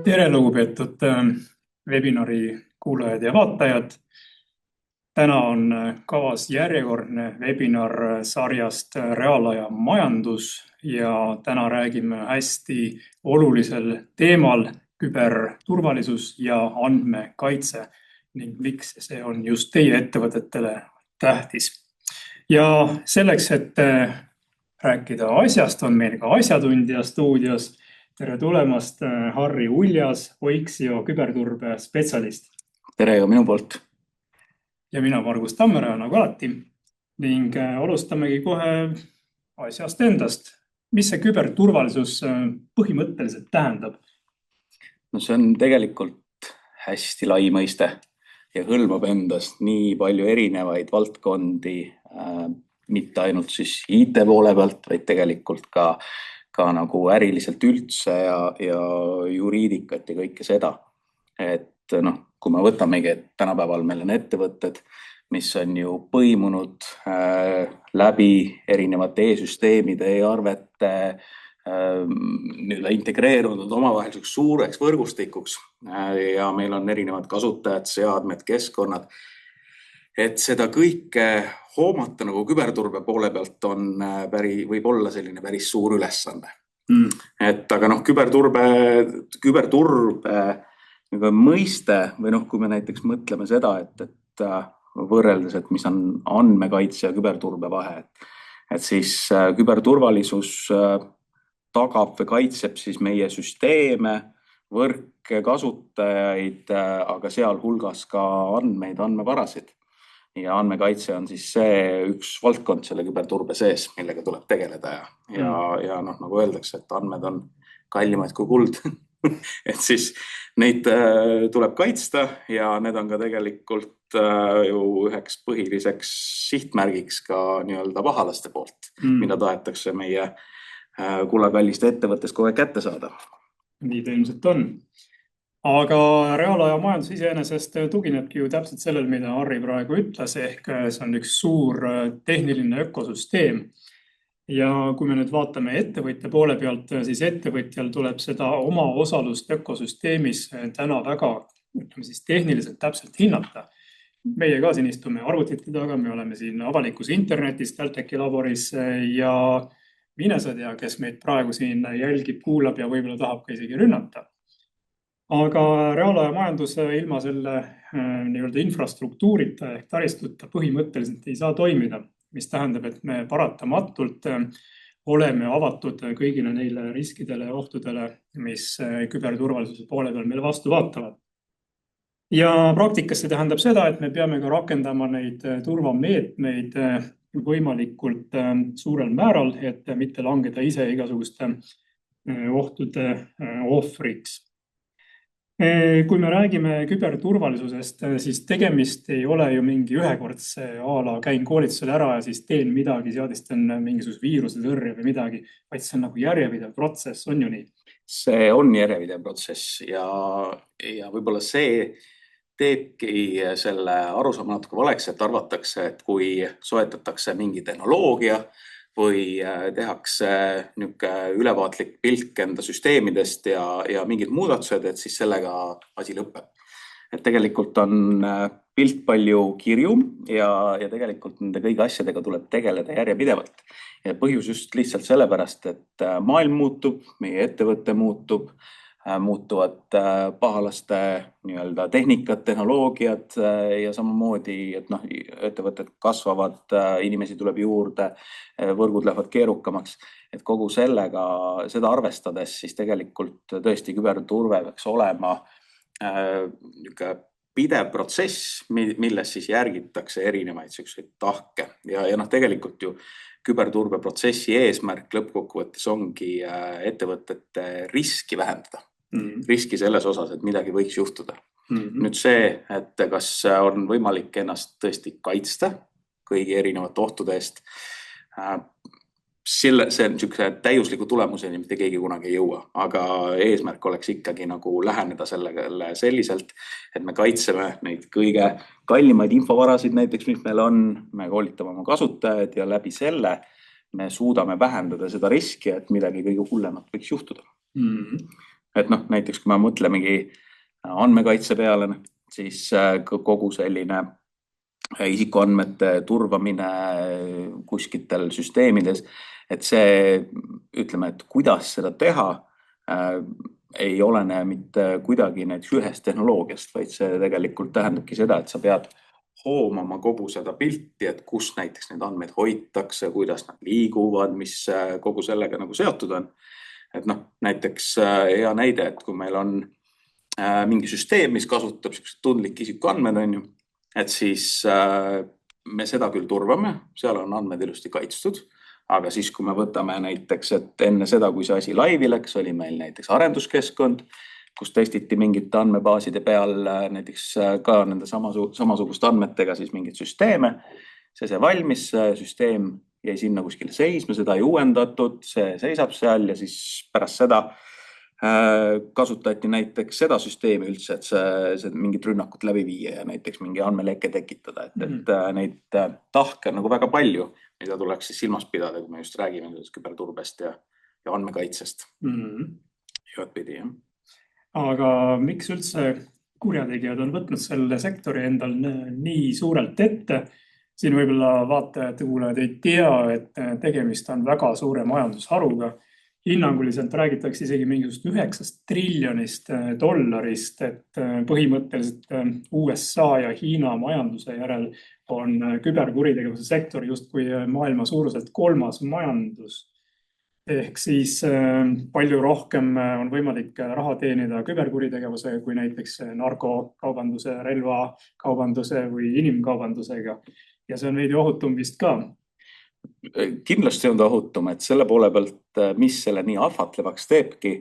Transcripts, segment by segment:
Tere, lugupeetud webinari kuulajad ja vaatajad. Täna on kavas järjekordne webinar sarjast Reaalaja majandus ja täna räägime hästi olulisel teemal küberturvalisus ja andmekaitse ning miks see on just teie ettevõtetele tähtis. Ja selleks, et rääkida asjast, on meil ka asjatundja stuudios. Tere tulemast, Harri Uljas, Oixio küberturbe spetsialist. Tere ka minu poolt. Ja mina Margus Tammera, nagu alati. Ning alustamegi kohe asjast endast. Mis see küberturvalisus põhimõtteliselt tähendab? No see on tegelikult hästi lai mõiste ja hõlmab endast nii palju erinevaid valdkondi, mitte ainult siis IT poole pealt, vaid tegelikult ka nagu äriliselt üldse ja juriidikat ja kõike seda. Et kui me võtamegi, et tänapäeval meil on ettevõtted, mis on ju põimunud läbi erinevate e-süsteemide, e-arvete, integreerunud omavaheliseks suureks võrgustikuks ja meil on erinevad kasutajad, seadmed, keskkonnad. Et seda kõike hoomata nagu küberturbe poole pealt võib olla selline päris suur ülesanne. Et aga küberturbe mõiste või kui me näiteks mõtleme seda, et võrreldes, et mis on andmekaitse ja küberturbe vahe, et siis küberturvalisus tagab või kaitseb siis meie süsteeme, võrke, kasutajaid, aga sealhulgas ka andmeid, andmevarasid. Ja andmekaitse on siis see üks valdkond selle küberturbe sees, millega tuleb tegeleda ja nagu öeldakse, et andmed on kallimad kui kuld. Et siis neid tuleb kaitsta ja need on ka tegelikult ju üheks põhiliseks sihtmärgiks ka nii-öelda pahalaste poolt, mida tahetakse meie kullakalliste ettevõttes kohe kätte saada. Nii ta ilmselt on. Aga reaalaja majandus iseenesest tuginebki ju täpselt sellel, mida Harri praegu ütles, ehk see on üks suur tehniline ökosüsteem. Ja kui me nüüd vaatame ettevõtja poole pealt, siis ettevõtjal tuleb seda oma osalust ökosüsteemis täna väga tehniliselt täpselt hinnata. Meie ka siin istume arvutite taga, me oleme siin avalikus internetis, Taltechi laboris ja mine sa tea, kes meid praegu siin jälgib, kuulab ja võib-olla tahab ka isegi rünnata. Aga reaalaja majandus ilma selle nii-öelda infrastruktuurita ehk taristuta põhimõtteliselt ei saa toimida, mis tähendab, et me paratamatult oleme avatud kõigile neile riskidele ja ohtudele, mis küberturvalisuse poole peal meile vastu vaatavad. Ja praktikas see tähendab seda, et me peame ka rakendama neid turvameetmeid võimalikult suurel määral, et mitte langeda ise igasuguste ohtude ohvriks. Kui me räägime küberturvalisusest, siis tegemist ei ole ju mingi ühekordse käin koolitusel ära ja siis teen midagi, seadistan mingisuguse viiruse tõrje või midagi, vaid see on nagu järjepidev protsess, on ju nii? See on järjepidev protsess ja võib-olla see teebki selle arusaama natuke valeks, et arvatakse, et kui soetatakse mingi tehnoloogia või tehakse ülevaatlik pilk enda süsteemidest ja mingid muudatused, et siis sellega asi lõpeb. Et tegelikult on pilt palju kirjum ja tegelikult nende kõigi asjadega tuleb tegeleda järjepidevalt. Ja põhjus just lihtsalt sellepärast, et maailm muutub, meie ettevõte muutub, muutuvad pahalaste nii-öelda tehnikad, tehnoloogiad ja samamoodi, et ettevõtted kasvavad, inimesi tuleb juurde, võrgud lähevad keerukamaks. Et kogu seda arvestades siis tegelikult tõesti küberturve peaks olema pidev protsess, milles siis järgitakse erinevaid selliseid tahke ja tegelikult ju küberturbe protsessi eesmärk lõppkokkuvõttes ongi ettevõtete riski vähendada. Riski selles osas, et midagi võiks juhtuda. Nüüd see, et kas on võimalik ennast tõesti kaitsta kõigi erinevate ohtude eest, see on täiusliku tulemuseni, mitte keegi kunagi ei jõua, aga eesmärk oleks ikkagi nagu läheneda sellele selliselt, et me kaitseme neid kõige kallimaid infovarasid näiteks, mis meil on, me koolitame oma kasutajaid ja läbi selle me suudame vähendada seda riski, et midagi kõige hullemat võiks juhtuda. et noh, näiteks kui me mõtlemegi andmekaitse peale, siis kogu selline isikuandmete turvamine kuskitel süsteemides, et see, ütleme, et kuidas seda teha, ei olene mitte kuidagi näiteks ühest tehnoloogiast, vaid see tegelikult tähendabki seda, et sa pead hoomama kogu seda pilti, et kus näiteks neid andmeid hoitakse, kuidas nad liiguvad, mis kogu sellega nagu seotud on. Et noh, näiteks hea näide, et kui meil on mingi süsteem, mis kasutab tundlik isikuandmed, on ju, et siis me seda küll turvame, seal on andmed ilusti kaitstud, aga siis, kui me võtame näiteks, et enne seda, kui see asi laivi läks, oli meil näiteks arenduskeskkond, kus testiti mingite andmebaaside peal näiteks ka nende samasuguste andmetega siis mingid süsteeme. See valmis, süsteem jäi sinna kuskile seisma, seda ei uuendatud, see seisab seal ja siis pärast seda kasutati näiteks seda süsteemi üldse, et see mingit rünnakut läbi viia ja näiteks mingi andmeleke tekitada, et neid tahke on nagu väga palju, mida tuleks siis silmas pidada, kui me just räägime küberturbest ja andmekaitsest. Igatpidi, jah. Aga miks üldse kurjategijad on võtnud selle sektori endal nii suurelt ette? Siin võib-olla vaatajad ja kuulajad ei tea, et tegemist on väga suure majandusharuga. Hinnanguliselt räägitakse isegi mingisugust 9 triljonist dollarist, et põhimõtteliselt USA ja Hiina majanduse järel on küberkuritegevuse sektor justkui maailma suuruselt 3. majandus. Ehk siis palju rohkem on võimalik raha teenida küberkuritegevuse kui näiteks narkokaubanduse, relvakaubanduse või inimkaubandusega. Ja see on veidi ohutum vist ka. Kindlasti on ta ohutum, et selle poole pealt, mis selle nii ahvatlevaks teebki,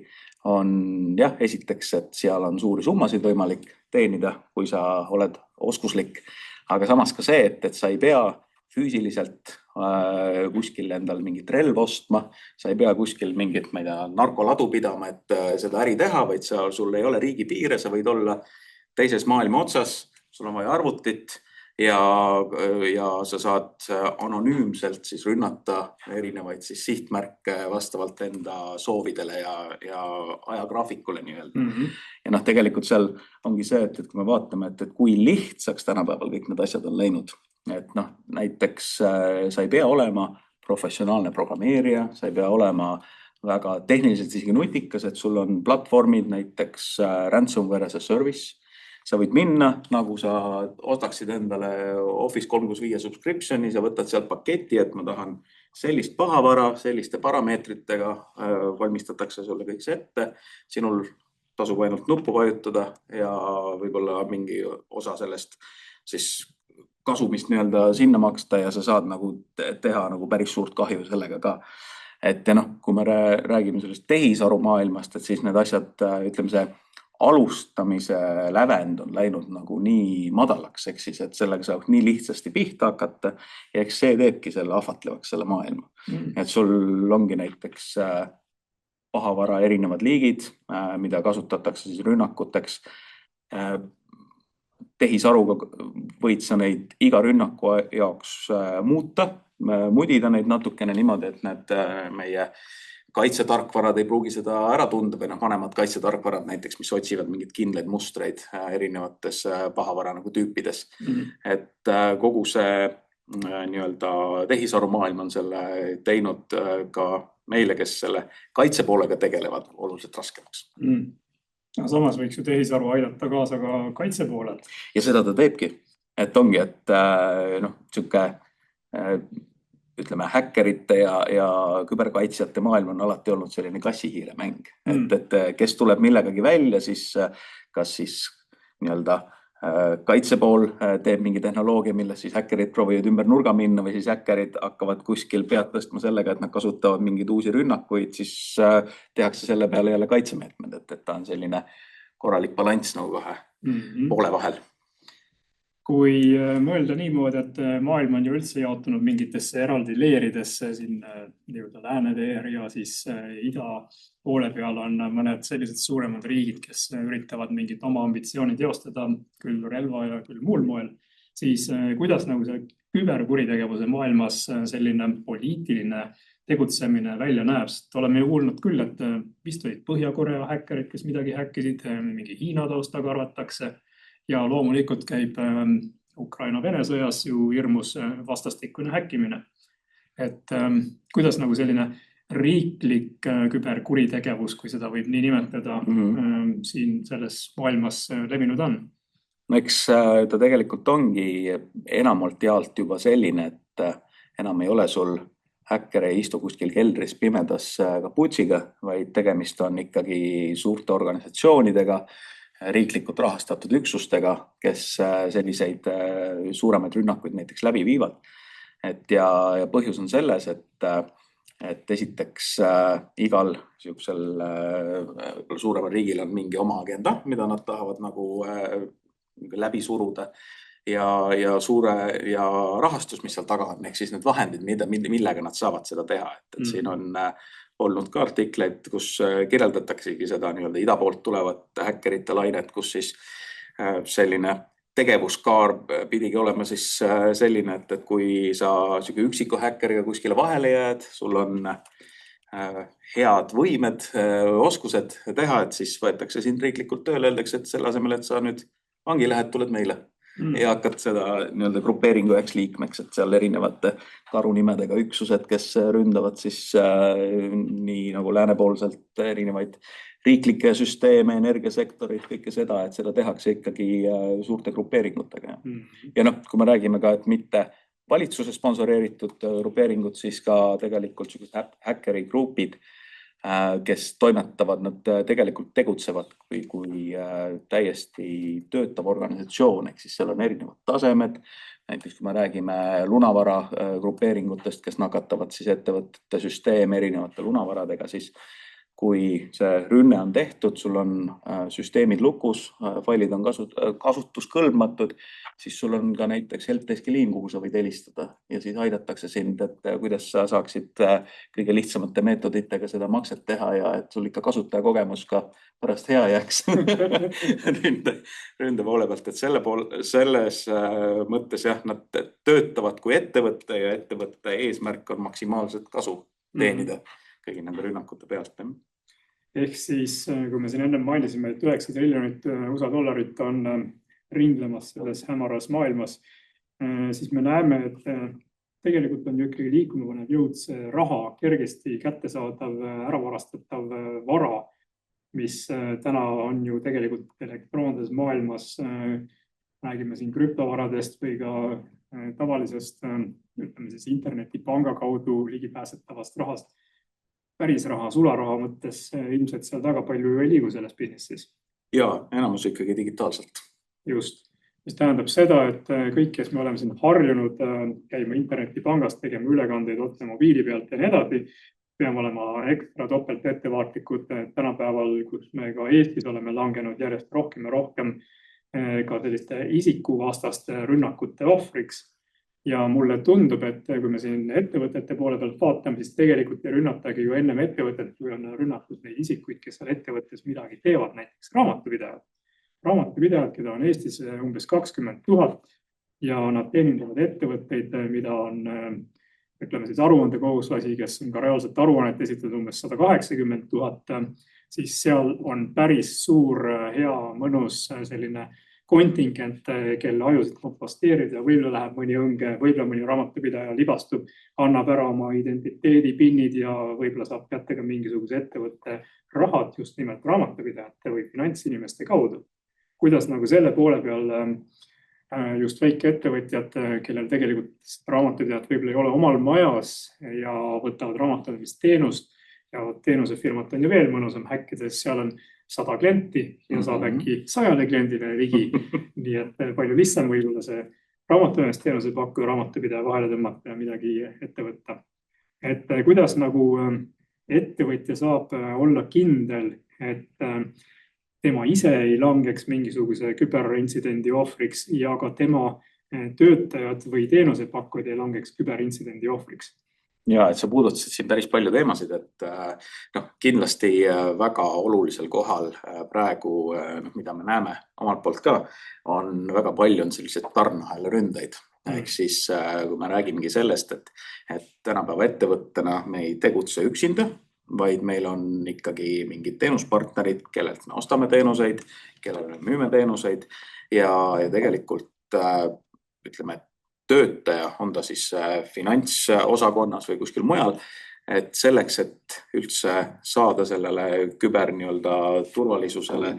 on jah, esiteks, et seal on suuri summasid võimalik teenida, kui sa oled oskuslik, aga samas ka see, et sa ei pea füüsiliselt kuskil endal mingit relva ostma, sa ei pea kuskil mingit, ma ei tea, narkoladu pidama, et seda äri teha, vaid sul ei ole riigi piire, sa võid olla teises maailma otsas, sul on vaja arvutit ja sa saad anonüümselt siis rünnata erinevaid siis sihtmärke vastavalt enda soovidele ja ajagraafikule nii-öelda. Ja noh, tegelikult seal ongi see, et kui me vaatame, et kui lihtsaks tänapäeval kõik need asjad on läinud, et noh, näiteks sa ei pea olema professionaalne programmeerija, sa ei pea olema väga tehniliselt isegi nutikas, et sul on platvormid, näiteks ransomware as a service. Sa võid minna, nagu sa ostaksid endale Office 365 subscriptioni, sa võtad sealt paketi, et ma tahan sellist pahavara, selliste parameetritega, valmistatakse sulle kõik see ette. Sinul tasub ainult nuppu vajutada ja võib-olla mingi osa sellest siis kasumist nii-öelda sinna maksta ja sa saad nagu teha nagu päris suurt kahju sellega ka. Et ja noh, kui me räägime sellest tehisaru maailmast, et siis need asjad, ütleme see alustamise lävend on läinud nagu nii madalaks, ehk siis, et sellega saab nii lihtsasti pihta hakata ja eks see teebki selle ahvatlevaks selle maailma. Et sul ongi näiteks pahavara erinevad liigid, mida kasutatakse siis rünnakuteks. Tehisaruga võid sa neid iga rünnaku jaoks muuta, mudida neid natukene niimoodi, et need meie kaitsetarkvarad ei pruugi seda ära tunda või vanemad kaitsetarkvarad näiteks, mis otsivad mingid kindlaid mustreid erinevates pahavara nagu tüüpides. Et kogu see nii-öelda tehisaru maailm on selle teinud ka meile, kes selle kaitsepoolega tegelevad, oluliselt raskemaks. Samas võiks ju tehisaru aidata kaasa ka kaitsepoolel. Ja seda ta teebki. Et ongi, et siuke ütleme, häkkerite ja küberkaitsjate maailm on alati olnud selline kassihiire mäng. Et kes tuleb millegagi välja, siis kas siis nii-öelda kaitsepool teeb mingi tehnoloogia, milles siis häkkerid proovivad ümber nurga minna või siis häkkerid hakkavad kuskil pead tõstma sellega, et nad kasutavad mingeid uusi rünnakuid, siis tehakse selle peale jälle kaitsemeetmed, et ta on selline korralik balanss nagu kahe poole vahel. Kui mõelda niimoodi, et maailm on ju üldse jaotunud mingitesse eraldi leeridesse, siin lääneteer ja siis ida poole peal on mõned sellised suuremad riigid, kes üritavad mingit oma ambitsiooni teostada, küll relva ja küll muul moel, siis kuidas nagu see küberkuritegevuse maailmas selline poliitiline tegutsemine välja näeb, sest oleme ju kuulnud küll, et vist olid Põhja-Korea häkkerid, kes midagi häkkisid, mingi Hiina taustaga arvatakse ja loomulikult käib Ukraina-Vene sõjas ju hirmus vastastikune häkkimine. Et kuidas nagu selline riiklik küberkuritegevus, kui seda võib nii nimetada, siin selles maailmas levinud on? No eks ta tegelikult ongi enamalt jaolt juba selline, et enam ei ole sul häkker ei istu kuskil keldris pimedas kaputsiga, vaid tegemist on ikkagi suurte organisatsioonidega, riiklikult rahastatud üksustega, kes selliseid suuremaid rünnakuid näiteks läbi viivad. Ja põhjus on selles, et esiteks igal suuremal riigil on mingi oma agenda, mida nad tahavad nagu läbi suruda ja rahastus, mis seal taga on, ehk siis need vahendid, millega nad saavad seda teha. Et siin on olnud ka artikleid, kus kirjeldataksegi seda nii-öelda ida poolt tulevat häkkerite lainet, kus siis selline tegevuskaar pidigi olema siis selline, et kui sa üksiku häkkeriga kuskile vahele jääd, sul on head võimed, oskused teha, et siis võetakse sind riiklikult tööle, öeldakse, et selle asemel, et sa nüüd vangi lähed, tuled meile ja hakkad seda nii-öelda grupeeringu üheks liikmeks, et seal erinevate karunimedega üksused, kes ründavad siis nii nagu läänepoolselt erinevaid riiklikke süsteeme, energiasektorit, kõike seda, et seda tehakse ikkagi suurte grupeeringutega. Ja kui me räägime ka, et mitte valitsuse sponsoreeritud grupeeringud, siis ka tegelikult häkkerigrupid, kes toimetavad, nad tegelikult tegutsevad kui täiesti töötav organisatsioon, ehk siis seal on erinevad tasemed. Näiteks kui me räägime lunavara grupeeringutest, kes nakatavad siis ettevõtete süsteeme erinevate lunavaradega, siis kui see rünne on tehtud, sul on süsteemid lukus, failid on kasutuskõlbmatud, siis sul on ka näiteks helpdeski liin, kuhu sa võid helistada ja siis aidatakse sind, et kuidas sa saaksid kõige lihtsamate meetoditega seda makset teha ja et sul ikka kasutajakogemus ka pärast hea jääks ründe poole pealt, et selles mõttes jah, nad töötavad kui ettevõtte ja ettevõtte eesmärk on maksimaalselt kasu teenida kõigi nende rünnakute pealt. Ehk siis, kui me siin enne mainisime, et 9 triljonit USA dollarit on ringlemas selles hämaras maailmas, siis me näeme, et tegelikult on ju ikkagi liikuma panev jõud see raha, kergesti kättesaadav, äravarastatav vara, mis täna on ju tegelikult elektroonilises maailmas, räägime siin krüptovaradest või ka tavalisest, ütleme siis internetipanga kaudu ligipääsetavast rahast. Päris raha, sularaha mõttes ilmselt seal väga palju ei liigu selles businessis. Ja, enamus ikkagi digitaalselt. Just. Mis tähendab seda, et kõik, kes me oleme siin harjunud käima internetipangast, tegema ülekandeid otse mobiili pealt ja nii edasi, peame olema ekstra topelt ettevaatlikud tänapäeval, kus me ka Eestis oleme langenud järjest rohkem ja rohkem ka selliste isikuvastaste rünnakute ohvriks. Ja mulle tundub, et kui me siin ettevõtete poole pealt vaatame, siis tegelikult ei rünnatagi ju ennem ettevõtet, kui on rünnatud neid isikuid, kes seal ettevõttes midagi teevad, näiteks raamatupidajad. Raamatupidajad, keda on Eestis umbes 20 000 ja nad teenindavad ettevõtteid, mida on, ütleme siis aruandekohuslasi, kes on ka reaalselt aruannet esitatud umbes 180 000, siis seal on päris suur, hea, mõnus selline kontingent, kelle ajusid komposteerida, võib-olla läheb mõni õnge, võib-olla mõni raamatupidaja libastub, annab ära oma identiteedi, pinnid ja võib-olla saab kätte ka mingisuguse ettevõtte rahad just nimelt raamatupidajate või finantsinimeste kaudu. Kuidas nagu selle poole peal just väike ettevõtjad, kellel tegelikult raamatupidajad võib-olla ei ole omal majas ja võtavad raamatupidamisteenust ja teenusefirmat on ju veel mõnusam häkkides, seal on 100 klienti ja saab äkki 100 kliendile ligi. Nii et palju lihtsam võib-olla see raamatupidamisteenuse pakkuja raamatupidaja vahele tõmmata ja midagi ette võtta. Et kuidas nagu ettevõtja saab olla kindel, et tema ise ei langeks mingisuguse küberintsidendi ohvriks ja ka tema töötajad või teenusepakkujad ei langeks küberintsidendi ohvriks? Ja, et sa puudutasid siin päris palju teemasid, et kindlasti väga olulisel kohal praegu, mida me näeme omalt poolt ka, on väga palju selliseid tarneahela ründeid. Ehk siis kui me räägimegi sellest, et tänapäeva ettevõttena me ei tegutse üksinda, vaid meil on ikkagi mingid teenuspartnerid, kellelt me ostame teenuseid, kellele me müüme teenuseid ja tegelikult ütleme, töötaja on ta siis finantsosakonnas või kuskil mujal, et selleks, et üldse saada sellele küber turvalisusele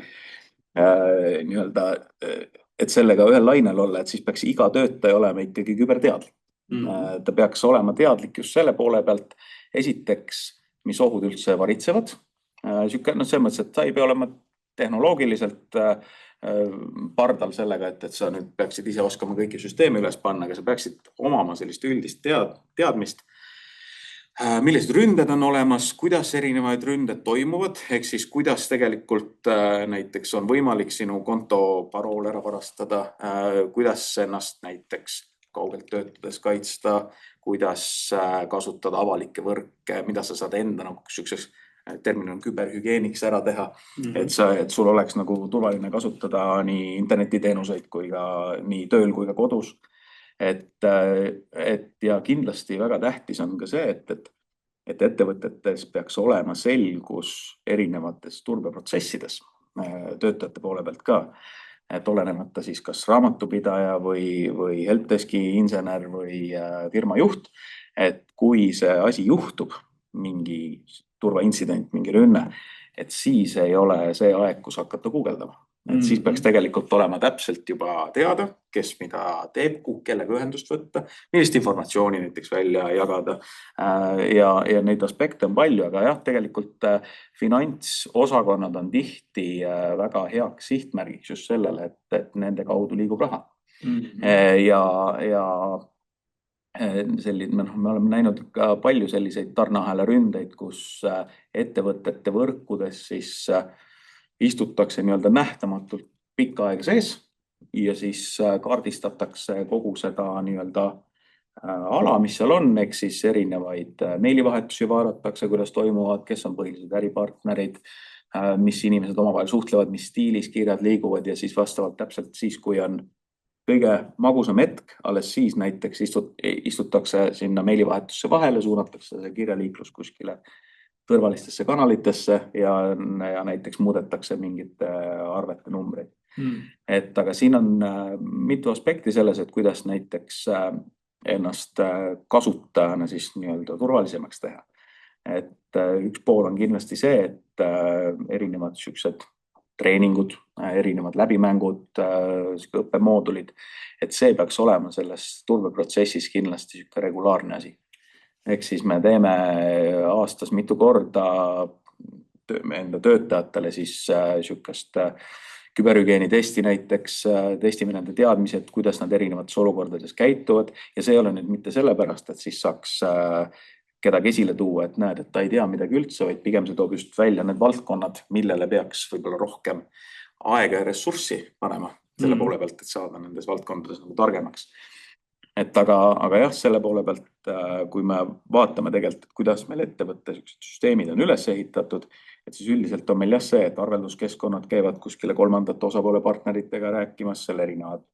et sellega ühel lainel olla, et siis peaks iga töötaja olema ikkagi küberteadlik. Ta peaks olema teadlik just selle poole pealt, esiteks, mis ohud üldse varitsevad. Selles mõttes, et ta ei pea olema tehnoloogiliselt pardal sellega, et sa nüüd peaksid ise oskama kõiki süsteemi üles panna, aga sa peaksid omama sellist üldist teadmist, millised ründed on olemas, kuidas erinevaid ründed toimuvad, ehk siis kuidas tegelikult näiteks on võimalik sinu konto parool ära varastada, kuidas ennast näiteks kaugelt töötades kaitsta, kuidas kasutada avalikke võrke, mida sa saad enda selliseks termin on küberhügieeniks ära teha, et sul oleks nagu turvaline kasutada nii internetiteenuseid kui ka nii tööl kui ka kodus. Ja kindlasti väga tähtis on ka see, et ettevõtetes peaks olema selgus erinevates turbeprotsessides töötajate poole pealt ka, et olenemata siis kas raamatupidaja või helpdeski insener või firma juht, et kui see asi juhtub, mingi turvaintsident, mingi rünne, et siis ei ole see aeg, kus hakata guugeldama. Et siis peaks tegelikult olema täpselt juba teada, kes mida teeb, kellega ühendust võtta, millist informatsiooni näiteks välja jagada ja neid aspekte on palju, aga jah, tegelikult finantsosakonnad on tihti väga heaks sihtmärgiks just sellele, et nende kaudu liigub raha. Me oleme näinud ka palju selliseid tarneahela ründeid, kus ettevõtete võrkudes siis istutakse nähtamatult pikka aega sees ja siis kaardistatakse kogu seda ala, mis seal on, ehk siis erinevaid meilivahetusi vaadatakse, kuidas toimuvad, kes on põhilised äripartnerid, mis inimesed omavahel suhtlevad, mis stiilis kirjad liiguvad ja siis vastavalt täpselt siis, kui on kõige magusam hetk, alles siis näiteks istutakse sinna meilivahetusse vahele, suunatakse see kirjaliiklus kuskile kõrvalistesse kanalitesse ja näiteks muudetakse mingite arvete numbreid. Aga siin on mitu aspekti selles, et kuidas näiteks ennast kasutajana siis turvalisemaks teha. Et üks pool on kindlasti see, et erinevad sellised treeningud, erinevad läbimängud, õppemoodulid, et see peaks olema selles turbeprotsessis kindlasti regulaarne asi. Ehk siis me teeme aastas mitu korda enda töötajatele siis sellist küberhügieeni testi näiteks, testime nende teadmised, kuidas nad erinevates olukordades käituvad ja see ei ole nüüd mitte sellepärast, et siis saaks kedagi esile tuua, et näed, et ta ei tea midagi üldse, vaid pigem see toob just välja need valdkonnad, millele peaks võib-olla rohkem aega ja ressurssi panema selle poole pealt, et saada nendes valdkondades targemaks. Aga jah, selle poole pealt, kui me vaatame tegelikult, kuidas meil ettevõtte süsteemid on üles ehitatud, et siis üldiselt on meil jah see, et arvelduskeskkonnad käivad kuskile kolmandate osapoole partneritega rääkimas, seal erinevad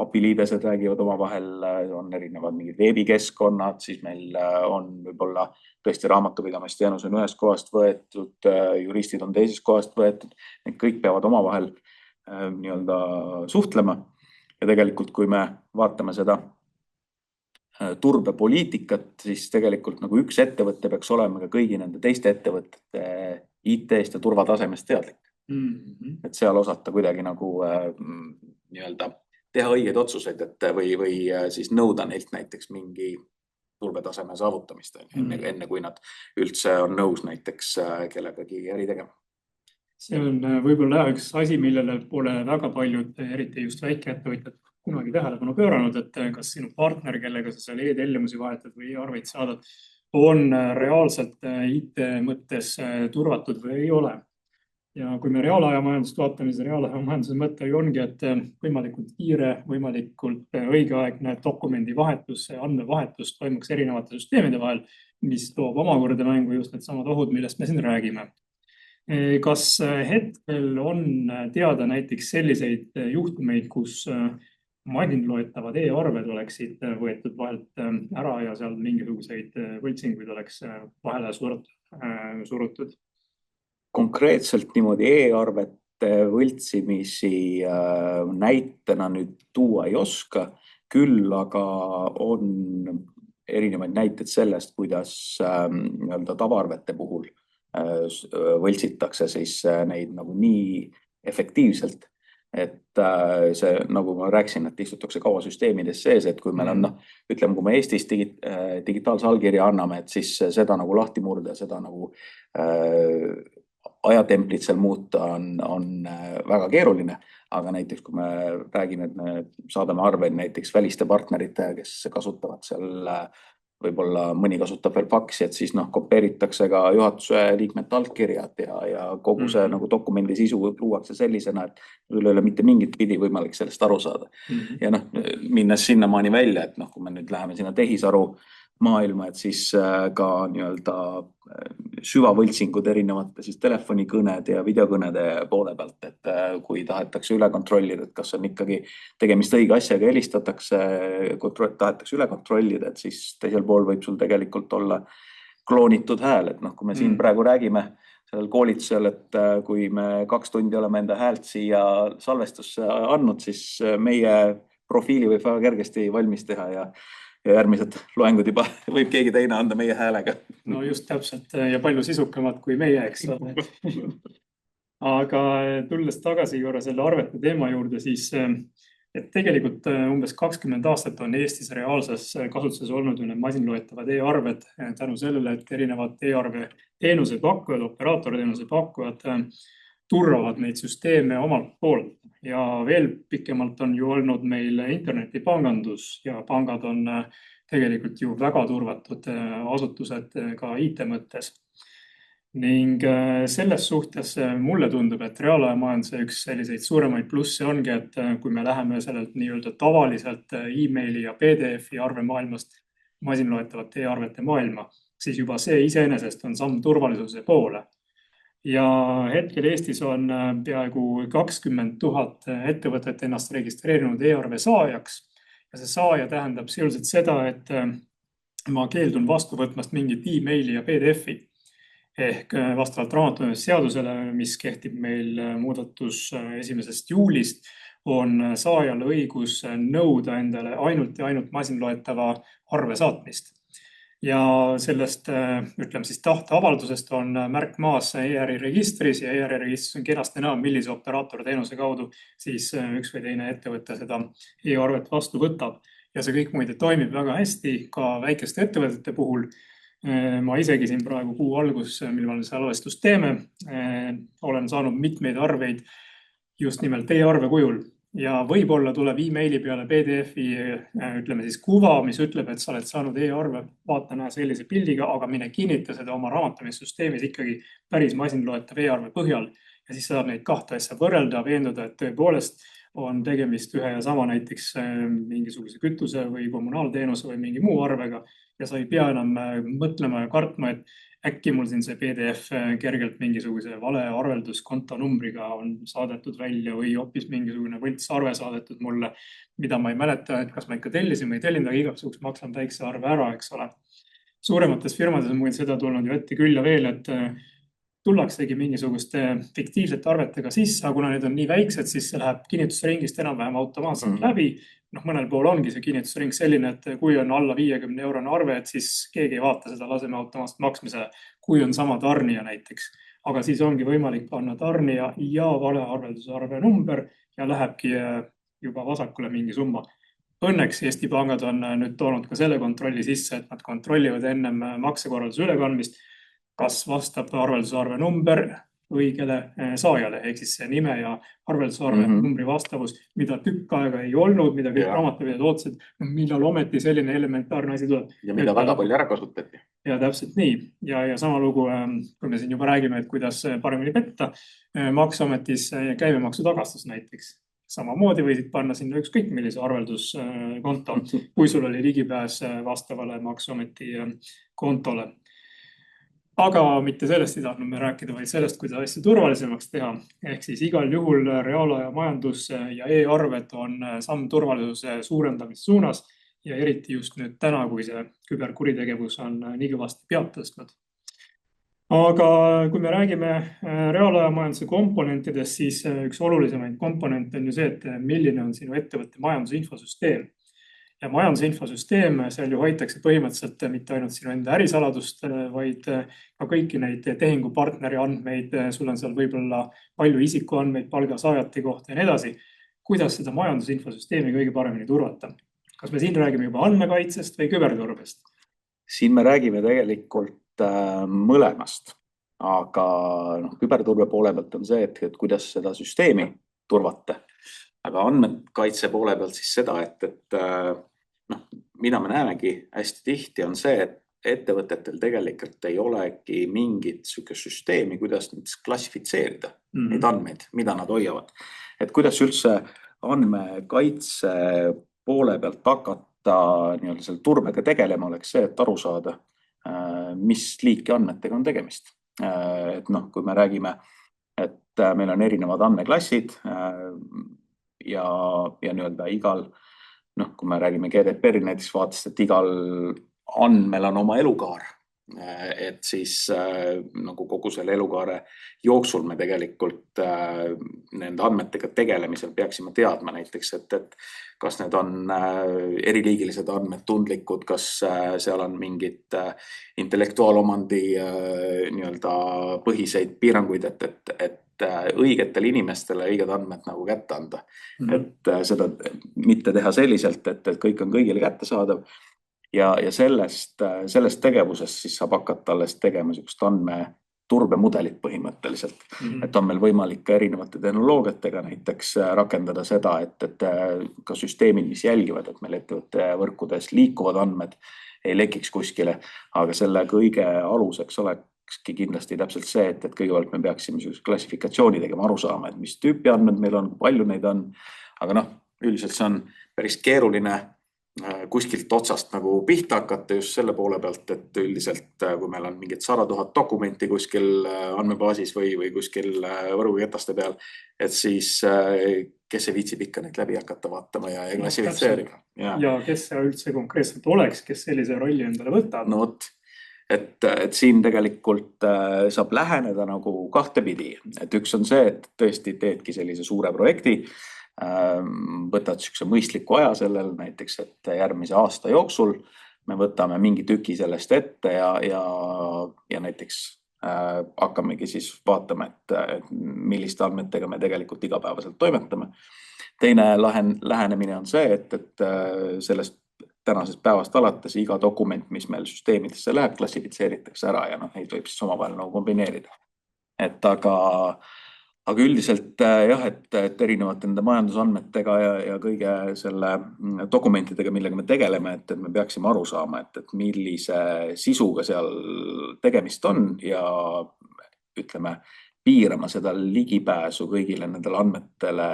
API-liidesed räägivad omavahel, on erinevad mingid veebikeskkonnad, siis meil on võib-olla tõesti raamatupidamisteenus on ühest kohast võetud, juristid on teisest kohast võetud, need kõik peavad omavahel suhtlema ja tegelikult, kui me vaatame seda turbepoliitikat, siis tegelikult nagu üks ettevõte peaks olema ka kõigi nende teiste ettevõtete IT-st ja turvatasemest teadlik. Et seal osata kuidagi nagu teha õigeid otsuseid, või siis nõuda neilt näiteks mingi turbetaseme saavutamist enne kui nad üldse on nõus näiteks kellegagi äri tegema. See on võib-olla üks asi, millele pole väga paljud, eriti just väikeettevõtjad kunagi tähelepanu pööranud, et kas sinu partner, kellega sa seal e-tellimusi vahetad või arveid saadad, on reaalselt IT mõttes turvatud või ei ole. Ja kui me reaalajamajandust vaatame, siis reaalajamajanduse mõte ongi, et võimalikult kiire, võimalikult õigeaegne dokumendivahetus, andmevahetus toimuks erinevate süsteemide vahel, mis toob omakorda mängu just need samad ohud, millest me siin räägime. Kas hetkel on teada näiteks selliseid juhtumeid, kus masinloetavad e-arved oleksid võetud vahelt ära ja seal mingisuguseid võltsinguid oleks vahele surutud. Konkreetselt niimoodi e-arvete võltsimisi näitena nüüd tuua ei oska, küll aga on erinevaid näiteid sellest, kuidas nii-öelda tavaarvete puhul võltsitakse siis neid nagu nii efektiivselt, et see, nagu ma rääkisin, et istutakse kaua süsteemides sees, et kui meil on, ütleme, kui me Eestis digitaalse allkirja anname, et siis seda nagu lahti murda, seda nagu ajatemplit seal muuta on väga keeruline, aga näiteks kui me räägime, et me saadame arveid näiteks väliste partnerite, kes kasutavad seal, võib-olla mõni kasutab veel faksi, et siis kopeeritakse ka juhatuse liikmete allkirjad ja kogu see nagu dokumendi sisu luuakse sellisena, et üle mitte mingit pidi võimalik sellest aru saada. Ja minnes sinnamaani välja, et kui me nüüd läheme sinna tehisaru maailma, et siis ka nii-öelda süvavõltsingud erinevate siis telefonikõned ja videokõnede poole pealt, et kui tahetakse üle kontrollida, et kas on ikkagi tegemist õige asjaga, helistatakse, tahetakse üle kontrollida, et siis teisel pool võib sul tegelikult olla kloonitud hääl, et kui me siin praegu räägime sellel koolitusel, et kui me 2 tundi oleme enda häält siia salvestusse andnud, siis meie profiili võib väga kergesti valmis teha ja järgmised loengud juba võib keegi teine anda meie häälega. No just täpselt ja palju sisukamad kui meie, eks. Aga tulles tagasi korra selle arvete teema juurde, siis et tegelikult umbes 20 aastat on Eestis reaalses kasutuses olnud masinloetavad e-arved tänu sellele, et erinevad e-arve teenuse pakkujad, operaatorteenuse pakkujad turvavad neid süsteeme omalt poolt. Ja veel pikemalt on ju olnud meil internetipangandus ja pangad on tegelikult ju väga turvatud asutused ka IT mõttes. Ning selles suhtes mulle tundub, et reaalajamajanduse üks selliseid suuremaid plusse ongi, et kui me läheme sellelt nii-öelda tavaliselt e-maili ja PDF-i arvemaailmast masinloetavate e-arvete maailma, siis juba see iseenesest on samm turvalisuse poole. Ja hetkel Eestis on peaaegu 20 000 ettevõtet ennast registreerinud e-arve saajaks. Ja see saaja tähendab sisuliselt seda, et ma keeldun vastu võtmast mingit e-maili ja PDF-i. Ehk vastavalt raamatupidamise, mis kehtib meil muudatus 1. juulist, on saajal õigus nõuda endale ainult ja ainult masinloetava arve saatmist. Ja sellest, ütleme siis tahteavaldusest on märk maas ERR-i registris ja ERR-i registris on kenasti näha, millise operaatorteenuse kaudu siis üks või teine ettevõte seda e-arvet vastu võtab. Ja see kõik muide toimib väga hästi ka väikeste ettevõtete puhul. Ma isegi siin praegu kuu algus, mil me salvestust teeme, olen saanud mitmeid arveid just nimelt e-arve kujul. Ja võib-olla tuleb e-maili peale PDF-i, ütleme siis kuva, mis ütleb, et sa oled saanud e-arve, vaata näe sellise pildiga, aga mine kinnita seda oma raamatamisüsteemis ikkagi päris masinloetav e-arve põhjal. Ja siis saab neid 2 asja võrrelda, veenduda, et tõepoolest on tegemist ühe ja sama näiteks mingisuguse kütuse või kommunaalteenuse või mingi muu arvega. Ja sa ei pea enam mõtlema ja kartma, et äkki mul siin see PDF kergelt mingisuguse vale arvelduskonto numbriga on saadetud välja või hoopis mingisugune võltsarve saadetud mulle, mida ma ei mäleta, et kas ma ikka tellisin või ei tellinud, aga igasuguks maksan väikse arve ära, eks ole. Suuremates firmades on muid seda tulnud ju ette küll ja veel, et tullaksegi mingisuguste fiktiivsete arvetega sisse, aga kuna need on nii väiksed, siis see läheb kinnitusringist enam-vähem automaatselt läbi. Mõnel pool ongi see kinnitusring selline, et kui on alla 50 eurone arve, et siis keegi ei vaata seda, laseme automaatselt maksmise, kui on sama tarnija näiteks. Aga siis ongi võimalik panna tarnija ja vale arveldusarve number ja lähebki juba vasakule mingi summa. Õnneks Eesti pangad on nüüd toonud ka selle kontrolli sisse, et nad kontrollivad ennem maksekorralduse ülekandmist, kas vastab arveldusarve number õigele saajale, ehk siis see nime ja arveldusarve numbri vastavus, mida tükk aega ei olnud, mida kõik raamatupidajad ootasid, millal ometi selline elementaarne asi tuleb. Ja mida väga palju ära kasutati. Ja täpselt nii. Ja sama lugu, kui me siin juba räägime, et kuidas paremini petta, maksuametis käibemaksu tagastus näiteks. Samamoodi võisid panna sinna ükskõik millise arvelduskonto, kui sul oli ligipääs vastavale maksuameti kontole. Aga mitte sellest ei tahtnud me rääkida, vaid sellest, kuidas asju turvalisemaks teha. Ehk siis igal juhul reaalaja majandus ja e-arved on samm turvalisuse suurendamise suunas ja eriti just nüüd täna, kui see küberkuritegevus on nii kõvasti pead tõstnud. Aga kui me räägime reaalajamajanduse komponentidest, siis üks olulisemaid komponente on ju see, et milline on sinu ettevõtte majandusinfosüsteem. Ja majandusinfosüsteem, seal ju hoitakse põhimõtteliselt mitte ainult sinu enda ärisaladust, vaid ka kõiki neid tehingupartneri andmeid. Sul on seal võib-olla palju isikuandmeid palgasaajate kohta ja nii edasi. Kuidas seda majandusinfosüsteemi kõige paremini turvata? Kas me siin räägime juba andmekaitsest või küberturbest? Siin me räägime tegelikult mõlemast, aga küberturbe poole pealt on see, et kuidas seda süsteemi turvata. Aga andmekaitse poole pealt siis seda, et mida me näemegi hästi tihti on see, et ettevõtetel tegelikult ei olegi mingit süsteemi, kuidas nüüd klassifitseerida neid andmeid, mida nad hoiavad. Et kuidas üldse andmekaitse poole pealt hakata selle turbega tegelema, oleks see, et aru saada, mis liiki andmetega on tegemist. Et kui me räägime, et meil on erinevad andmeklassid ja nii-öelda igal, kui me räägime GDPR-i näiteks vaatest, et igal andmel on oma elukaar. Et siis nagu kogu selle elukaare jooksul me tegelikult nende andmetega tegelemisel peaksime teadma näiteks, et kas need on eriliigilised andmed tundlikud, kas seal on mingid intellektuaalomandi nii-öelda põhiseid piiranguid, et õigetele inimestele õiged andmed nagu kätte anda. Et seda mitte teha selliselt, et kõik on kõigile kättesaadav. Ja sellest tegevusest siis saab hakata alles tegema sellist andmeturbemudelit põhimõtteliselt. Et on meil võimalik ka erinevate tehnoloogiatega näiteks rakendada seda, et ka süsteemid, mis jälgivad, et meil ettevõtte võrkudes liikuvad andmed ei lekiks kuskile, aga selle kõige aluseks olekski kindlasti täpselt see, et kõigepealt me peaksime klassifikatsiooni tegema, aru saama, et mis tüüpi andmed meil on, palju neid on, aga üldiselt see on päris keeruline kuskilt otsast nagu pihta hakata just selle poole pealt, et üldiselt kui meil on mingid 100 000 dokumenti kuskil andmebaasis või kuskil võrguketaste peal, et siis kes ei viitsib ikka neid läbi hakata vaatama ja klassifitseerida. Ja kes see üldse konkreetselt oleks, kes sellise rolli endale võtab? No vot, et siin tegelikult saab läheneda nagu kahtepidi, et üks on see, et tõesti teedki sellise suure projekti, võtad sükse mõistliku aja sellel näiteks, et järgmise aasta jooksul me võtame mingi tüki sellest ette ja näiteks hakkamegi siis vaatama, et milliste andmetega me tegelikult igapäevaselt toimetame. Teine lähenemine on see, et sellest tänasest päevast alates iga dokument, mis meil süsteemidesse läheb, klassifitseeritakse ära ja neid võib siis omavahel nagu kombineerida. Aga üldiselt jah, et erinevate nende majandusandmetega ja kõige selle dokumentidega, millega me tegeleme, et me peaksime aru saama, et millise sisuga seal tegemist on ja ütleme, piirama seda ligipääsu kõigile nendele andmetele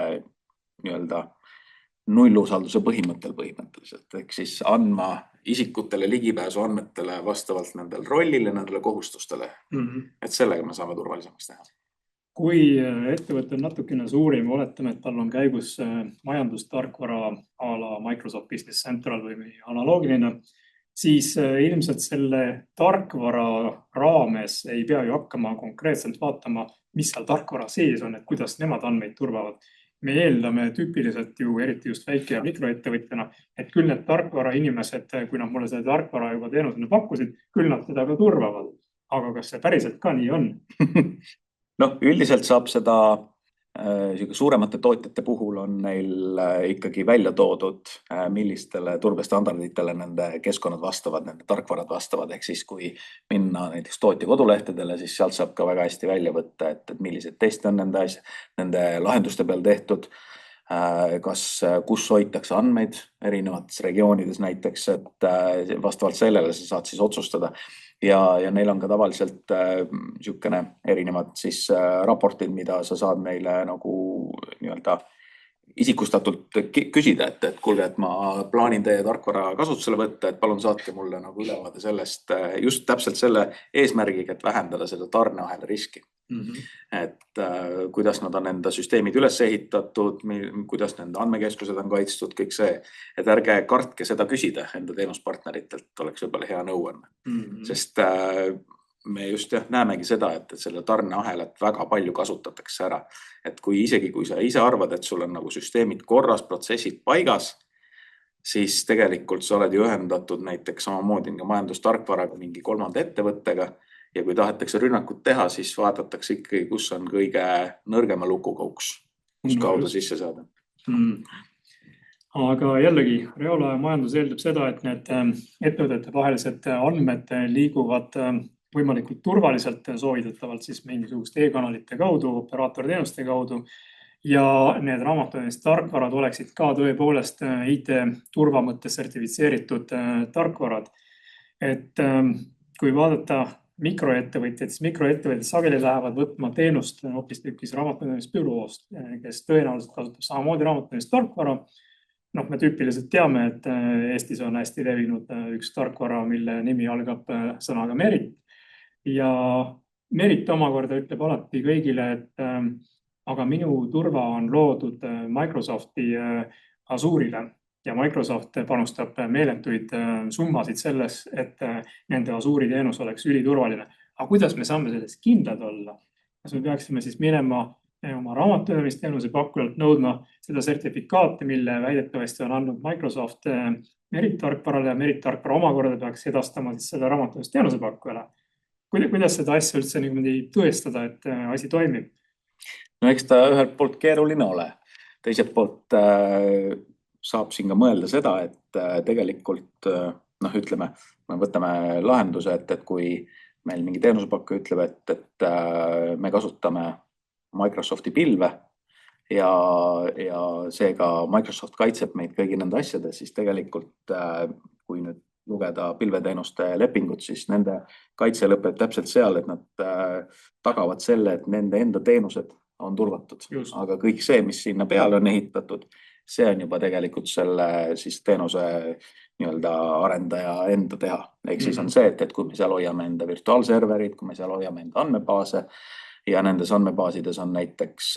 nii-öelda nullusalduse põhimõttel põhimõtteliselt. Ehk siis andma isikutele ligipääsu andmetele vastavalt nendele rollile, nendele kohustustele. Et sellega me saame turvalisemaks teha. Kui ettevõte on natukene suurim, oletame, et tal on käigus majandustarkvara a la Microsoft Business Central või analoogiline, siis ilmselt selle tarkvara raames ei pea ju hakkama konkreetselt vaatama, mis seal tarkvara sees on, et kuidas nemad andmeid turvavad. Me eeldame tüüpiliselt ju, eriti just väike- ja mikroettevõtjana, et küll need tarkvara inimesed, kui nad mulle selle tarkvara juba teenusena pakkusid, küll nad seda ka turvavad. Aga kas see päriselt ka nii on? Üldiselt saab seda suuremate tootjate puhul on neil ikkagi välja toodud, millistele turbestandarditele nende keskkonnad vastavad, nende tarkvarad vastavad. Ehk siis kui minna näiteks tootja kodulehtedele, siis sealt saab ka väga hästi välja võtta, et millised teste on nende lahenduste peal tehtud, kus hoitakse andmeid erinevates regioonides näiteks, et vastavalt sellele sa saad siis otsustada. Ja neil on ka tavaliselt niisugune erinevad siis raportid, mida sa saad neile nagu nii-öelda isikustatult küsida, et kuulge, et ma plaanin teie tarkvara kasutusele võtta, et palun saatke mulle nagu ülevaade sellest just täpselt selle eesmärgiga, et vähendada seda tarneahela riski. Et kuidas nad on enda süsteemid üles ehitatud, kuidas nende andmekeskused on kaitstud, kõik see, et ärge kartke seda küsida enda teenuspartneritelt, oleks võib-olla hea nõuanne. Sest me just näemegi seda, et selle tarneahelat väga palju kasutatakse ära. Et isegi kui sa ise arvad, et sul on nagu süsteemid korras, protsessid paigas, siis tegelikult sa oled ju ühendatud näiteks samamoodi majandustarkvaraga mingi kolmanda ettevõttega ja kui tahetakse rünnakut teha, siis vaadatakse ikkagi, kus on kõige nõrgema lukukauks, kus kaudu sisse saada. Aga jällegi, reaalaja majandus eeldab seda, et need ettevõtete vahelised andmed liiguvad võimalikult turvaliselt, soovitatavalt siis mingisuguste e-kanalite kaudu, operaatorteenuste kaudu ja need raamatupidamise tarkvarad oleksid ka tõepoolest IT-turva mõttes sertifitseeritud tarkvarad. Et kui vaadata mikroettevõtjad, siis mikroettevõtjad sageli lähevad võtma teenust hoopistükkis raamatupidamisbüroost, kes tõenäoliselt kasutab samamoodi raamatupidamise tarkvara. Me tüüpiliselt teame, et Eestis on hästi levinud üks tarkvara, mille nimi algab sõnaga Merit. Ja Merit omakorda ütleb alati kõigile, et aga minu turva on loodud Microsofti Azure'ile ja Microsoft panustab meeletuid summasid selles, et nende Azure'i teenus oleks üliturvaline. Aga kuidas me saame selles kindlad olla? Kas me peaksime siis minema oma raamatupidamisteenuse pakkujalt nõudma seda sertifikaati, mille väidetavasti on andnud Microsoft Merit tarkvarale ja Merit tarkvara omakorda peaks edastama siis seda raamatupidamisteenuse pakkujale? Kuidas seda asja üldse tõestada, et asi toimib? No eks ta ühelt poolt keeruline ole. Teiselt poolt saab siin ka mõelda seda, et tegelikult, ütleme, me võtame lahenduse, et kui meil mingi teenusepakkuja ütleb, et me kasutame Microsofti pilve ja seega Microsoft kaitseb meid kõigi nende asjade, siis tegelikult kui nüüd lugeda pilveteenuste lepingut, siis nende kaitse lõpeb täpselt seal, et nad tagavad selle, et nende enda teenused on turvatud. Aga kõik see, mis sinna peale on ehitatud, see on juba tegelikult selle siis teenuse nii-öelda arendaja enda teha. Ehk siis on see, et kui me seal hoiame enda virtuaalserverid, kui me seal hoiame enda andmebaase ja nendes andmebaasides on näiteks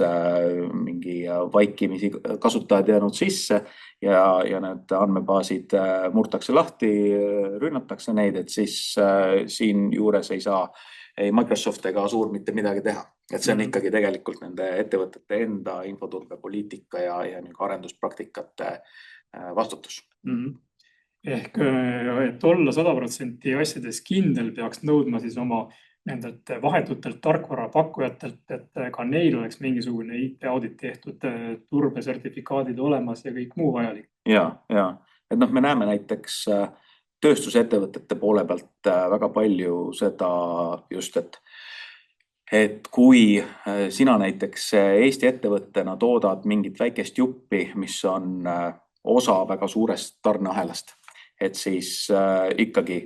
mingi vaikimisi kasutajad jäänud sisse ja need andmebaasid murtakse lahti, rünnatakse neid, et siis siin juures ei saa ei Microsoft ega Azure mitte midagi teha. Et see on ikkagi tegelikult nende ettevõtete enda infoturbepoliitika ja arenduspraktikate vastutus. Ehk et olla 100% asjades kindel, peaks nõudma siis oma nendelt vahetutelt tarkvara pakkujatelt, et ka neil oleks mingisugune IT-audit tehtud, turbesertifikaadid olemas ja kõik muu vajalik. Ja, et me näeme näiteks tööstusettevõtete poole pealt väga palju seda just, et kui sina näiteks Eesti ettevõttena toodad mingit väikest juppi, mis on osa väga suurest tarneahelast, et siis ikkagi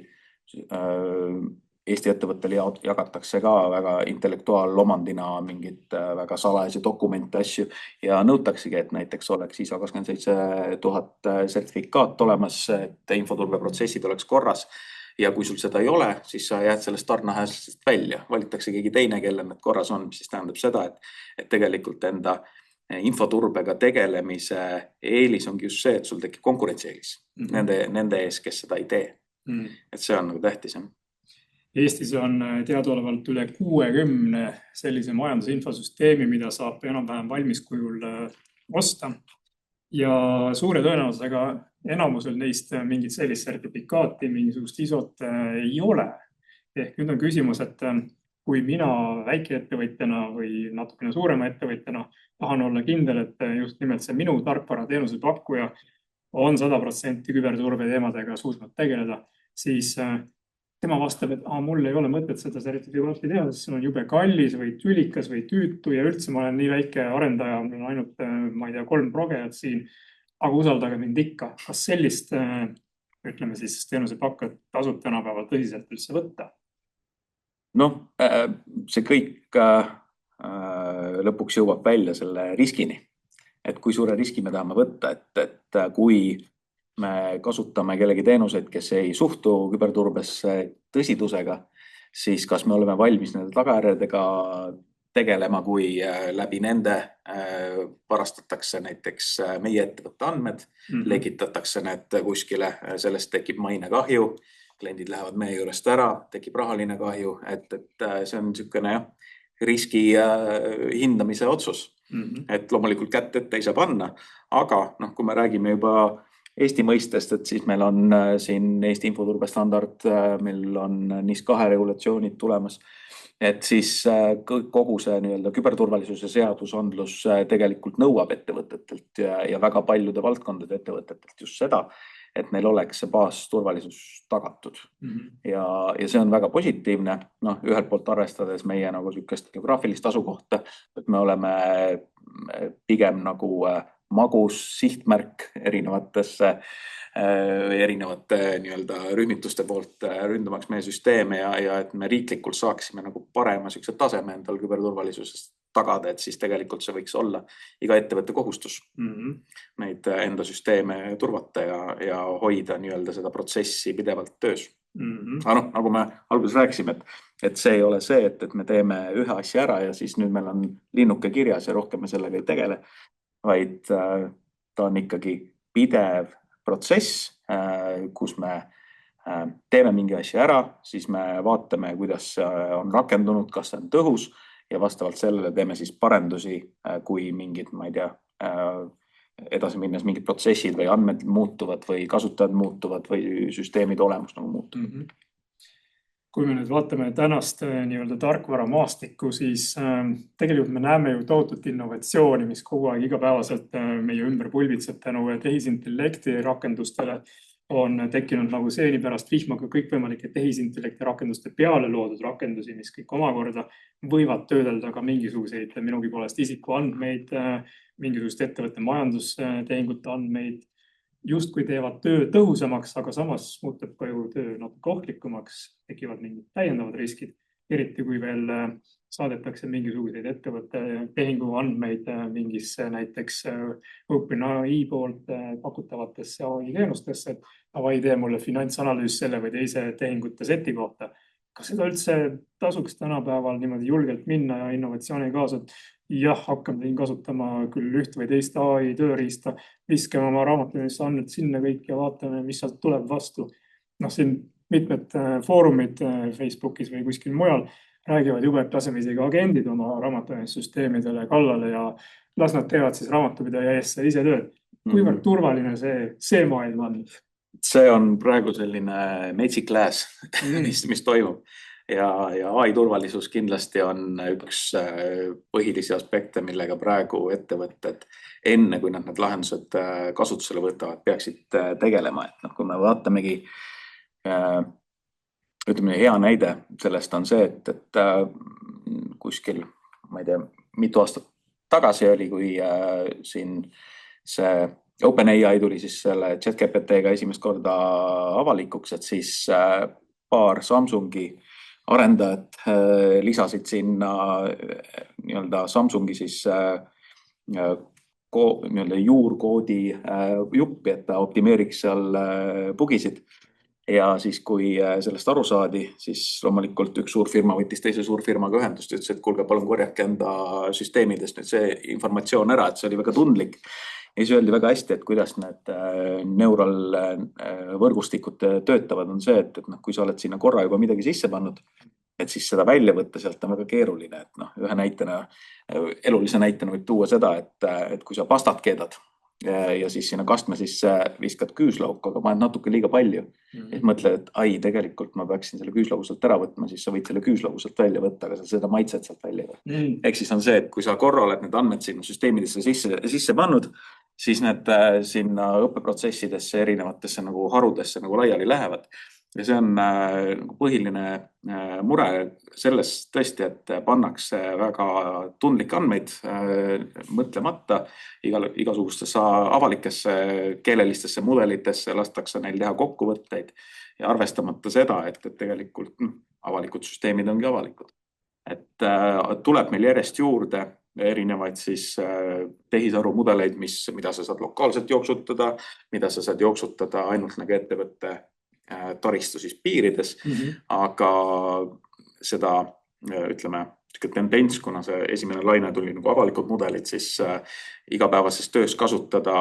Eesti ettevõttel jagatakse ka väga intellektuaalomandina mingit väga salajasi dokumente, asju ja nõutaksegi, et näiteks oleks ISO 27000 sertifikaat olemas, et infoturbeprotsessid oleks korras ja kui sul seda ei ole, siis sa jääd sellest tarneahelast välja. Valitakse keegi teine, kellel need korras on, siis tähendab seda, et tegelikult enda infoturbega tegelemise eelis ongi just see, et sul tekib konkurentsieelis nende ees, kes seda ei tee. Et see on nagu tähtis. Eestis on teadaolevalt üle 60 sellise majandusinfosüsteemi, mida saab enam-vähem valmis kujul osta. Ja suure tõenäosusega enamusel neist mingit sellist sertifikaati, mingisugust ISO-t ei ole. Ehk nüüd on küsimus, et kui mina väikeettevõtjana või natukene suurema ettevõtjana tahan olla kindel, et just nimelt see minu tarkvara teenuse pakkuja on 100% küberturbe teemadega suutnud tegeleda, siis tema vastab, et mul ei ole mõtet seda sertifikaati teha, sest see on jube kallis või tülikas või tüütu ja üldse ma olen nii väike arendaja, mul on ainult, ma ei tea, 3 progejat siin, aga usaldage mind ikka. Kas sellist, ütleme siis, teenusepakkujat tasub tänapäeval tõsiselt üldse võtta? See kõik lõpuks jõuab välja selle riskini. et kui suure riski me tahame võtta, et kui me kasutame kellegi teenuseid, kes ei suhtu küberturbesse tõsidusega, siis kas me oleme valmis nende tagajärjedega tegelema, kui läbi nende varastatakse näiteks meie ettevõtte andmed, lekitatakse need kuskile, sellest tekib mainekahju, kliendid lähevad meie juurest ära, tekib rahaline kahju, et see on niisugune riski hindamise otsus. Et loomulikult kätt ette ei saa panna, aga kui me räägime juba Eesti mõistest, et siis meil on siin Eesti infoturbestandard, meil on NIS2 regulatsioonid tulemas, et siis kogu see nii-öelda küberturvalisuse seadusandlus tegelikult nõuab ettevõtetelt ja väga paljude valdkondade ettevõtetelt just seda, et neil oleks see baasturvalisus tagatud. Ja see on väga positiivne, ühelt poolt arvestades meie nagu sükest geograafilist asukohta, et me oleme pigem nagu magus sihtmärk erinevate nii-öelda rühmituste poolt ründamaks meie süsteeme ja et me riiklikult saaksime nagu parema sükse taseme endal küberturvalisusest tagada, et siis tegelikult see võiks olla iga ettevõtte kohustus neid enda süsteeme turvata ja hoida nii-öelda seda protsessi pidevalt töös. Aga nagu me alguses rääkisime, et see ei ole see, et me teeme ühe asja ära ja siis nüüd meil on linnuke kirjas ja rohkem me sellega ei tegele, vaid ta on ikkagi pidev protsess, kus me teeme mingi asja ära, siis me vaatame, kuidas see on rakendunud, kas see on tõhus ja vastavalt sellele teeme siis parendusi, kui mingid, ma ei tea, edasi minnes mingid protsessid või andmed muutuvad või kasutajad muutuvad või süsteemide olemus nagu muutub. Kui me nüüd vaatame tänast nii-öelda tarkvara maastikku, siis tegelikult me näeme ju tohutut innovatsiooni, mis kogu aeg igapäevaselt meie ümber pulbitseb tänu tehisintellekti rakendustele. On tekkinud nagu seenipärast vihmaga kõikvõimalike tehisintellekti rakenduste peale loodud rakendusi, mis kõik omakorda võivad töödelda ka mingisuguseid minugi poolest isikuandmeid, mingisugust ettevõtte majandustehingute andmeid, justkui teevad töö tõhusamaks, aga samas muutub ka ju töö natuke ohtlikumaks, tekivad mingid täiendavad riskid, eriti kui veel saadetakse mingisuguseid ettevõtte tehinguandmeid mingisse näiteks OpenAI poolt pakutavatesse AI teenustesse, et AI tee mulle finantsanalüüs selle või teise tehingute seti kohta. Kas seda üldse tasuks tänapäeval niimoodi julgelt minna ja innovatsiooni kaasa, et jah, hakkame kasutama küll üht või teist AI tööriista, viskame oma raamatulisse andmed sinna kõik ja vaatame, mis sealt tuleb vastu. Siin mitmed foorumid Facebookis või kuskil mujal räägivad juba, et laseme isegi agendid oma raamatulissüsteemidele kallale ja las nad teevad siis raamatupidaja eest ise tööd. Kuivõrd turvaline see maailm on? See on praegu selline metsik lääs, mis toimub. Ja AI turvalisus kindlasti on üks põhilisi aspekte, millega praegu ettevõtted enne, kui nad need lahendused kasutusele võtavad, peaksid tegelema. Et kui me vaatamegi, ütleme, hea näide sellest on see, et kuskil, ma ei tea, mitu aastat tagasi oli, kui siin see OpenAI tuli siis selle ChatGPT-ga esimest korda avalikuks, et siis paar Samsungi arendajad lisasid sinna nii-öelda Samsungi siis nii-öelda juurkoodi juppi, et ta optimeeriks seal bugisid. Ja siis, kui sellest aru saadi, siis loomulikult üks suur firma võttis teise suurfirmaga ühendust ja ütles, et kuulge, palun korjake enda süsteemidest nüüd see informatsioon ära, et see oli väga tundlik. Ja siis öeldi väga hästi, et kuidas need neuralvõrgustikud töötavad, on see, et kui sa oled sinna korra juba midagi sisse pannud, et siis seda välja võtta sealt on väga keeruline. Et ühe näitena, elulise näitena võib tuua seda, et kui sa pastat keedad ja siis sinna kastme sisse viskad küüslauku, aga paned natuke liiga palju. Et mõtled, et ai, tegelikult ma peaksin selle küüslaugu sealt ära võtma, siis sa võid selle küüslaugu sealt välja võtta, aga sa seda maitset sealt välja ei võtta. Ehk siis on see, et kui sa korra oled need andmed sinna süsteemidesse sisse pannud, siis need sinna õppeprotsessidesse erinevatesse nagu harudesse nagu laiali lähevad. Ja see on põhiline mure selles tõesti, et pannakse väga tundlikke andmeid mõtlemata igasugustesse avalikesse keelelistesse mudelitesse, lastakse neil teha kokkuvõtteid ja arvestamata seda, et tegelikult avalikud süsteemid ongi avalikud. Et tuleb meil järjest juurde erinevaid siis tehisarumudeleid, mida sa saad lokaalselt jooksutada, mida sa saad jooksutada ainult nagu ettevõtte taristu siis piirides, aga seda ütleme, tendents, kuna see esimene laine tuli nagu avalikud mudelid, siis igapäevases töös kasutada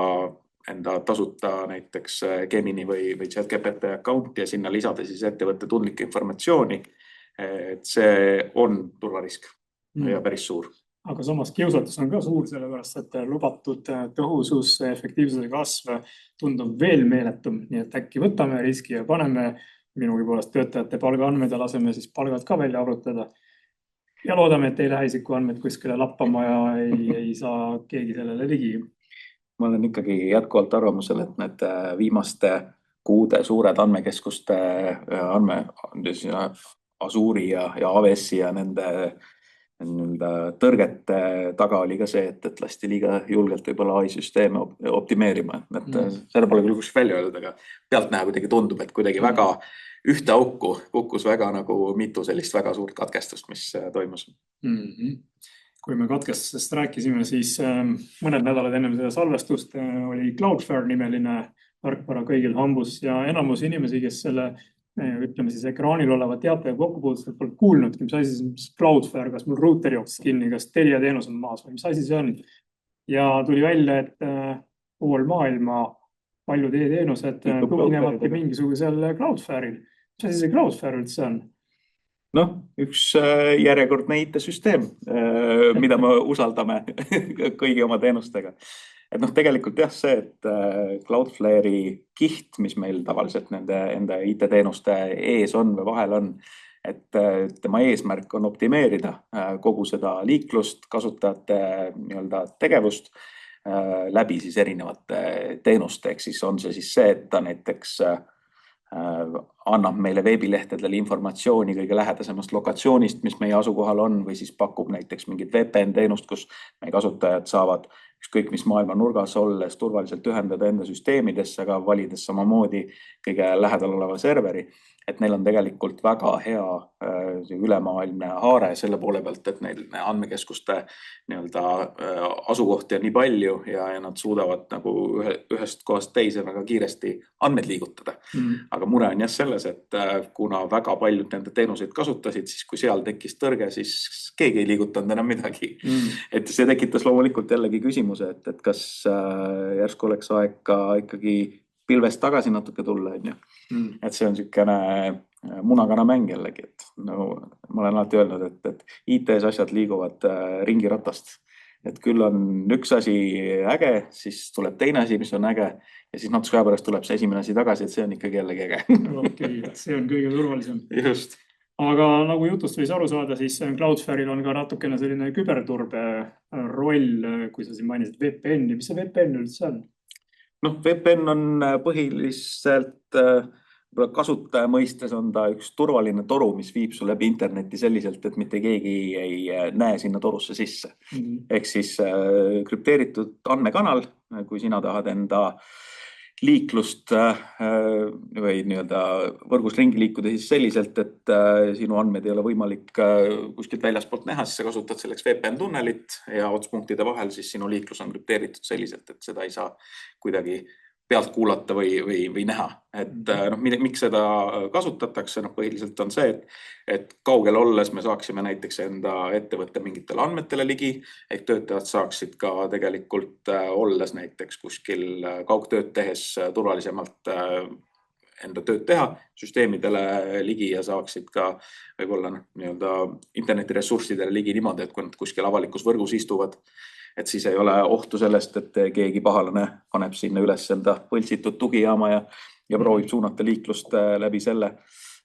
enda tasuta näiteks Gemini või ChatGPT account ja sinna lisada siis ettevõtte tundlikke informatsiooni. Et see on turvarisk ja päris suur. Aga samas kiusatus on ka suur, sellepärast et lubatud tõhusus, efektiivsuse kasv tundub veel meeletum, nii et äkki võtame riski ja paneme minugi poolest töötajate palgaandmed ja laseme siis palgad ka välja arvutada. Ja loodame, et ei lähe isikuandmed kuskile lappama ja ei saa keegi sellele ligi. Ma olen ikkagi jätkuvalt arvamusel, et need viimaste kuude suured andmekeskuste Azure'i ja AWS-i ja nende tõrgete taga oli ka see, et lasti liiga julgelt võib-olla AI-süsteeme optimeerima. Selle pole küll kuskilt välja öeldud, aga pealtnäha kuidagi tundub, et kuidagi väga ühte auku kukkus väga nagu mitu sellist väga suurt katkestust, mis toimus. Kui me katkestusest rääkisime, siis mõned nädalad enne seda salvestust oli Cloudflare nimeline tarkvara kõigil hambus ja enamus inimesi, kes selle ütleme siis ekraanil oleva teatega kokku puuduselt pole kuulnudki, mis asi see Cloudflare, kas mul router jooksis kinni, kas Telia teenus on maas või mis asi see on. Ja tuli välja, et pool maailma paljud e-teenused tuginevadki mingisugusel Cloudflare'il. Mis asi see Cloudflare üldse on? Noh, üks järjekordne IT-süsteem, mida me usaldame kõigi oma teenustega. Et noh, tegelikult jah see, et Cloudflare'i kiht, mis meil tavaliselt nende enda IT-teenuste ees on või vahel on, et tema eesmärk on optimeerida kogu seda liiklust, kasutajate tegevust läbi siis erinevate teenuste. Ehk siis on see siis see, et ta näiteks annab meile veebilehtedele informatsiooni kõige lähedasemast lokatsioonist, mis meie asukohal on, või siis pakub näiteks mingit VPN-teenust, kus meie kasutajad saavad ükskõik mis maailma nurgas olles turvaliselt ühendada enda süsteemidesse, aga valides samamoodi kõige lähedal oleva serveri. Et neil on tegelikult väga hea ülemaailmne haare selle poole pealt, et neil andmekeskuste asukohti on nii palju ja nad suudavad nagu ühest kohast teise väga kiiresti andmeid liigutada. Aga mure on jah selles, et kuna väga paljud nende teenuseid kasutasid, siis kui seal tekkis tõrge, siis keegi ei liigutanud enam midagi. Et see tekitas loomulikult jällegi küsimuse, et kas järsku oleks aeg ka ikkagi pilvest tagasi natuke tulla, et see on sükene munakana mäng jällegi, et no, ma olen alati öelnud, et IT-s asjad liiguvad ringiratast, et küll on üks asi äge, siis tuleb teine asi, mis on äge ja siis natuke aja pärast tuleb see esimene asi tagasi, et see on ikkagi jällegi äge. Okei, see on kõige turvalisem. Just. Aga nagu jutust võis aru saada, siis Cloudflare'il on ka natukene selline küberturbe roll, kui sa siin mainisid VPN-i. Mis see VPN üldse on? Noh, VPN on põhiliselt kasutaja mõistes on ta üks turvaline toru, mis viib su läbi interneti selliselt, et mitte keegi ei näe sinna torusse sisse. Ehk siis krüpteeritud andmekanal, kui sina tahad enda liiklust või võrgus ringi liikuda siis selliselt, et sinu andmed ei ole võimalik kuskilt väljaspoolt näha, siis sa kasutad selleks VPN-tunnelit ja otspunktide vahel siis sinu liiklus on krüpteeritud selliselt, et seda ei saa kuidagi pealt kuulata või näha. Et miks seda kasutatakse? Põhiliselt on see, et kaugel olles me saaksime näiteks enda ettevõtte mingitele andmetele ligi, ehk töötajad saaksid ka tegelikult olles näiteks kuskil kaugtööd tehes turvalisemalt enda tööd teha, süsteemidele ligi ja saaksid ka võib-olla internetiressurssidele ligi niimoodi, et kui nad kuskil avalikus võrgus istuvad, et siis ei ole ohtu sellest, et keegi pahalane paneb sinna üles enda võltsitud tugijaama ja proovib suunata liiklust läbi selle.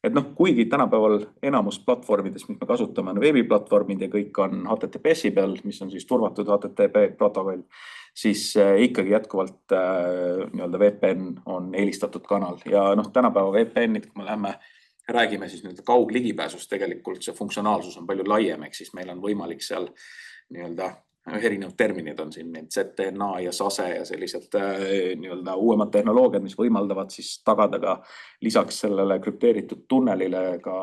Et kuigi tänapäeval enamus platvormides, mis me kasutame, on veebiplatvormid ja kõik on HTTPS-i peal, mis on siis turvatud HTTP protokoll, siis ikkagi jätkuvalt VPN on eelistatud kanal. Ja tänapäeva VPN-id, kui me lähme räägime siis kaugligipääsust, tegelikult see funktsionaalsus on palju laiem, ehk siis meil on võimalik seal erinevad terminid on siin, ZTNA ja SASE ja sellised uuemad tehnoloogiad, mis võimaldavad siis tagada ka lisaks sellele krüpteeritud tunnelile ka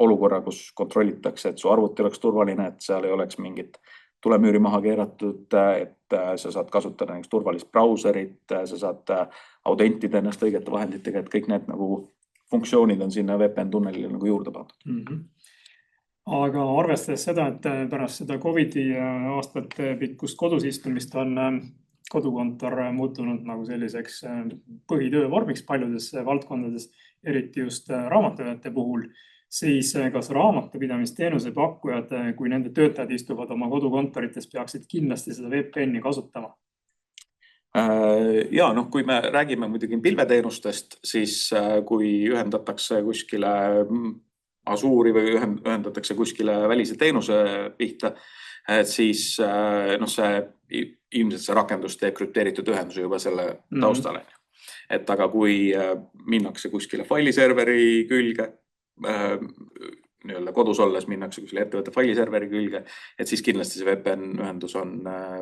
olukorra, kus kontrollitakse, et su arvuti oleks turvaline, et seal ei oleks mingit tulemüüri maha keeratud, et sa saad kasutada näiteks turvalist brauserit, sa saad autentida ennast õigete vahenditega, et kõik need nagu funktsioonid on sinna VPN tunnelile nagu juurde pandud. Aga arvestades seda, et pärast seda COVID-i aastate pikkust kodus istumist on kodukontor muutunud nagu selliseks põhitöövormiks paljudes valdkondades, eriti just raamatupidajate puhul, siis kas raamatupidamisteenuse pakkujad, kui nende töötajad istuvad oma kodukontorites, peaksid kindlasti seda VPN-i kasutama? Ja kui me räägime muidugi pilveteenustest, siis kui ühendatakse kuskile Asuuri või ühendatakse kuskile välise teenuse pihta, siis ilmselt see rakendus teeb krüpteeritud ühenduse juba selle taustal. Et aga kui minnakse kuskile failiserveri külge, kodus olles minnakse kuskile ettevõtte failiserveri külge, et siis kindlasti see VPN ühendus on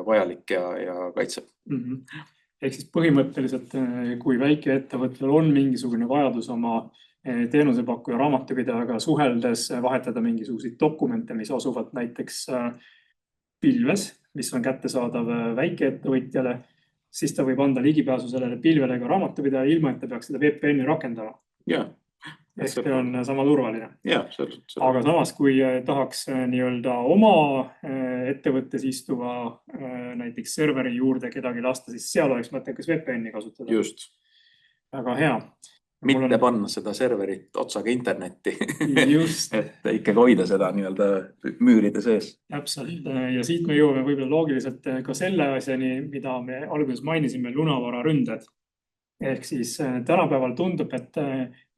vajalik ja kaitseb. Ehk siis põhimõtteliselt, kui väikeettevõttel on mingisugune vajadus oma teenusepakkuja raamatupidajaga suheldes vahetada mingisuguseid dokumente, mis asuvad näiteks pilves, mis on kättesaadav väikeettevõtjale, siis ta võib anda ligipääsu sellele pilvele ka raamatupidaja, ilma et ta peaks seda VPN-i rakendama. Ehk see on sama turvaline. Aga samas, kui tahaks nii-öelda oma ettevõttes istuva näiteks serveri juurde kedagi lasta, siis seal oleks mõttekas VPN-i kasutada. Just. Väga hea. Mitte panna seda serverit otsaga internetti. Just. Et ikkagi hoida seda nii-öelda müüride sees. Täpselt. Ja siit me jõuame võib-olla loogiliselt ka selle asjani, mida me alguses mainisime, lunavararünded. Ehk siis tänapäeval tundub, et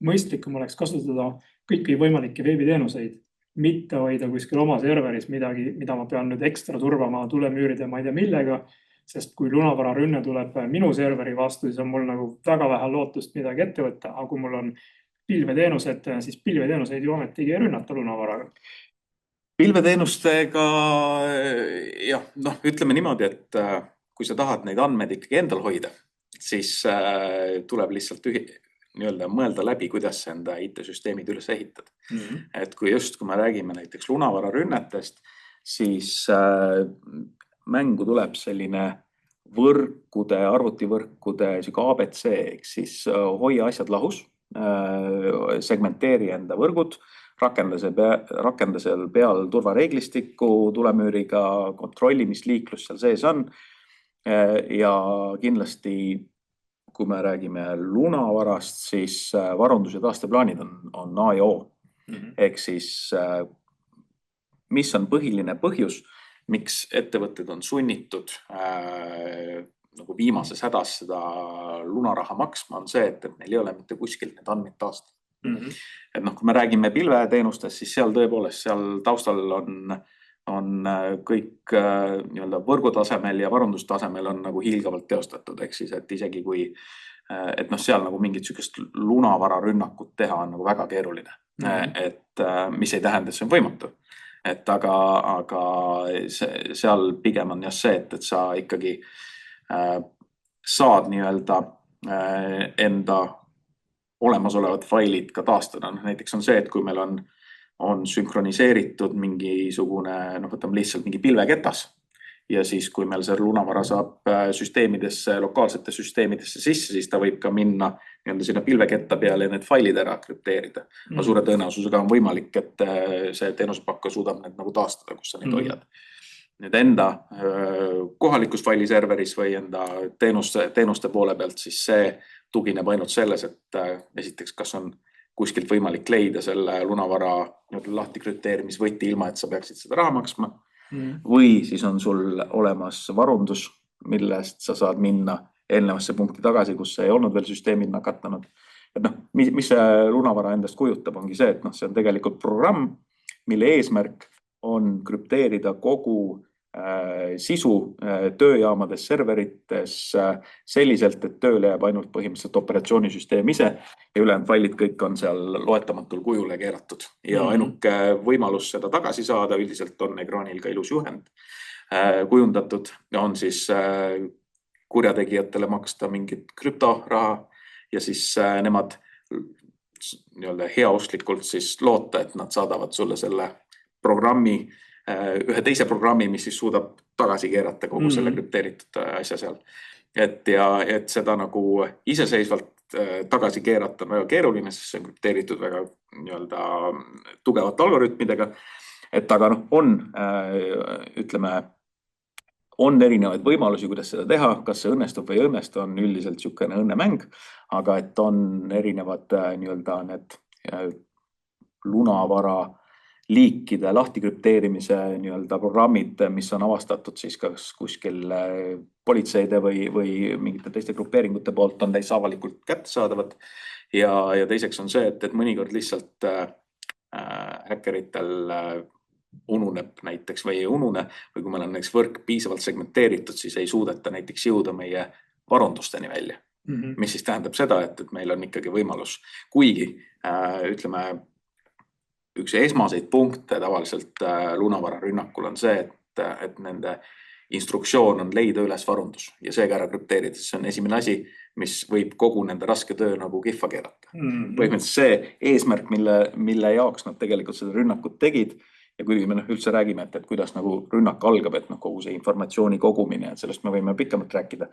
mõistlikum oleks kasutada kõiki võimalikke veebiteenuseid, mitte hoida kuskil oma serveris midagi, mida ma pean nüüd ekstra turvama tulemüüride ma ei tea millega, sest kui lunavararünne tuleb minu serveri vastu, siis on mul nagu väga vähe lootust midagi ette võtta, aga kui mul on pilveteenused, siis pilveteenuseid ju ometigi ei rünnata lunavaraga. Pilveteenustega, ütleme niimoodi, et kui sa tahad neid andmeid ikkagi endal hoida, siis tuleb lihtsalt mõelda läbi, kuidas sa enda IT-süsteemid üles ehitad. Et kui me räägime näiteks lunavararünnetest, siis mängu tuleb selline arvutivõrkude ABC, ehk siis hoia asjad lahus, segmenteeri enda võrgud, rakenda seal peal turvareeglistikku tulemüüriga, kontrolli, mis liiklus seal sees on. Ja kindlasti, kui me räägime lunavarast, siis varundus- ja taasteplaanid on A ja O. Ehk siis, mis on põhiline põhjus, miks ettevõtted on sunnitud nagu viimases hädas seda lunaraha maksma, on see, et neil ei ole mitte kuskilt need andmeid taastada. Et kui me räägime pilveteenustest, siis seal tõepoolest, seal taustal on kõik nii-öelda võrgutasemel ja varundustasemel on nagu hiilgavalt teostatud, ehk siis, et isegi kui seal nagu mingit sükest lunavararünnakut teha on nagu väga keeruline, et mis ei tähenda, et see on võimatu. Et aga seal pigem on see, et sa ikkagi saad nii-öelda enda olemasolevad failid ka taastada. Näiteks on see, et kui meil on sünkroniseeritud mingisugune, võtame lihtsalt mingi pilveketas ja siis, kui meil see lunavara saab süsteemidesse, lokaalsete süsteemidesse sisse, siis ta võib ka minna sinna pilveketta peale ja need failid ära krüpteerida. Aga suure tõenäosusega on võimalik, et see teenusepakkuja suudab need nagu taastada, kus sa neid hoiad. Nüüd enda kohalikus failiserveris või enda teenuste poole pealt, siis see tugineb ainult selles, et esiteks, kas on kuskilt võimalik leida selle lunavara lahti krüpteerimisvõti, ilma et sa peaksid seda raha maksma. Või siis on sul olemas varundus, millest sa saad minna eelnevasse punkti tagasi, kus ei olnud veel süsteemid nakatanud. Et mis see lunavara endast kujutab, ongi see, et see on tegelikult programm, mille eesmärk on krüpteerida kogu sisu tööjaamades, serverites selliselt, et tööle jääb ainult põhimõtteliselt operatsioonisüsteem ise ja ülejäänud failid kõik on seal loetamatul kujule keeratud. Ja ainuke võimalus seda tagasi saada, üldiselt on ekraanil ka ilus juhend kujundatud, on siis kurjategijatele maksta mingit krüptoraha ja siis nemad heaustlikult siis loota, et nad saadavad sulle selle programmi ühe teise programmi, mis siis suudab tagasi keerata kogu selle krüpteeritud asja seal. Et seda nagu iseseisvalt tagasi keerata on väga keeruline, sest see on krüpteeritud väga nii-öelda tugevate algoritmidega. Et aga ütleme, on erinevaid võimalusi, kuidas seda teha, kas see õnnestub või ei õnnestu, on üldiselt niisugune õnnemäng, aga et on erinevad nii-öelda need lunavara liikide lahtikrüpteerimise nii-öelda programmid, mis on avastatud siis kas kuskil politseide või mingite teiste grupeeringute poolt, on täis avalikult kättesaadavad. Ja teiseks on see, et mõnikord lihtsalt häkkeritel ununeb näiteks või ei unune, või kui meil on näiteks võrk piisavalt segmenteeritud, siis ei suudeta näiteks jõuda meie varundusteni välja. Mis siis tähendab seda, et meil on ikkagi võimalus, kuigi ütleme, üks esmaseid punkte tavaliselt lunavara rünnakul on see, et nende instruktsioon on leida üles varundus ja seega ära krüpteerida. See on esimene asi, mis võib kogu nende raske töö nagu kihva keerata. Põhimõtteliselt see eesmärk, mille jaoks nad tegelikult seda rünnakut tegid, ja kui me üldse räägime, et kuidas nagu rünnak algab, et kogu see informatsiooni kogumine, et sellest me võime pikemalt rääkida.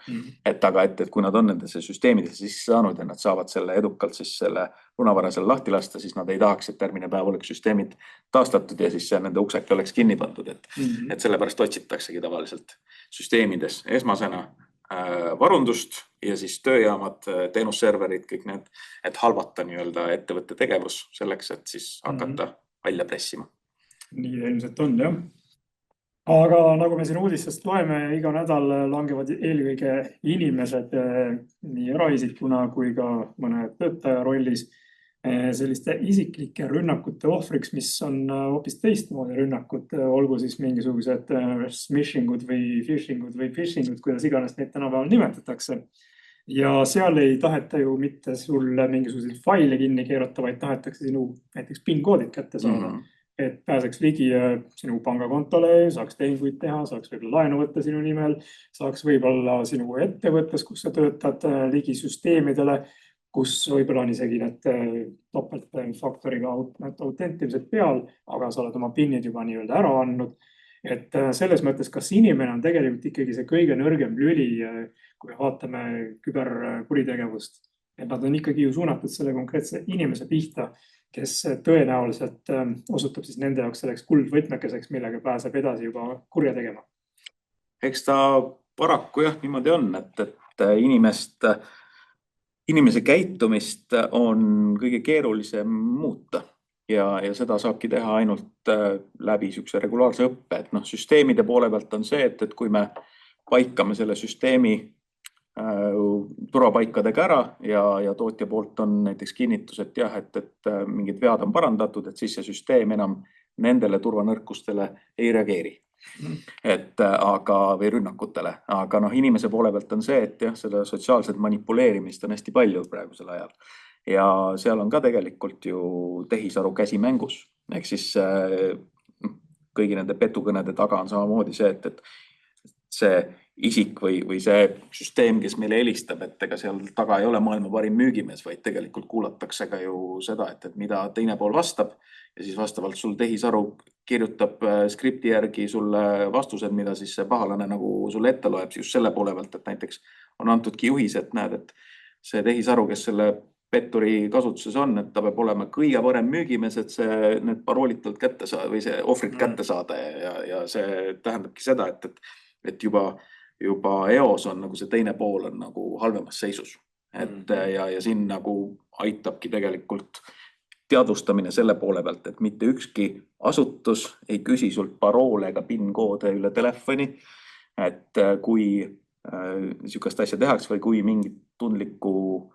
Aga kui nad on nendesse süsteemidesse sisse saanud ja nad saavad selle edukalt siis selle lunavara seal lahti lasta, siis nad ei tahaks, et järgmine päev oleks süsteemid taastatud ja siis nende uksed oleks kinni pandud. Et sellepärast otsitaksegi tavaliselt süsteemides esmasena varundust ja siis tööjaamad, teenusserverid, kõik need, et halvata nii-öelda ettevõtte tegevus selleks, et siis hakata välja pressima. Nii ilmselt on, jah. Aga nagu me siin uudistest loeme, iga nädal langevad eelkõige inimesed nii eraisikuna kui ka mõne töötaja rollis selliste isiklike rünnakute ohvriks, mis on hoopis teistmoodi rünnakud, olgu siis mingisugused smishingud või phishingud, kuidas iganes neid tänapäeval nimetatakse. Ja seal ei taheta ju mitte sulle mingisuguseid faile kinni keerata, vaid tahetakse sinu näiteks PIN-koodid kätte saada. Et pääseks ligi sinu pangakontole, saaks tehinguid teha, saaks võib-olla laenu võtta sinu nimel, saaks võib-olla sinu ettevõttes, kus sa töötad ligi süsteemidele, kus võib-olla on isegi need topeltfaktoriga autentiivsed peal, aga sa oled oma PIN-id juba nii-öelda ära andnud. Et selles mõttes, kas inimene on tegelikult ikkagi see kõige nõrgem lüli, kui me vaatame küberkuritegevust. Et nad on ikkagi ju suunatud selle konkreetse inimese pihta, kes tõenäoliselt osutub siis nende jaoks selleks kuldvõtmekeseks, millega pääseb edasi juba kurja tegema. Eks ta paraku jah niimoodi on, et inimese käitumist on kõige keerulisem muuta ja seda saabki teha ainult läbi sükse regulaarse õppe. Et süsteemide poole pealt on see, et kui me paikame selle süsteemi turvapaikadega ära ja tootja poolt on näiteks kinnitus, et jah, et mingid vead on parandatud, et siis see süsteem enam nendele turvanõrkustele ei reageeri. Või rünnakutele. Aga inimese poole pealt on see, et jah, seda sotsiaalset manipuleerimist on hästi palju praegusel ajal. Ja seal on ka tegelikult ju tehisaru käsi mängus. Ehk siis kõigi nende petukõnede taga on samamoodi see, et see isik või see süsteem, kes meile helistab, et ega seal taga ei ole maailma parim müügimees, vaid tegelikult kuulatakse ka ju seda, et mida teine pool vastab ja siis vastavalt sul tehisaru kirjutab skripti järgi sulle vastused, mida siis see pahalane nagu sulle ette loeb just selle poole pealt, et näiteks on antudki juhis, et näed, et see tehisaru, kes selle petturi kasutuses on, et ta peab olema kõige parem müügimees, et need paroolid talt kätte saada või see ohvrit kätte saada ja see tähendabki seda, et juba eos on nagu see teine pool on nagu halvemas seisus. Ja siin nagu aitabki tegelikult teadvustamine selle poole pealt, et mitte ükski asutus ei küsi sult paroole ega PIN-koode üle telefoni. Et kui niisugust asja tehaks või kui mingit tundlikku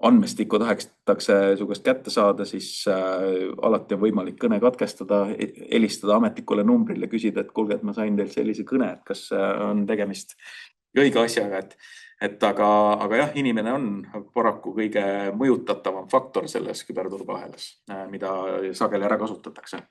andmestikku tahetakse sugust kätte saada, siis alati on võimalik kõne katkestada, helistada ametlikule numbrile, küsida, et kuulge, et ma sain teil sellise kõne, et kas on tegemist õige asjaga. Aga jah, inimene on paraku kõige mõjutatavam faktor selles küberturvaahelas, mida sageli ära kasutatakse.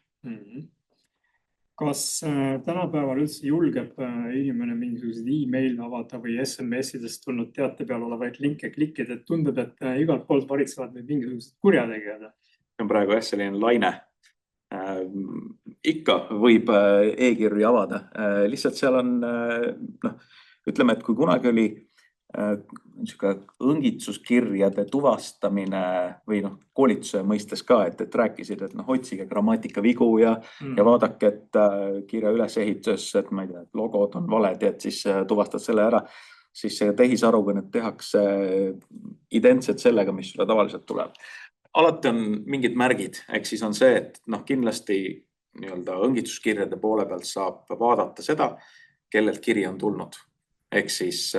Kas tänapäeval üldse julgeb inimene mingisuguseid e-mail avada või SMS-idest tulnud teate peal olevaid linke klikkida, et tundub, et igalt poolt varitsevad mingisugused kurjategijad? See on praegu selline laine, ikka võib e-kirju avada. Lihtsalt seal on, noh, ütleme, et kui kunagi oli niisugune õngitsuskirjade tuvastamine või koolituse mõistes ka, et rääkisid, et otsige grammatikavigu ja vaadake, et kirja ülesehitus, et ma ei tea, et logod on valed ja et siis tuvastad selle ära, siis see tehisaruga need tehakse identsed sellega, mis sulle tavaliselt tuleb. Alati on mingid märgid, ehk siis on see, et kindlasti nii-öelda õngitsuskirjade poole pealt saab vaadata seda, kellelt kiri on tulnud. Ehk siis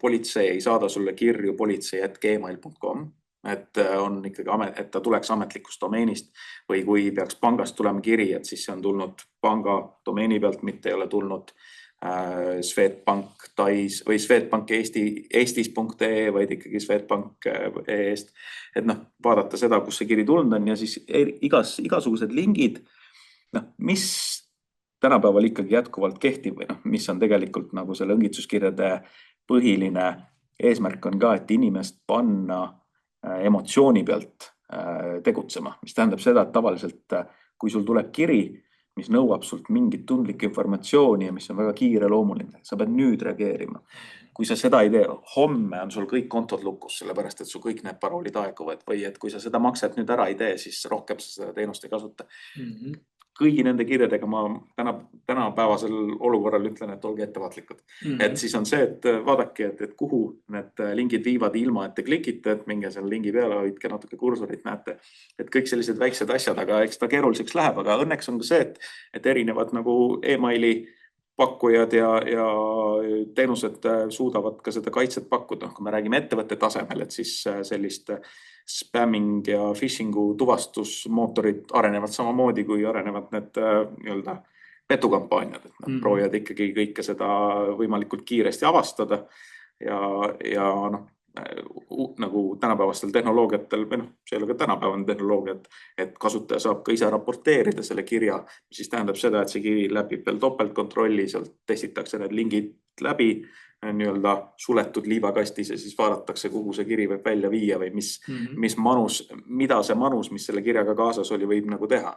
politsei ei saada sulle kirju politsei@gmail.com, et on ikkagi et ta tuleks ametlikust domeenist või kui peaks pangast tulema kiri, et siis see on tulnud panga domeeni pealt, mitte ei ole tulnud Swedbank Tais või Swedbank Eestis.ee, vaid ikkagi Swedbank EE-st. Et vaadata seda, kus see kiri tulnud on ja siis igasugused lingid, mis tänapäeval ikkagi jätkuvalt kehtib või mis on tegelikult nagu selle õngitsuskirjade põhiline eesmärk on ka, et inimest panna emotsiooni pealt tegutsema, mis tähendab seda, et tavaliselt kui sul tuleb kiri, mis nõuab sult mingit tundlikku informatsiooni ja mis on väga kiireloomuline, sa pead nüüd reageerima. Kui sa seda ei tee, homme on sul kõik kontod lukus, sellepärast et sul kõik need paroolid aeguvad või et kui sa seda makset nüüd ära ei tee, siis rohkem sa seda teenust ei kasuta. Kõigi nende kirjadega ma tänapäevasel olukorral ütlen, et olge ettevaatlikud. Et siis on see, et vaadake, et kuhu need lingid viivad ilma, et te klikite, et minge selle lingi peale, hoidke natuke kursorit, näete, et kõik sellised väiksed asjad, aga eks ta keeruliseks läheb, aga õnneks on ka see, et erinevad nagu e-maili pakkujad ja teenused suudavad ka seda kaitset pakkuda. Kui me räägime ettevõtte tasemel, et siis sellist spamming ja phishingu tuvastusmootorid arenevad samamoodi, kui arenevad need nii-öelda petukampaaniad, et proovivad ikkagi kõike seda võimalikult kiiresti avastada ja nagu tänapäevastel tehnoloogiatel, või see ei ole ka tänapäevane tehnoloogia, et kasutaja saab ka ise raporteerida selle kirja, mis siis tähendab seda, et see kiri läbib veel topeltkontrolli, sealt testitakse need lingid läbi nii-öelda suletud liivakastis ja siis vaadatakse, kuhu see kiri võib välja viia või mis manus, mida see manus, mis selle kirjaga kaasas oli, võib nagu teha.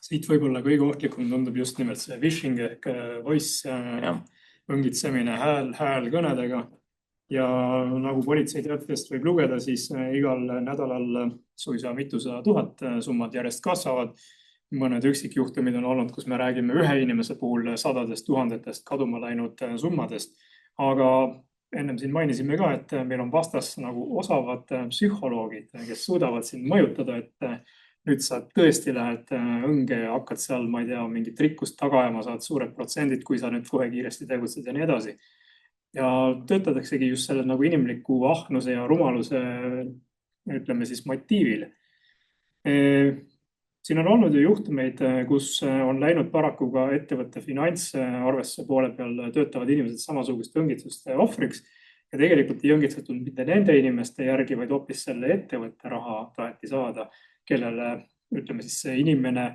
Siit võib-olla kõige ohtlikum tundub just nimelt see phishing ehk voice õngitsemine hääl kõnedega. Ja nagu politsei teatest võib lugeda, siis igal nädalal suisa mitusada tuhat summad järjest kasvavad. Mõned üksikjuhtumid on olnud, kus me räägime ühe inimese puhul sadadest tuhandetest kaduma läinud summadest. Aga ennem siin mainisime ka, et meil on vastas nagu osavad psühholoogid, kes suudavad sind mõjutada, et nüüd sa tõesti lähed õnge ja hakkad seal, ma ei tea, mingit rikkust taga ajama, saad suured protsendid, kui sa nüüd kohe kiiresti tegutsed ja nii edasi. Ja töötataksegi just selle nagu inimliku ahnuse ja rumaluse, ütleme siis, motiivil. Siin on olnud ju juhtumeid, kus on läinud paraku ka ettevõtte finantsarvesse poole peal töötavad inimesed samasugust õngitsuste ohvriks ja tegelikult ei õngitsetud mitte nende inimeste järgi, vaid hoopis selle ettevõtte raha taheti saada, kellele, ütleme siis, see inimene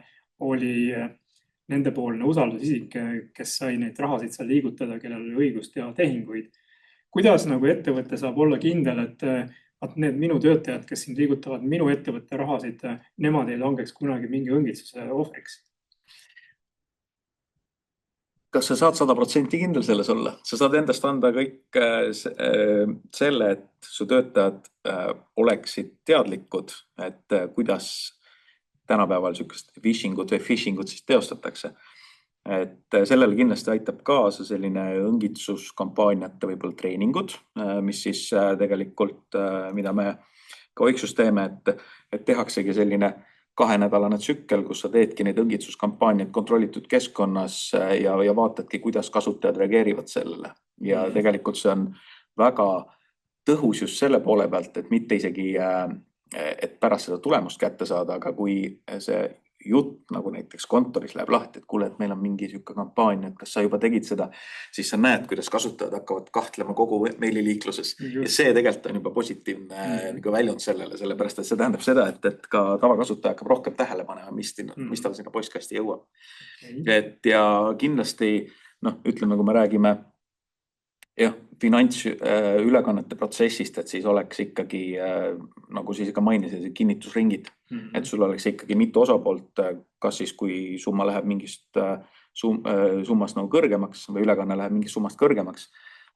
oli nendepoolne usaldusisik, kes sai neid rahasid seal liigutada, kellel oli õigus teha tehinguid. Kuidas nagu ettevõte saab olla kindel, et need minu töötajad, kes siin liigutavad minu ettevõtte rahasid, nemad ei langeks kunagi mingi õngitsuse ohvriks? Kas sa saad 100% kindel selles olla? Sa saad endast anda kõik selle, et su töötajad oleksid teadlikud, et kuidas tänapäeval niisugust phishingut või phishingut siis teostatakse. Et sellele kindlasti aitab kaasa selline õngitsuskampaaniate võib-olla treeningud, mis siis tegelikult, mida me ka Oiksus teeme, et tehaksegi selline 2-nädalane tsükkel, kus sa teedki neid õngitsuskampaaniaid kontrollitud keskkonnas ja vaatadki, kuidas kasutajad reageerivad sellele. Ja tegelikult see on väga tõhus just selle poole pealt, et mitte isegi, et pärast seda tulemust kätte saada, aga kui see jutt nagu näiteks kontoris läheb lahti, et kuule, et meil on mingi siuke kampaania, et kas sa juba tegid seda, siis sa näed, kuidas kasutajad hakkavad kahtlema kogu meililiikluses. Ja see tegelikult on juba positiivne nagu väljund sellele, sellepärast, et see tähendab seda, et ka tavakasutaja hakkab rohkem tähele panema, mis tal sinna postkasti jõuab. Et ja kindlasti, ütleme, kui me räägime finantsülekannete protsessist, et siis oleks ikkagi, nagu siis ka mainisid, kinnitusringid. et sul oleks ikkagi mitu osapoolt, kas siis kui summa läheb mingist summast nagu kõrgemaks või ülekanne läheb mingist summast kõrgemaks,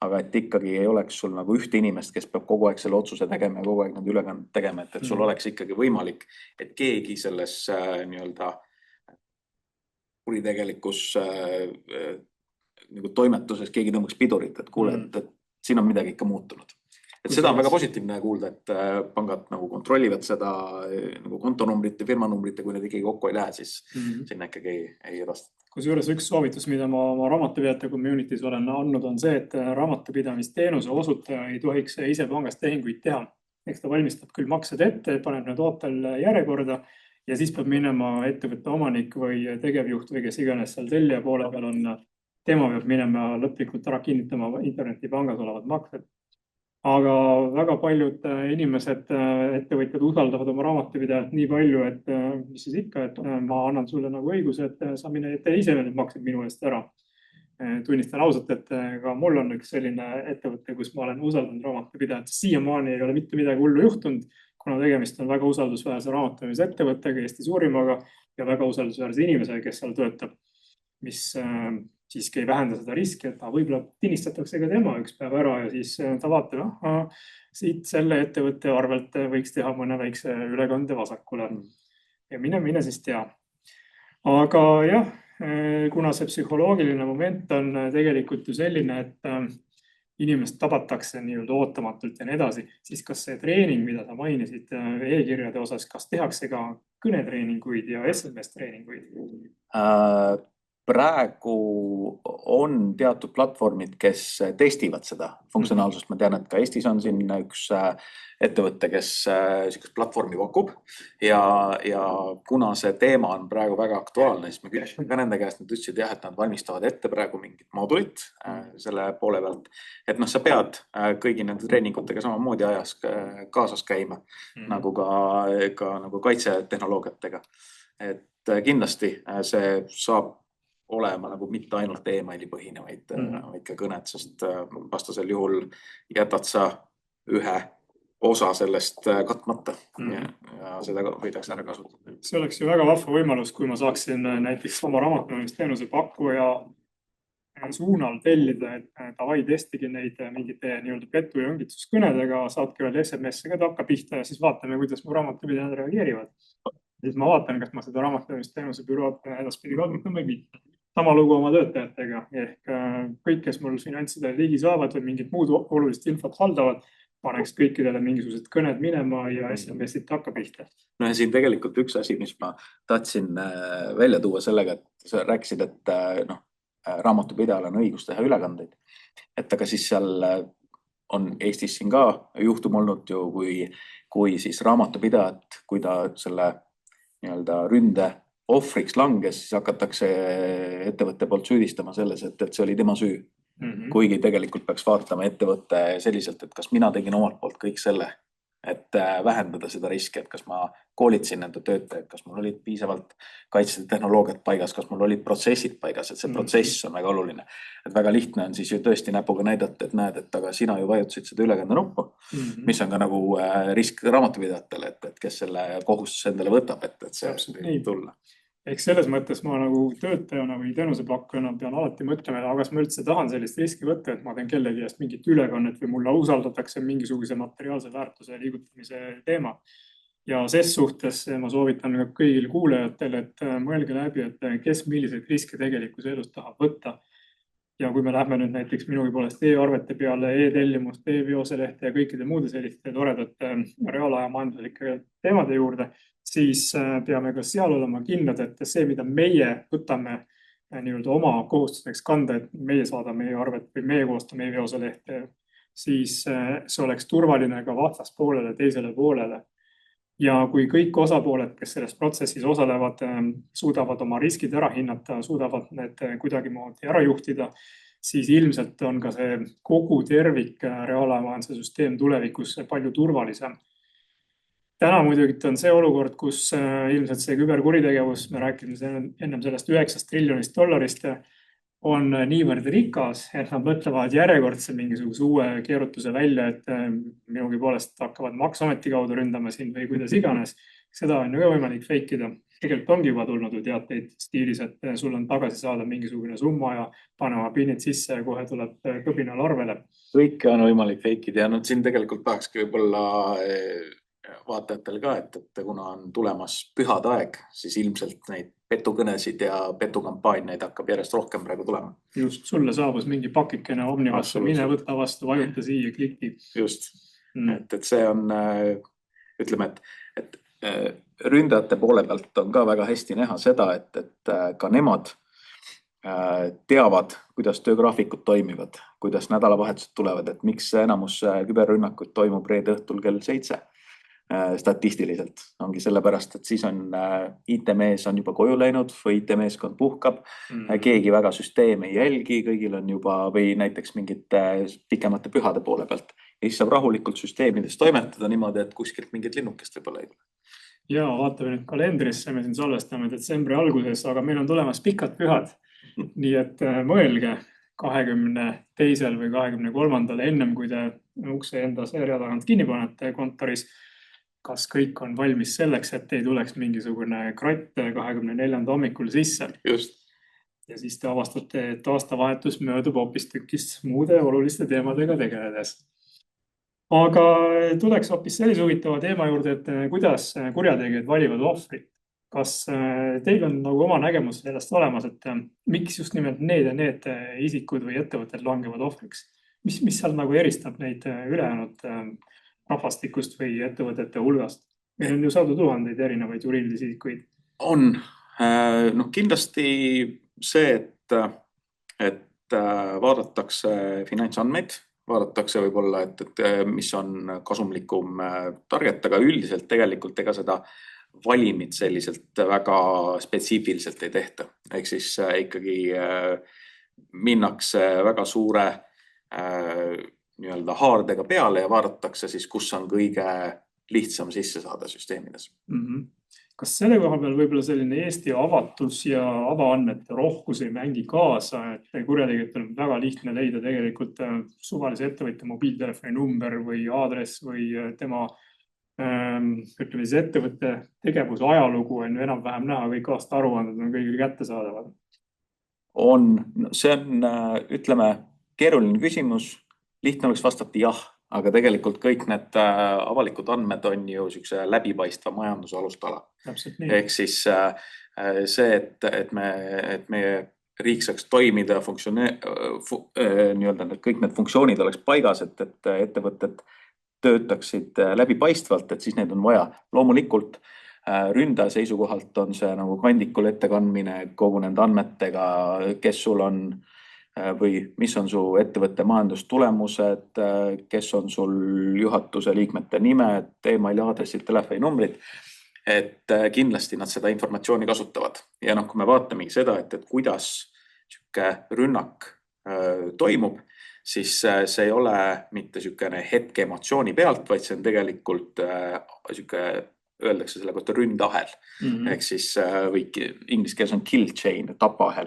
aga et ikkagi ei oleks sul nagu ühte inimest, kes peab kogu aeg selle otsuse tegema ja kogu aeg need ülekanded tegema, et sul oleks ikkagi võimalik, et keegi selles nii-öelda kuritegelikus nagu toimetuses keegi tõmbaks pidurit, et kuule, et siin on midagi ikka muutunud. Et seda on väga positiivne kuulda, et pangad nagu kontrollivad seda nagu kontonumbrit ja firmanumbrit ja kui need ikkagi kokku ei lähe, siis sinna ikkagi ei edastata. Kusjuures üks soovitus, mida ma raamatupidajate community's olen andnud, on see, et raamatupidamisteenuse osutaja ei tohiks ise pangas tehinguid teha. Eks ta valmistab küll maksed ette, paneb need ootel järjekorda ja siis peab minema ettevõtte omanik või tegevjuht või kes iganes seal tellija poole peal on. Tema peab minema lõplikult ära kinnitama internetipangas olevad maksed. Aga väga paljud inimesed, ettevõtjad usaldavad oma raamatupidajat nii palju, et mis siis ikka, et ma annan sulle nagu õiguse, et sa mine ette ise need maksed minu eest ära. Tunnistan ausalt, et ka mul on üks selline ettevõte, kus ma olen usaldanud raamatupidajat. Siiamaani ei ole mitte midagi hullu juhtunud, kuna tegemist on väga usaldusväärse raamatupidamise ettevõttega, Eesti suurimaga ja väga usaldusväärse inimesega, kes seal töötab, mis siiski ei vähenda seda riski, et võib-olla tinnistatakse ka tema üks päev ära ja siis ta vaatab, siit selle ettevõtte arvelt võiks teha mõne väikse ülekande vasakule. Ja mine siis tea. Aga jah, kuna see psühholoogiline moment on tegelikult ju selline, et inimest tabatakse nii-öelda ootamatult ja nii edasi, siis kas see treening, mida sa mainisid e-kirjade osas, kas tehakse ka kõnetreeninguid ja SMS-treeninguid? Praegu on teatud platvormid, kes testivad seda funktsionaalsust. Ma tean, et ka Eestis on siin üks ettevõte, kes sellist platvormi pakub ja kuna see teema on praegu väga aktuaalne, siis me küsisime ka nende käest, nad ütlesid jah, et nad valmistavad ette praegu mingit moodulit selle poole pealt, et sa pead kõigi nende treeningutega samamoodi ajas kaasas käima, nagu ka nagu kaitsetehnoloogiatega. Et kindlasti see saab olema nagu mitte ainult e-maili põhine, vaid ka kõned, sest vastasel juhul jätad sa ühe osa sellest katmata ja seda võidakse ära kasutada. See oleks ju väga vahva võimalus, kui ma saaksin näiteks oma raamatupidamisteenuse pakkuja suunal tellida, et davai testige neid mingite nii-öelda petu- ja õngitsuskõnedega, saatke veel SMS-e ka takka pihta ja siis vaatame, kuidas mu raamatupidajad reageerivad. Siis ma vaatan, kas ma seda raamatupidamisteenuse bürood edaspidi kasutan või mitte. Sama lugu oma töötajatega ehk kõik, kes mul finantsidele ligi saavad või mingit muud olulist infot haldavad, paneks kõikidele mingisugused kõned minema ja SMS-id takka pihta. No ja siin tegelikult üks asi, mis ma tahtsin välja tuua sellega, et sa rääkisid, et raamatupidajal on õigus teha ülekandeid. Et aga siis seal on Eestis siin ka juhtum olnud ju, kui siis raamatupidajat, kui ta selle nii-öelda ründe ohvriks langes, siis hakatakse ettevõtte poolt süüdistama selles, et see oli tema süü. Kuigi tegelikult peaks vaatama ettevõtte selliselt, et kas mina tegin omalt poolt kõik selle, et vähendada seda riski, et kas ma koolitasin nende töötajaid, kas mul olid piisavalt kaitsetehnoloogiat paigas, kas mul olid protsessid paigas, et see protsess on väga oluline. Et väga lihtne on siis ju tõesti näpuga näidata, et näed, et aga sina ju vajutasid seda ülekande nuppu, mis on ka nagu risk raamatupidajatele, et kes selle kohustuse endale võtab, et see võib tulla. Ehk selles mõttes ma nagu töötajana või teenusepakkujana pean alati mõtlema, aga kas ma üldse tahan sellist riski võtta, et ma teen kellegi eest mingit ülekannet või mulle usaldatakse mingisuguse materiaalse väärtuse liigutamise teema. Ja ses suhtes ma soovitan ka kõigil kuulajatele, et mõelge läbi, et kes milliseid riske tegelikus elus tahab võtta. Ja kui me lähme nüüd näiteks minugi poolest e-arvete peale, e-tellimust, e-veoselehte ja kõikide muude selliste toredate reaalaja majanduslike teemade juurde, siis peame ka seal olema kindlad, et see, mida meie võtame nii-öelda oma kohustuseks kanda, et meie saadame e-arvet või meie koostame e-veoselehte, siis see oleks turvaline ka vastaspoolele, teisele poolele. Ja kui kõik osapooled, kes selles protsessis osalevad, suudavad oma riskid ära hinnata, suudavad need kuidagimoodi ära juhtida, siis ilmselt on ka see kogu tervik reaalaja süsteem tulevikus palju turvalisem. Täna muidugi on see olukord, kus ilmselt see küberkuritegevus, me rääkime ennem sellest $9 triljonist, on niivõrd rikas, et nad mõtlevad järjekordse mingisuguse uue keerutuse välja, et minugi poolest hakkavad Maksuameti kaudu ründama siin või kuidas iganes. seda on ju ka võimalik fake ida. Tegelikult ongi juba tulnud ju teateid stiilis, et sul on tagasi saada mingisugune summa ja pane oma PIN-id sisse ja kohe tuleb kõbinal arvele. Kõike on võimalik fake ida ja siin tegelikult tahakski võib-olla vaatajatele ka, et kuna on tulemas pühade aeg, siis ilmselt neid petukõnesid ja petukampaaniaid hakkab järjest rohkem praegu tulema. Just, sulle saabus mingi pakikene Omnivasse, mine võtta vastu, vajuta siia, kliki. Just, et see on, ütleme, et ründajate poole pealt on ka väga hästi näha seda, et ka nemad teavad, kuidas töögraafikud toimivad, kuidas nädalavahetused tulevad, et miks enamus küberrünnakud toimub reede õhtul kell 7 statistiliselt. Ongi sellepärast, et siis on IT-mees on juba koju läinud või IT-meeskond puhkab, keegi väga süsteemi ei jälgi, kõigil on juba või näiteks mingite pikemate pühade poole pealt. Ja siis saab rahulikult süsteemides toimetada niimoodi, et kuskilt mingit linnukest võib-olla ei tule. Ja vaatame nüüd kalendrisse, me siin salvestame detsembri alguses, aga meil on tulemas pikad pühad. Nii et mõelge 22. või 23. ennem, kui te ukse enda seeria tagant kinni panete kontoris, kas kõik on valmis selleks, et ei tuleks mingisugune kratt 24. hommikul sisse. Just. Ja siis te avastate, et aastavahetus möödub hoopis tükist muude oluliste teemadega tegeledes. Aga tuleks hoopis sellise huvitava teema juurde, et kuidas kurjategijad valivad ohvrit. Kas teil on nagu oma nägemus sellest olemas, et miks just nimelt need ja need isikud või ettevõtted langevad ohvriks? Mis seal nagu eristab neid ülejäänud rahvastikust või ettevõtete hulgast? Meil on ju sadu tuhandeid erinevaid juriidilisi isikuid. On. Kindlasti see, et vaadatakse finantsandmeid, vaadatakse võib-olla, et mis on kasumlikum target, aga üldiselt tegelikult ega seda valimid selliselt väga spetsiifiliselt ei tehta. Ehk siis ikkagi minnakse väga suure nii-öelda haardega peale ja vaadatakse siis, kus on kõige lihtsam sisse saada süsteemides. Kas selle koha peal võib-olla selline Eesti avatus ja avaandmete rohkus ei mängi kaasa, et kurjategijatel on väga lihtne leida tegelikult suvalise ettevõtja mobiiltelefoni number või aadress või tema ütleme siis ettevõtte tegevuse ajalugu on ju enam-vähem näha, kõik aasta aruanded on kõigil kättesaadavad? See on, ütleme, keeruline küsimus. Lihtne oleks vastata jah, aga tegelikult kõik need avalikud andmed on ju selline läbipaistva majanduse alustala. Ehk siis see, et meie riik saaks toimida, nii-öelda kõik need funktsioonid oleks paigas, et ettevõtted töötaksid läbipaistvalt, et siis need on vaja. Loomulikult ründaja seisukohalt on see nagu kandikul ettekandmine kogu nende andmetega, kes sul on või mis on su ettevõtte majandustulemused, kes on sul juhatuse liikmete nimed, emaili aadressid, telefoninumbrid, et kindlasti nad seda informatsiooni kasutavad. Ja kui me vaatamegi seda, et kuidas rünnak toimub, siis see ei ole mitte hetke emotsiooni pealt, vaid see on tegelikult öeldakse selle kohta ründahel. Ehk siis inglise keeles on kill chain, tapahel.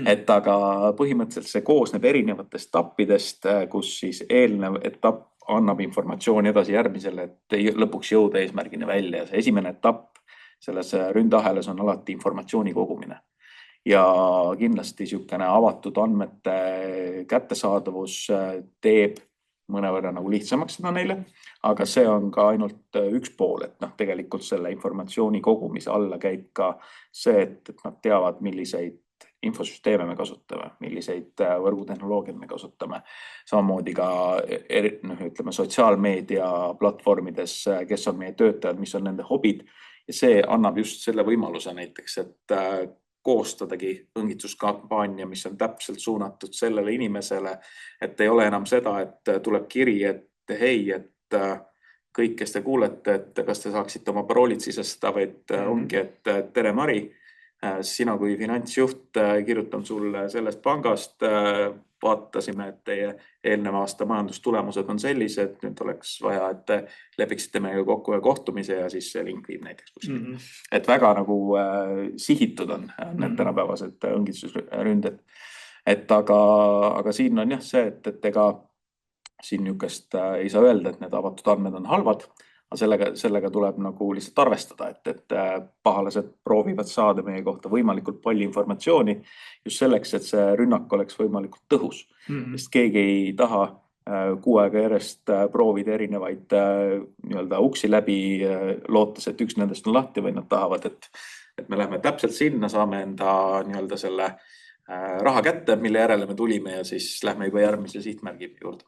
Et aga põhimõtteliselt see koosneb erinevatest tappidest, kus siis eelnev etapp annab informatsiooni edasi järgmisele, et lõpuks jõuda eesmärgini välja. See esimene etapp selles ründaheles on alati informatsiooni kogumine. Ja kindlasti avatud andmete kättesaadavus teeb mõnevõrra nagu lihtsamaks seda neile, aga see on ka ainult üks pool, et tegelikult selle informatsiooni kogumise alla käib ka see, et nad teavad, milliseid infosüsteeme me kasutame, milliseid võrgutehnoloogiaid me kasutame. Samamoodi ka ütleme, sotsiaalmeedia platvormides, kes on meie töötajad, mis on nende hobid. Ja see annab just selle võimaluse näiteks, et koostadagi õngitsuskampaania, mis on täpselt suunatud sellele inimesele, et ei ole enam seda, et tuleb kiri, et hei, et kõik, kes te kuulete, et kas te saaksite oma paroolid sisestada, vaid ongi, et tere Mari, sina kui finantsjuht kirjutan sulle sellest pangast, vaatasime, et teie eelneva aasta majandustulemused on sellised, nüüd oleks vaja, et lepiksite meiega kokku ja kohtumise ja siis see link viib näiteks kuskil. Et väga nagu sihitud on need tänapäevased õngitsusründed. Et aga siin on jah see, et ega siin niukest ei saa öelda, et need avatud andmed on halvad, aga sellega tuleb nagu lihtsalt arvestada, et pahalased proovivad saada meie kohta võimalikult palju informatsiooni just selleks, et see rünnak oleks võimalikult tõhus. Sest keegi ei taha kuu aega järjest proovida erinevaid nii-öelda uksi läbi, lootes, et üks nendest on lahti, või nad tahavad, et me lähme täpselt sinna, saame enda nii-öelda selle raha kätte, mille järele me tulime ja siis lähme juba järgmise sihtmärgi juurde.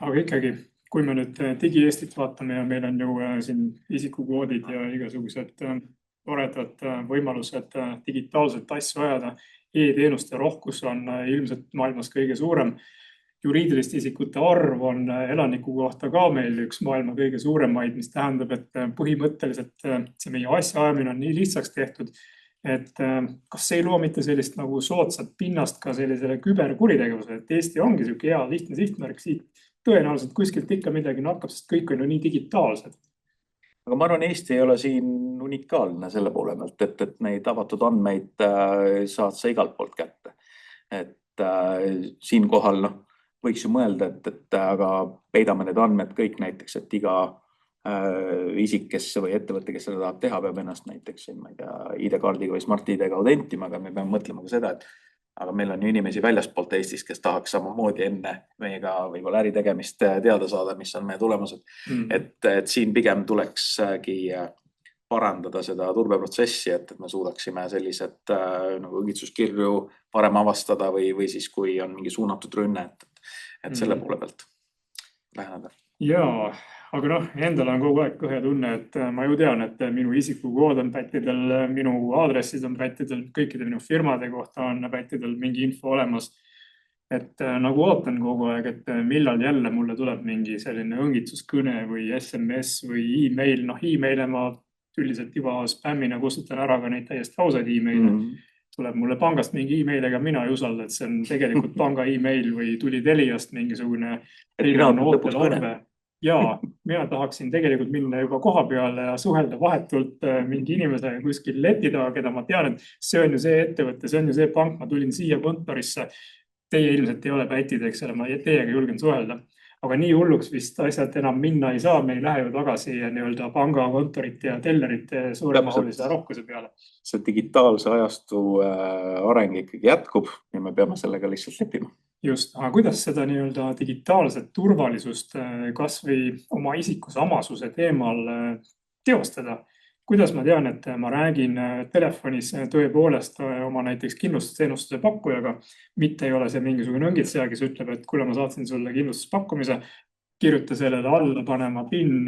Aga ikkagi, kui me nüüd digi-Eestit vaatame ja meil on ju siin isikukoodid ja igasugused toredad võimalused digitaalselt asju ajada, e-teenuste rohkus on ilmselt maailmas kõige suurem. Juriidiliste isikute arv on elaniku kohta ka meil üks maailma kõige suuremaid, mis tähendab, et põhimõtteliselt see meie asjaajamine on nii lihtsaks tehtud, et kas see ei loo mitte sellist nagu soodsat pinnast ka sellisele küberkuritegevusele, et Eesti ongi selline hea lihtne sihtmärk, siit tõenäoliselt kuskilt ikka midagi nakkab, sest kõik on ju nii digitaalsed. Aga ma arvan, Eesti ei ole siin unikaalne selle poole pealt, et neid avatud andmeid saad sa igalt poolt kätte. Et siinkohal võiks ju mõelda, et aga peidame need andmed kõik näiteks, et iga isik, kes või ettevõte, kes seda tahab teha, peab ennast näiteks ID-kaardiga või Smart-ID-ga autentima, aga me peame mõtlema ka seda, et aga meil on ju inimesi väljaspoolt Eestis, kes tahaks samamoodi enne meiega võib-olla äritegemist teada saada, mis on meie tulemused. Et siin pigem tulekski parandada seda turbeprotsessi, et me suudaksime sellised nagu õngitsuskirju parem avastada või siis, kui on mingi suunatud rünne, et selle poole pealt läheneda. Jaa, aga endal on kogu aeg kõhe tunne, et ma ju tean, et minu isikukood on pättidel, minu aadressid on pättidel, kõikide minu firmade kohta on pättidel mingi info olemas. Et nagu ootan kogu aeg, et millal jälle mulle tuleb mingi selline õngitsuskõne või SMS või e-mail. E-maile ma üldiselt juba spämmina kustutan ära ka neid täiesti ausaid e-maile. Tuleb mulle pangast mingi e-mail, ega mina ei usalda, et see on tegelikult panga e-mail või tuli Teliast mingisugune ootelarve. Ja mina tahaksin tegelikult minna juba koha peale ja suhelda vahetult mingi inimesega kuskil leti taga, keda ma tean, et see on ju see ettevõte, see on ju see pank, ma tulin siia kontorisse. Teie ilmselt ei ole pätid, eks ole, ma teiega julgen suhelda. Aga nii hulluks vist asjad enam minna ei saa, me ei lähe ju tagasi nii-öelda pangakontorite ja tellerite suuremahulise rohkuse peale. See digitaalse ajastu areng ikkagi jätkub ja me peame sellega lihtsalt lepima. Just, aga kuidas seda nii-öelda digitaalset turvalisust kas või oma isikusamasuse teemal teostada? Kuidas ma tean, et ma räägin telefonis tõepoolest oma näiteks kindlustusteenustuse pakkujaga, mitte ei ole see mingisugune õngitseja, kes ütleb, et kuule, ma saatsin sulle kindlustuspakkumise, kirjuta sellele alla, panema PIN.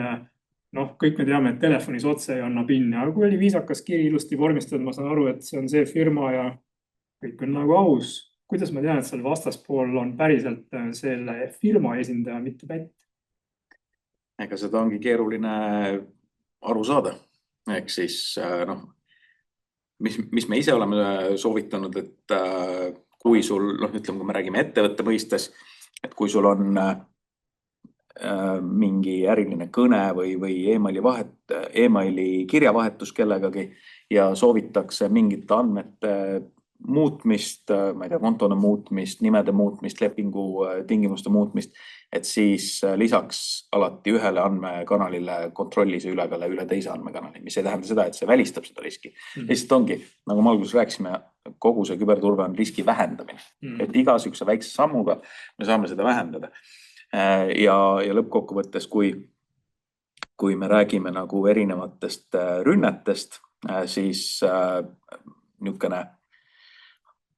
Kõik me teame, et telefonis otse ei anna PIN, aga kui oli viisakas kiri ilusti vormistatud, ma saan aru, et see on see firma ja kõik on nagu aus. Kuidas ma tean, et seal vastaspool on päriselt selle firma esindaja, mitte pätt? Ega seda ongi keeruline aru saada. Ehk siis, mis me ise oleme soovitanud, et kui sul, ütleme, kui me räägime ettevõtte mõistes, et kui sul on mingi äriline kõne või emaili kirjavahetus kellegagi ja soovitakse mingite andmete muutmist, ma ei tea, kontode muutmist, nimede muutmist, lepingu tingimuste muutmist, et siis lisaks alati ühele andmekanalile kontrolli see üle teise andmekanali, mis ei tähenda seda, et see välistab seda riski. Lihtsalt ongi, nagu me alguses rääkisime, kogu see küberturve on riski vähendamine. Et igasuguse väikse sammuga me saame seda vähendada. Ja lõppkokkuvõttes, kui me räägime nagu erinevatest rünnetest, siis niisugune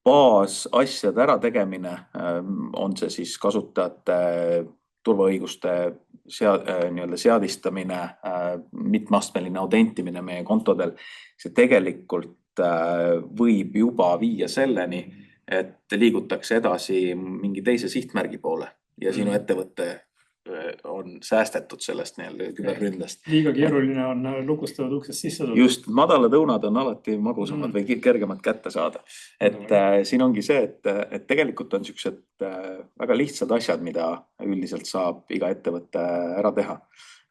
baasasjade ära tegemine on see siis kasutajate turvaõiguste seadistamine, mitmeastmeline autentimine meie kontodel. See tegelikult võib juba viia selleni, et liigutakse edasi mingi teise sihtmärgi poole ja sinu ettevõte on säästetud sellest küberründest. Liiga keeruline on lukustatud uksest sisse tulla. Just, madalad õunad on alati magusamad või kergemad kätte saada. Et siin ongi see, et tegelikult on sellised väga lihtsad asjad, mida üldiselt saab iga ettevõte ära teha.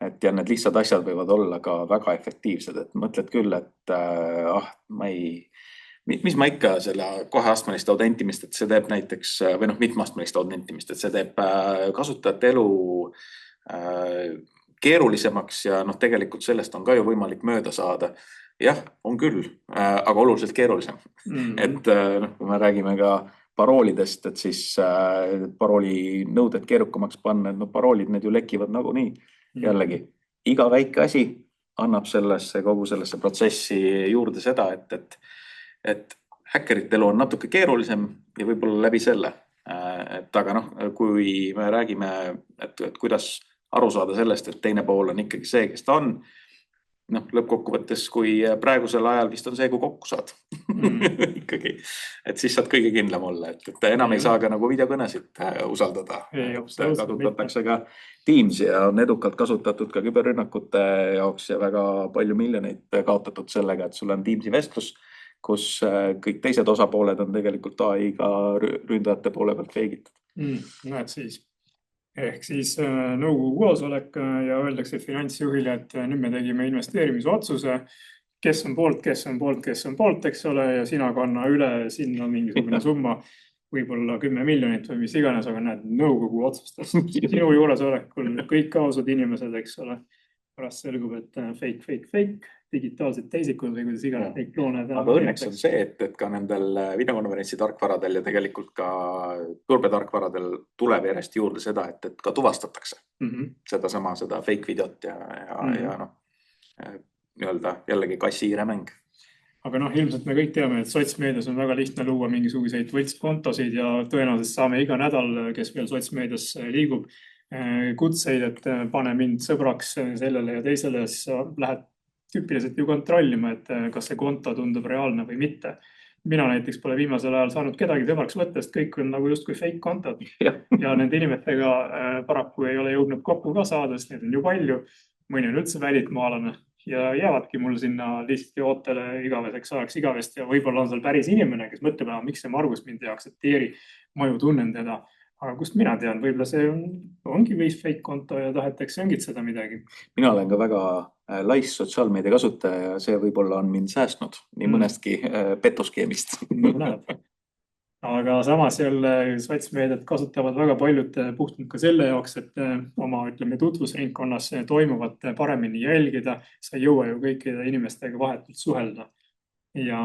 Ja need lihtsad asjad võivad olla ka väga efektiivsed. Et mõtled küll, et mis ma ikka selle koheastmelist autentimist, et see teeb näiteks, või mitmeastmelist autentimist, et see teeb kasutajate elu keerulisemaks ja tegelikult sellest on ka ju võimalik mööda saada. Jah, on küll, aga oluliselt keerulisem. Et kui me räägime ka paroolidest, et siis parooli nõuded keerukamaks panna, et paroolid need ju lekivad nagunii. Jällegi, iga väike asi annab kogu sellesse protsessi juurde seda, et häkkerite elu on natuke keerulisem ja võib-olla läbi selle. Aga kui me räägime, et kuidas aru saada sellest, et teine pool on ikkagi see, kes ta on, lõppkokkuvõttes, kui praegusel ajal vist on see, kui kokku saad. Ikkagi, et siis saad kõige kindlam olla, et enam ei saa ka nagu videokõnesid usaldada. Kasutatakse ka Teams ja on edukalt kasutatud ka küberrünnakute jaoks ja väga palju miljoneid kaotatud sellega, et sul on Teamsi vestlus, kus kõik teised osapooled on tegelikult AI-ga ründajate poole pealt feigitud. Näed siis. Ehk siis nõukogu koosolek ja öeldakse finantsjuhile, et nüüd me tegime investeerimisotsuse, kes on poolt, eks ole, ja sina kanna üle sinna mingisugune summa, võib-olla 10 miljonit või mis iganes, aga näed, nõukogu otsustas sinu juuresolekul kõik ausad inimesed, eks ole. Pärast selgub, et fake, digitaalsed teisikud või kuidas iganes neid kloone. Aga õnneks on see, et ka nendel videokonverentsi tarkvaradel ja tegelikult ka turbetarkvaradel tuleb järjest juurde seda, et ka tuvastatakse seda fake videot ja nii-öelda jällegi kassi-hiire mäng. Aga ilmselt me kõik teame, et sotsmeedias on väga lihtne luua mingisuguseid võltskontosid ja tõenäoliselt saame iga nädal, kes veel sotsmeedias liigub, kutseid, et pane mind sõbraks sellele ja teisele, siis sa lähed tüüpiliselt ju kontrollima, et kas see konto tundub reaalne või mitte. Mina näiteks pole viimasel ajal saanud kedagi sõbraks võtta, sest kõik on nagu justkui fake kontod ja nende inimestega paraku ei ole jõudnud kokku ka saada, sest neid on ju palju. Mõni on üldse välismaalane ja jäävadki mul sinna lihtsalt ootele igaveseks ajaks igavest ja võib-olla on seal päris inimene, kes mõtleb, miks see Margus mind ei aktsepteeri, ma ju tunnen teda. Aga kust mina tean, võib-olla see ongi viis fake konto ja tahetakse õngitseda midagi. Mina olen ka väga laiss sotsiaalmeedia kasutaja ja see võib-olla on mind säästnud nii mõnestki petuskeemist. Aga samas jälle sotsmeediat kasutavad väga paljud puhtalt ka selle jaoks, et oma tutvusringkonnas toimuvat paremini jälgida. Sa ei jõua ju kõikide inimestega vahetult suhelda. Ja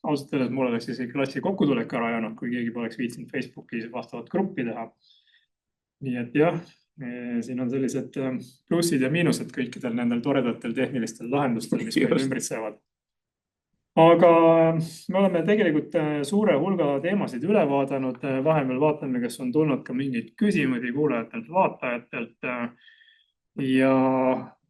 ausalt öeldes mul oleks isegi klassi kokkutulek ära jäänud, kui keegi poleks viitsinud Facebookis vastavat gruppi teha. Nii et jah, siin on sellised plussid ja miinused kõikidel nendel toredatel tehnilistel lahendustel, mis meil ümbritsevad. Aga me oleme tegelikult suure hulga teemasid üle vaadanud. Vahepeal vaatame, kas on tulnud ka mingeid küsimusi kuulajatelt, vaatajatelt ja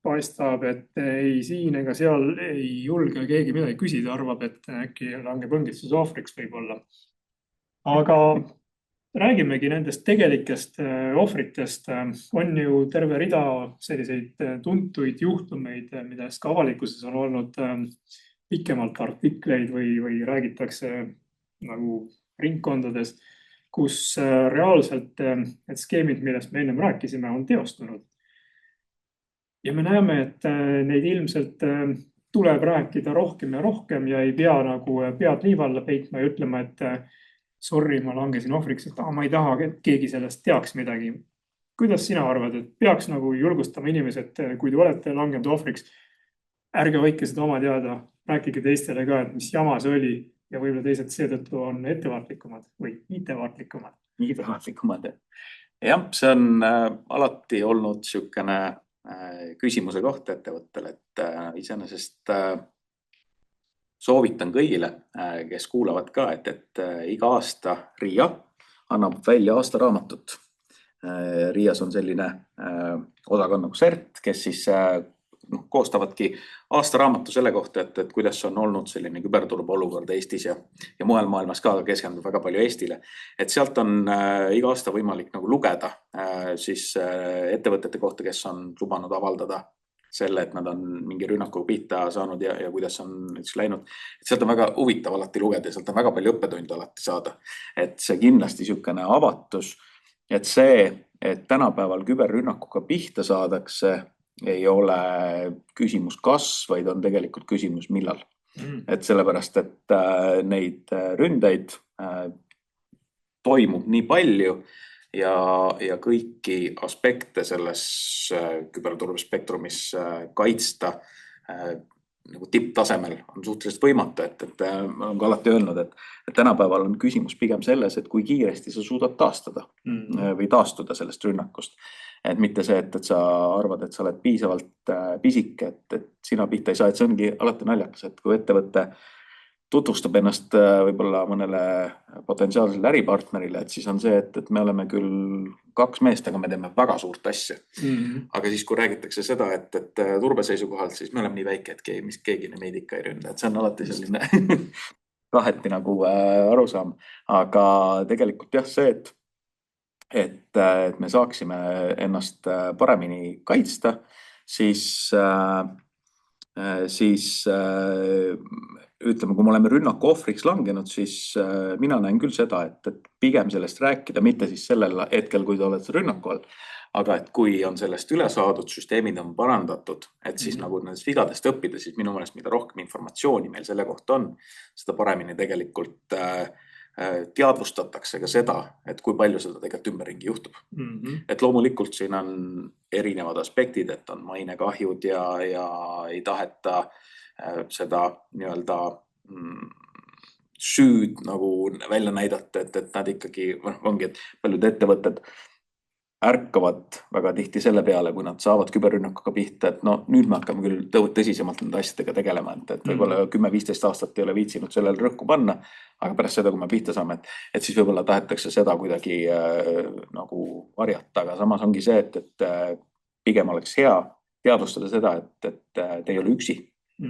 paistab, et ei siin ega seal ei julge keegi midagi küsida, arvab, et äkki langeb õngitsuse ohvriks võib-olla. Aga räägimegi nendest tegelikest ohvritest. On ju terve rida selliseid tuntuid juhtumeid, millest ka avalikkuses on olnud pikemalt artikleid või räägitakse nagu ringkondades, kus reaalselt need skeemid, millest me ennem rääkisime, on teostunud. Ja me näeme, et neid ilmselt tuleb rääkida rohkem ja rohkem ja ei pea nagu pead liiva alla peitma ja ütlema, et sorry, ma langesin ohvriks, et ma ei taha, et keegi sellest teaks midagi. Kuidas sina arvad, et peaks nagu julgustama inimesed, kui te olete langenud ohvriks, ärge hoidke seda oma teada, rääkige teistele ka, et mis jama see oli ja võib-olla teised seetõttu on ettevaatlikumad või mittevaatlikumad. Mittevaatlikumad, jah. See on alati olnud niisugune küsimuse koht ettevõttele, et iseenesest soovitan kõigile, kes kuulavad ka, et iga aasta RIA annab välja aastaraamatut. RIAs on selline osakond nagu CERT, kes siis koostavadki aastaraamatu selle kohta, et kuidas on olnud selline küberturbe olukord Eestis ja mujal maailmas ka keskendub väga palju Eestile. Et sealt on iga aasta võimalik nagu lugeda siis ettevõtete kohta, kes on lubanud avaldada selle, et nad on mingi rünnaku pihta saanud ja kuidas on näiteks läinud. Et sealt on väga huvitav alati lugeda ja sealt on väga palju õppetunde alati saada. Et see kindlasti niisugune avatus, et see, et tänapäeval küberrünnakuga pihta saadakse, ei ole küsimus kas, vaid on tegelikult küsimus millal. Et sellepärast, et neid ründeid toimub nii palju ja kõiki aspekte selles küberturbespektrumis kaitsta nagu tipptasemel on suhteliselt võimatu, et ma olen ka alati öelnud, et tänapäeval on küsimus pigem selles, et kui kiiresti sa suudad taastada või taastuda sellest rünnakust. Et mitte see, et sa arvad, et sa oled piisavalt pisike, et sina pihta ei saa, et see ongi alati naljakas, et kui ettevõte tutvustab ennast võib-olla mõnele potentsiaalsele äripartnerile, et siis on see, et me oleme küll 2 meest, aga me teeme väga suurt asja. Aga siis, kui räägitakse seda, et turbe seisukohalt, siis me oleme nii väike, et keegi meid ikka ei ründa. Et see on alati selline kaheti nagu arusaam. Aga tegelikult jah, see, et me saaksime ennast paremini kaitsta, siis ütleme, kui me oleme rünnaku ohvriks langenud, siis mina näen küll seda, et pigem sellest rääkida, mitte siis sellel hetkel, kui te olete rünnaku all, aga et kui on sellest üle saadud, süsteemid on parandatud, et siis nagu nendest vigadest õppida, siis minu meelest mida rohkem informatsiooni meil selle kohta on, seda paremini tegelikult teadvustatakse ka seda, et kui palju seda tegelikult ümberringi juhtub. Et loomulikult siin on erinevad aspektid, et on mainekahjud ja ei taheta seda nii-öelda süüd nagu välja näidata, et nad ikkagi ongi, et paljud ettevõtted ärkavad väga tihti selle peale, kui nad saavad küberrünnakuga pihta, et no nüüd me hakkame küll tõsisemalt nende asjadega tegelema, et võib-olla 10-15 aastat ei ole viitsinud sellel rõhku panna, aga pärast seda, kui me pihta saame, et siis võib-olla tahetakse seda kuidagi nagu varjata, aga samas ongi see, et pigem oleks hea teadvustada seda, et te ei ole üksi.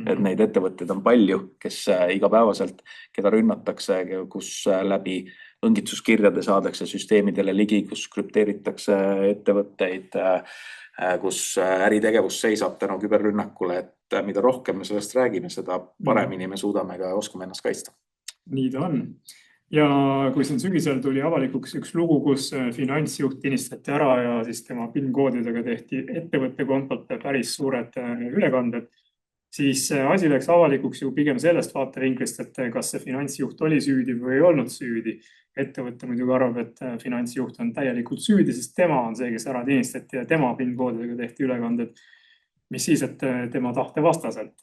Et neid ettevõtteid on palju, kes igapäevaselt, keda rünnatakse, kus läbi õngitsuskirjade saadakse süsteemidele ligi, kus krüpteeritakse ettevõtteid, kus äritegevus seisab tänu küberrünnakule, et mida rohkem me sellest räägime, seda paremini me suudame ka oskame ennast kaitsta. Nii ta on. Ja kui siin sügisel tuli avalikuks üks lugu, kus finantsjuht tinistati ära ja siis tema PIN-koodidega tehti ettevõtte kontolt päris suured ülekanded, siis asi läks avalikuks ju pigem sellest vaatevinklist, et kas see finantsjuht oli süüdi või ei olnud süüdi. Ettevõtte muidugi arvab, et finantsjuht on täielikult süüdi, sest tema on see, kes ära tinistati ja tema PIN-koodidega tehti ülekanded, mis siis, et tema tahte vastaselt.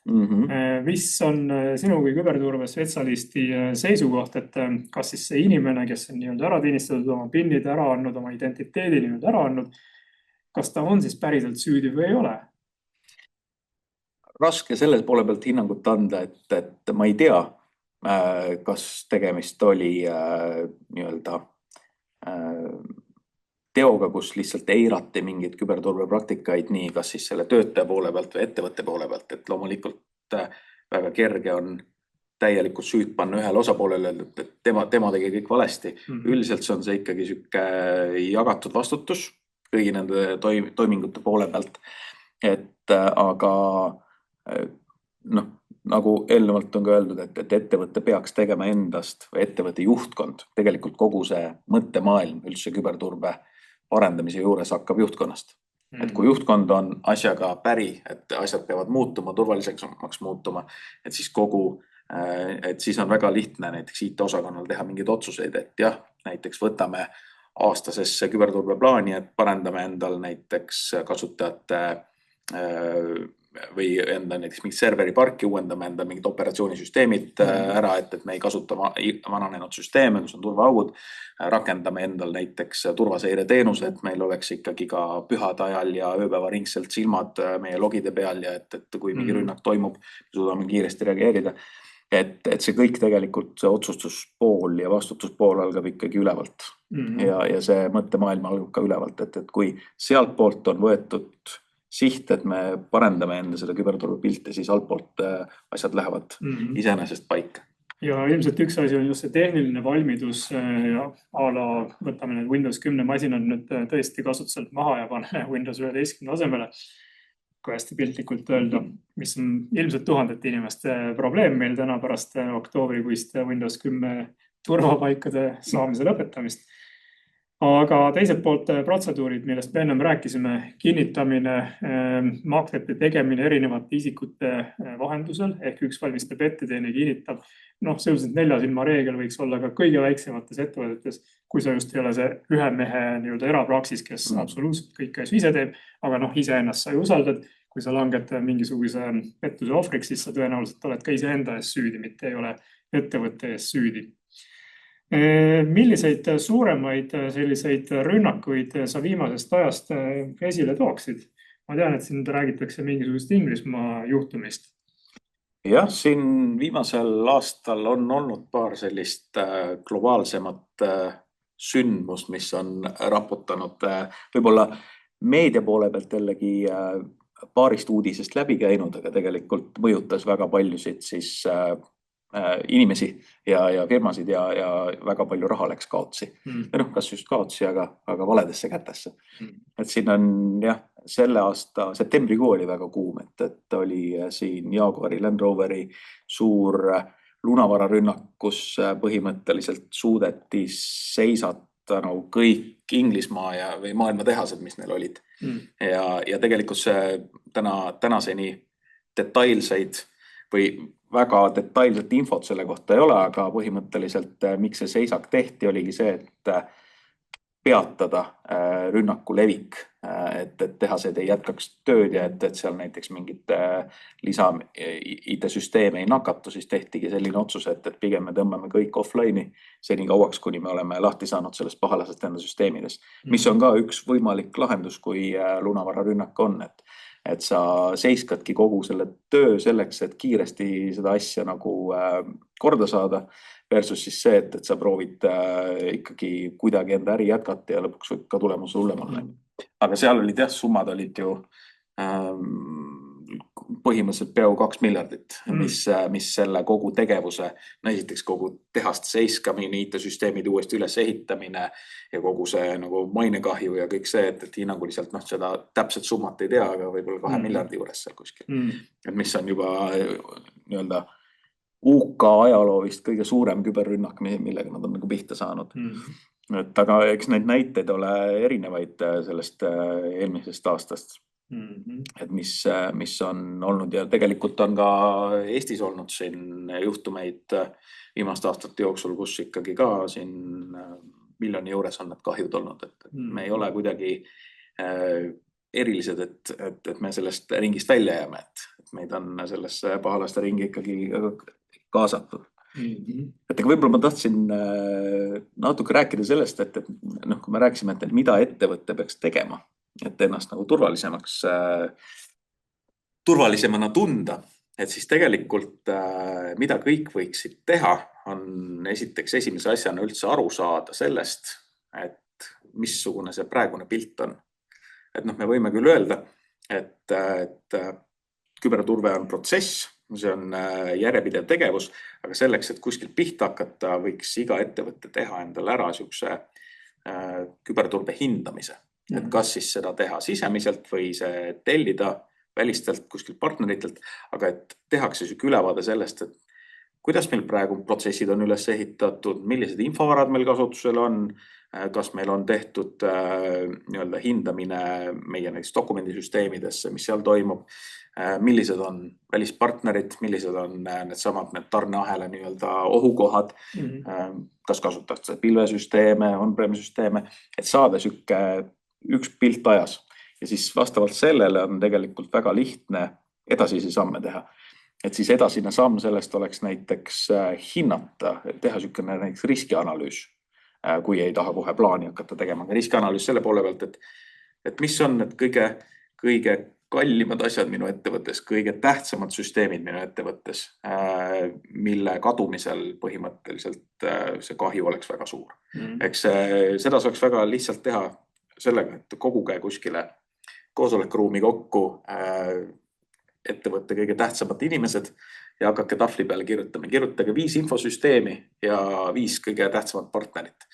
Mis on sinu kui küberturbespetsialisti seisukoht, et kas siis see inimene, kes on nii-öelda ära tinistatud, oma PIN-id ära andnud, oma identiteedi nii-öelda ära andnud, kas ta on siis päriselt süüdi või ei ole? Raske selles poole pealt hinnangut anda, et ma ei tea, kas tegemist oli nii-öelda teoga, kus lihtsalt eirati mingeid küberturbepraktikaid, nii kas siis selle töötaja poole pealt või ettevõtte poole pealt, et loomulikult väga kerge on täielikult süüd panna ühele osapoolele, et tema tegi kõik valesti. Üldiselt see on see ikkagi süke jagatud vastutus kõigi nende toimingute poole pealt, aga nagu eelnevalt on ka öeldud, et ettevõte peaks tegema endast või ettevõtte juhtkond, tegelikult kogu see mõttemaailm üldse küberturbe arendamise juures hakkab juhtkonnast. Et kui juhtkond on asjaga päri, et asjad peavad muutuma, turvalisemaks muutuma, et siis on väga lihtne näiteks IT-osakonnal teha mingeid otsuseid, et jah, näiteks võtame aastasesse küberturbeplaani, et parendame endal näiteks kasutajate või enda näiteks mingit serveriparki, uuendame enda mingid operatsioonisüsteemid ära, et me ei kasuta vananenud süsteeme, kus on turvaaugud, rakendame endal näiteks turvaseire teenuse, et meil oleks ikkagi ka pühade ajal ja ööpäevaringselt silmad meie logide peal ja et kui mingi rünnak toimub, suudame kiiresti reageerida. Et see kõik tegelikult see otsustuspool ja vastutuspool algab ikkagi ülevalt ja see mõttemaailm algab ka ülevalt, et kui sealt poolt on võetud siht, et me parendame enda seda küberturbepilte, siis altpoolt asjad lähevad iseenesest paika. Ja ilmselt üks asi on just see tehniline valmidus ja võtame need Windows 10 masinad nüüd tõesti kasutuselt maha ja pane Windows 11 asemele, kui hästi piltlikult öelda, mis on ilmselt tuhandete inimeste probleem meil täna pärast oktoobrikuist Windows 10 turvapaikade saamise lõpetamist. aga teiselt poolt protseduurid, millest me ennem rääkisime, kinnitamine, maklite tegemine erinevate isikute vahendusel ehk üks valmistab ette, teine kinnitab. Sisuliselt 4 silma reegel võiks olla ka kõige väiksemates ettevõtetes, kui sa just ei ole see ühe mehe nii-öelda erapraksis, kes absoluutselt kõiki asju ise teeb, aga iseennast sa ju usaldad. Kui sa langed mingisuguse pettuse ohvriks, siis sa tõenäoliselt oled ka iseenda ees süüdi, mitte ei ole ettevõtte ees süüdi. Milliseid suuremaid selliseid rünnakuid sa viimasest ajast esile tooksid? Ma tean, et siin räägitakse mingisugust Inglismaa juhtumist. Jah, siin viimasel aastal on olnud paar sellist globaalsemat sündmust, mis on raputanud võib-olla meedia poole pealt jällegi paarist uudisest läbi käinud, aga tegelikult mõjutas väga paljusid siis inimesi ja firmasid ja väga palju raha läks kaotsi. Kas just kaotsi, aga valedesse kätesse. Et siin on selle aasta septembrikuu oli väga kuum, et oli siin Jaguari Land Roveri suur lunavararünnak, kus põhimõtteliselt suudeti seisata kõik Inglismaa või maailma tehased, mis neil olid. Ja tegelikult see tänaseni detailseid või väga detailset infot selle kohta ei ole, aga põhimõtteliselt miks see seisak tehti, oligi see, et peatada rünnaku levik, et tehased ei jätkaks tööd ja et seal näiteks mingit lisa IT-süsteeme ei nakatu, siis tehtigi selline otsus, et pigem me tõmbame kõik offline'i seni kauaks, kuni me oleme lahti saanud sellest pahalasest enda süsteemides, mis on ka üks võimalik lahendus, kui lunavararünnak on, et sa seiskadki kogu selle töö selleks, et kiiresti seda asja nagu korda saada versus siis see, et sa proovid ikkagi kuidagi enda äri jätkata ja lõpuks võib ka tulemus hullem olla. Aga seal olid summad olid ju põhimõtteliselt peaaegu 2 miljardit, mis selle kogu tegevuse, esiteks kogu tehaste seiskamine, IT-süsteemide uuesti üles ehitamine ja kogu see nagu mainekahju ja kõik see, et hinnanguliselt seda täpselt summat ei tea, aga võib-olla 2 miljardi juures seal kuskil. Et mis on juba nii-öelda UK ajaloo vist kõige suurem küberrünnak, millega nad on nagu pihta saanud. Et aga eks neid näiteid ole erinevaid sellest eelmisest aastast. Et mis on olnud ja tegelikult on ka Eestis olnud siin juhtumeid viimaste aastate jooksul, kus ikkagi ka siin miljoni juures on need kahjud olnud, et me ei ole kuidagi erilised, et me sellest ringist välja jääme, et meid on sellesse pahalaste ringi ikkagi kaasatud. Et võib-olla ma tahtsin natuke rääkida sellest, et kui me rääkisime, et mida ettevõtte peaks tegema, et ennast nagu turvalisemana tunda, et siis tegelikult mida kõik võiksid teha, on esiteks esimese asjana üldse aru saada sellest, et missugune see praegune pilt on. Et me võime küll öelda, et küberturve on protsess, see on järjepidev tegevus, aga selleks, et kuskil pihta hakata, võiks iga ettevõtte teha endale ära siukse küberturbe hindamise. Et kas siis seda teha sisemiselt või see tellida välistelt kuskilt partneritelt, aga et tehakse siuke ülevaade sellest, et kuidas meil praegu protsessid on üles ehitatud, millised infovarad meil kasutusel on, kas meil on tehtud nii-öelda hindamine meie näiteks dokumendisüsteemidesse, mis seal toimub, millised on välispartnerid, millised on need tarneahela nii-öelda ohukohad, kas kasutatakse pilvesüsteeme, on-prem süsteeme, et saada siuke üks pilt ajas ja siis vastavalt sellele on tegelikult väga lihtne edasisi samme teha. Et siis edasine samm sellest oleks näiteks hinnata, teha siukene näiteks riskianalüüs, kui ei taha kohe plaani hakata tegema. Riskianalüüs selle poole pealt, et mis on need kõige kallimad asjad minu ettevõttes, kõige tähtsamad süsteemid minu ettevõttes, mille kadumisel põhimõtteliselt see kahju oleks väga suur. Eks seda saaks väga lihtsalt teha sellega, et koguge kuskile koosolekuruumi kokku ettevõtte kõige tähtsamad inimesed ja hakake tahvli peale kirjutama. Kirjutage 5 infosüsteemi ja 5 kõige tähtsamat partnerit.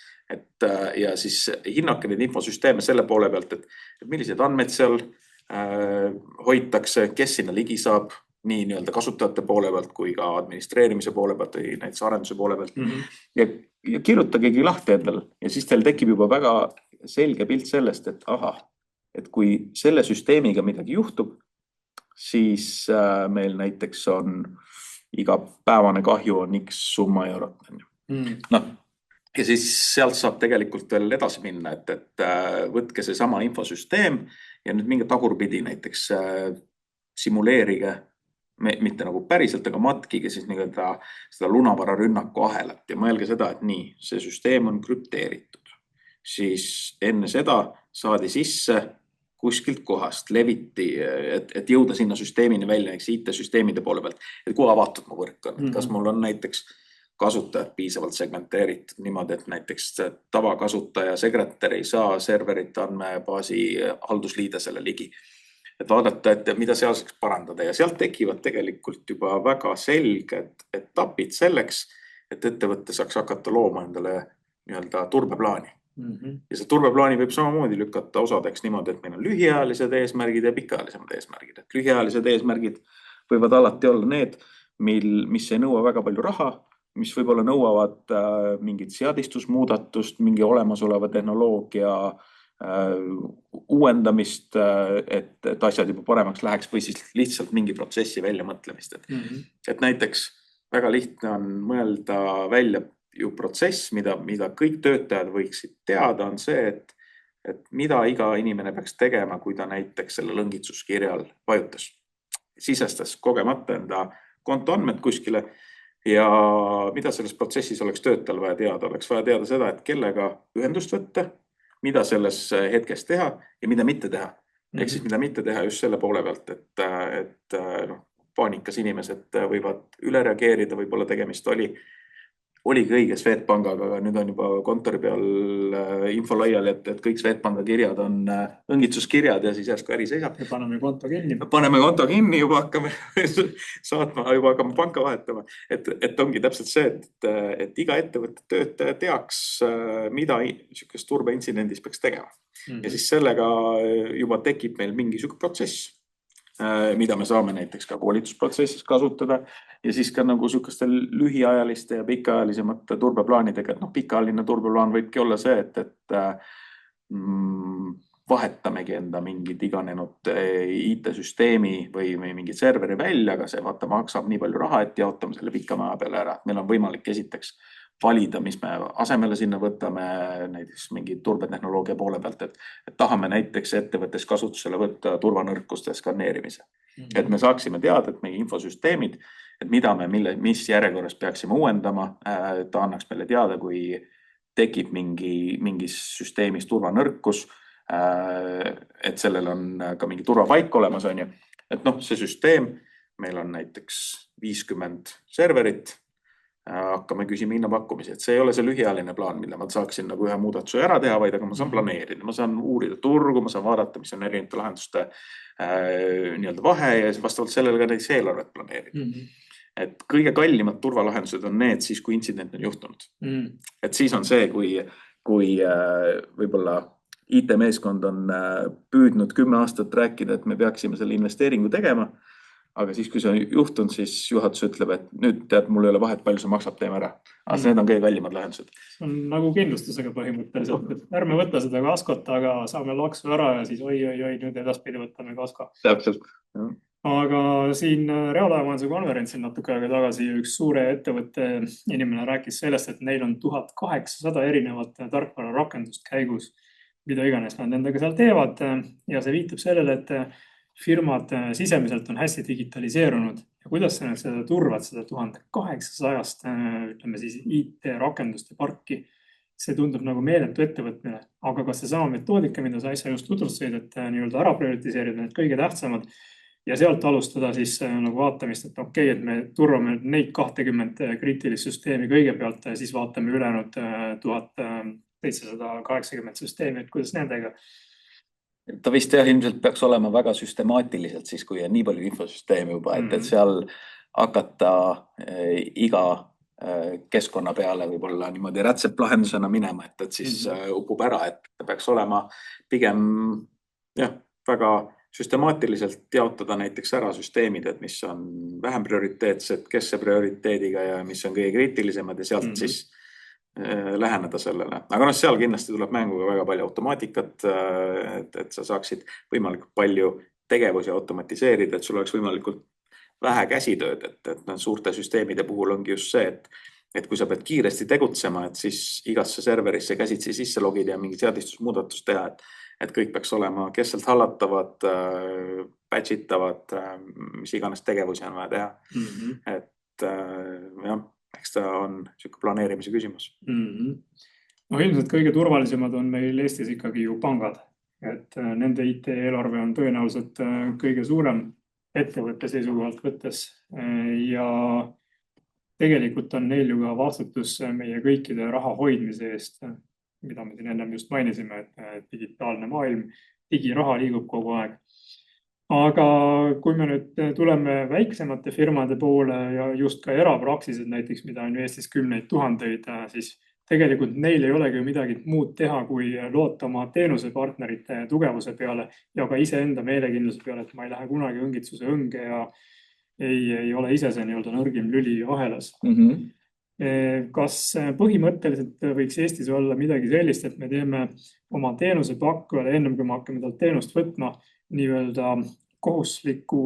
Ja siis hinnake neid infosüsteeme selle poole pealt, et millised andmed seal hoitakse, kes sinna ligi saab, nii nii-öelda kasutajate poole pealt kui ka administreerimise poole pealt või näiteks arenduse poole pealt ja kirjutagegi lahti endal ja siis teil tekib juba väga selge pilt sellest, et ahah, et kui selle süsteemiga midagi juhtub, siis meil näiteks on igapäevane kahju on X summa eurot. Noh, ja siis sealt saab tegelikult veel edasi minna, et võtke see sama infosüsteem ja nüüd minge tagurpidi näiteks simuleerige, mitte nagu päriselt, aga matkige siis seda lunavara rünnaku ahelat ja mõelge seda, et nii, see süsteem on krüpteeritud. Siis enne seda saadi sisse kuskilt kohast, leviti, et jõuda sinna süsteemini välja, eks IT-süsteemide poole pealt, et kui avatud mu võrk on, kas mul on näiteks kasutajad piisavalt segmenteeritud niimoodi, et näiteks tavakasutaja sekretär ei saa serverit andmebaasi haldusliidesele ligi. Et vaadata, et mida seal saaks parandada ja sealt tekivad tegelikult juba väga selged etapid selleks, et ettevõtte saaks hakata looma endale nii-öelda turbeplaani. Ja see turbeplaani võib samamoodi lükata osadeks niimoodi, et meil on lühiajalised eesmärgid ja pikaajalisemad eesmärgid. Et lühiajalised eesmärgid võivad alati olla need, mis ei nõua väga palju raha, mis võib-olla nõuavad mingit seadistusmuudatust, mingi olemasoleva tehnoloogia uuendamist, et asjad juba paremaks läheks või siis lihtsalt mingi protsessi väljamõtlemist. Et näiteks väga lihtne on mõelda välja ju protsess, mida kõik töötajad võiksid teada, on see, et mida iga inimene peaks tegema, kui ta näiteks selle lõngitsuskirjal vajutas. Sisestas kogemata enda kontoandmed kuskile ja mida selles protsessis oleks töötajal vaja teada? Oleks vaja teada seda, et kellega ühendust võtta, mida selles hetkes teha ja mida mitte teha. Ehk siis mida mitte teha just selle poole pealt, et paanikas inimesed võivad üle reageerida, võib-olla tegemist oligi õige Swedbankaga, aga nüüd on juba kontori peal info laiali, et kõik Swedbanka kirjad on õngitsuskirjad ja siis järsku äri seisab. Ja paneme konto kinni. Paneme konto kinni, juba hakkame saatma, juba hakkame panka vahetama. Et ongi täpselt see, et iga ettevõtte töötaja teaks, mida niisugust turbeintsidendis peaks tegema. Ja siis sellega juba tekib meil mingi niisugune protsess, mida me saame näiteks ka koolitusprotsessis kasutada ja siis ka nagu niisugustel lühiajaliste ja pikaajalisemate turbeplaanidega, et pikaajaline turbeplaan võibki olla see, et vahetamegi enda mingid iganenud IT-süsteemi või mingi serveri välja, aga see maksab nii palju raha, et jaotame selle pika maja peale ära. Meil on võimalik esiteks valida, mis me asemele sinna võtame näiteks mingi turbetehnoloogia poole pealt, et tahame näiteks ettevõttes kasutusele võtta turvanõrkuste skaneerimise. Et me saaksime teada, et meie infosüsteemid, et mida me mis järjekorras peaksime uuendama, ta annaks meile teada, kui tekib mingis süsteemis turvanõrkus, et sellel on ka mingi turvapaik olemas, on ju. Et see süsteem, meil on näiteks 50 serverit, hakkame küsima hinnapakkumisi, et see ei ole see lühiajaline plaan, mille ma saaksin nagu ühe muudatuse ära teha, vaid aga ma saan planeerida, ma saan uurida turgu, ma saan vaadata, mis on erinevate lahenduste nii-öelda vahe ja vastavalt sellele ka näiteks eelarvet planeerida. Et kõige kallimad turvalahendused on need siis, kui intsident on juhtunud. Et siis on see, kui võib-olla IT-meeskond on püüdnud 10 aastat rääkida, et me peaksime selle investeeringu tegema, aga siis, kui see on juhtunud, siis juhatus ütleb, et nüüd tead, mul ei ole vahet, palju see maksab, teeme ära. Aga need on kõige kallimad lahendused. See on nagu kindlustusega põhimõtteliselt, et ärme võtta seda kaskot, aga saame laksu ära ja siis oi, nüüd edaspidi võtame kasko. Täpselt. Aga siin reaalajamajanduse konverentsil natuke aega tagasi üks suure ettevõtte inimene rääkis sellest, et neil on 1800 erinevat tarkvara rakendust käigus, mida iganes nad nendega seal teevad ja see viitab sellele, et firmad sisemiselt on hästi digitaliseerunud ja kuidas sa nüüd seda turvad, seda 1800 ütleme siis IT-rakenduste parki, see tundub nagu meeletu ettevõtmine, aga kas see sama metoodika, mida sa äsja just tutvustasid, et nii-öelda ära prioritiseerida need kõige tähtsamad ja sealt alustada siis nagu vaatamist, et okei, et me turvame neid 20 kriitilist süsteemi kõigepealt ja siis vaatame ülejäänud 1780 süsteemi, et kuidas nendega. Ta vist ilmselt peaks olema väga süstemaatiliselt siis, kui on nii palju infosüsteemi juba, et seal hakata iga keskkonna peale võib-olla niimoodi rätseplahendusena minema, et siis upub ära, et ta peaks olema pigem väga süstemaatiliselt jaotada näiteks ära süsteemid, et mis on vähem prioriteetsed, keskse prioriteediga ja mis on kõige kriitilisemad ja sealt siis läheneda sellele. Aga seal kindlasti tuleb mänguga väga palju automaatikat, et sa saaksid võimalikult palju tegevusi automatiseerida, et sul oleks võimalikult vähe käsitööd, et suurte süsteemide puhul ongi just see, et kui sa pead kiiresti tegutsema, et siis igasse serverisse käsitsi sisse logida ja mingi seadistusmuudatus teha, et kõik peaks olema keskselt hallatavad, patch itavad, mis iganes tegevusi on vaja teha. Et jah, eks ta on selline planeerimise küsimus. No ilmselt kõige turvalisemad on meil Eestis ikkagi ju pangad, et nende IT-eelarve on tõenäoliselt kõige suurem ettevõtte seisukohalt võttes ja tegelikult on neil ju ka vastutus meie kõikide raha hoidmise eest, mida me siin ennem just mainisime, et digitaalne maailm, digiraha liigub kogu aeg. Aga kui me nüüd tuleme väiksemate firmade poole ja just ka erapraksised näiteks, mida on ju Eestis 10 000, siis tegelikult neil ei olegi midagi muud teha, kui loota oma teenusepartnerite tugevuse peale ja ka iseenda meelekindluse peale, et ma ei lähe kunagi õngitsuse õnge ja ei ole ise see nii-öelda nõrgim lüli ahelas. Kas põhimõtteliselt võiks Eestis olla midagi sellist, et me teeme oma teenusepakkujale ennem kui me hakkame talt teenust võtma nii-öelda kohustusliku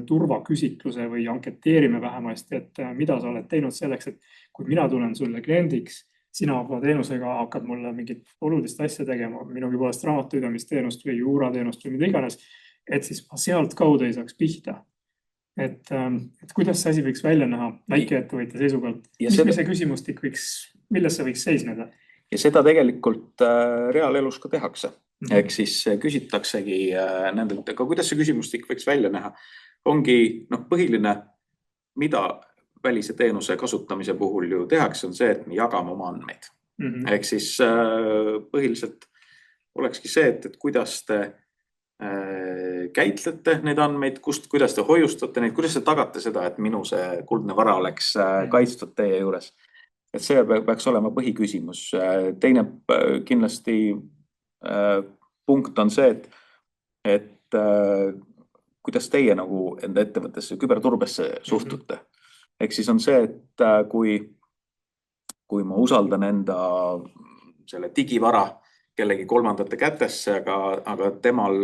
turvaküsitluse või anketeerime vähemasti, et mida sa oled teinud selleks, et kui mina tulen sulle kliendiks, sina oma teenusega hakkad mulle mingit olulist asja tegema, minugi poolest raamatupidamisteenust või juurateenust või mida iganes, et siis ma sealt kaudu ei saaks pihta. Et kuidas see asi võiks välja näha väikeettevõtja seisukohalt? Mis see küsimustik võiks, milles see võiks seisneda? Ja seda tegelikult reaalelus ka tehakse. Ehk siis küsitaksegi nendelt, aga kuidas see küsimustik võiks välja näha? Ongi põhiline, mida välise teenuse kasutamise puhul ju tehakse, on see, et me jagame oma andmeid. Ehk siis põhiliselt olekski see, et kuidas te käitlete neid andmeid, kuidas te hoiustate neid, kuidas te tagate seda, et minu see kuldne vara oleks kaitstud teie juures. Et see peaks olema põhiküsimus. Teine kindlasti punkt on see, et kuidas teie nagu enda ettevõttesse, küberturbesse suhtute. Ehk siis on see, et kui ma usaldan enda selle digivara kellegi kolmandate kätesse, aga temal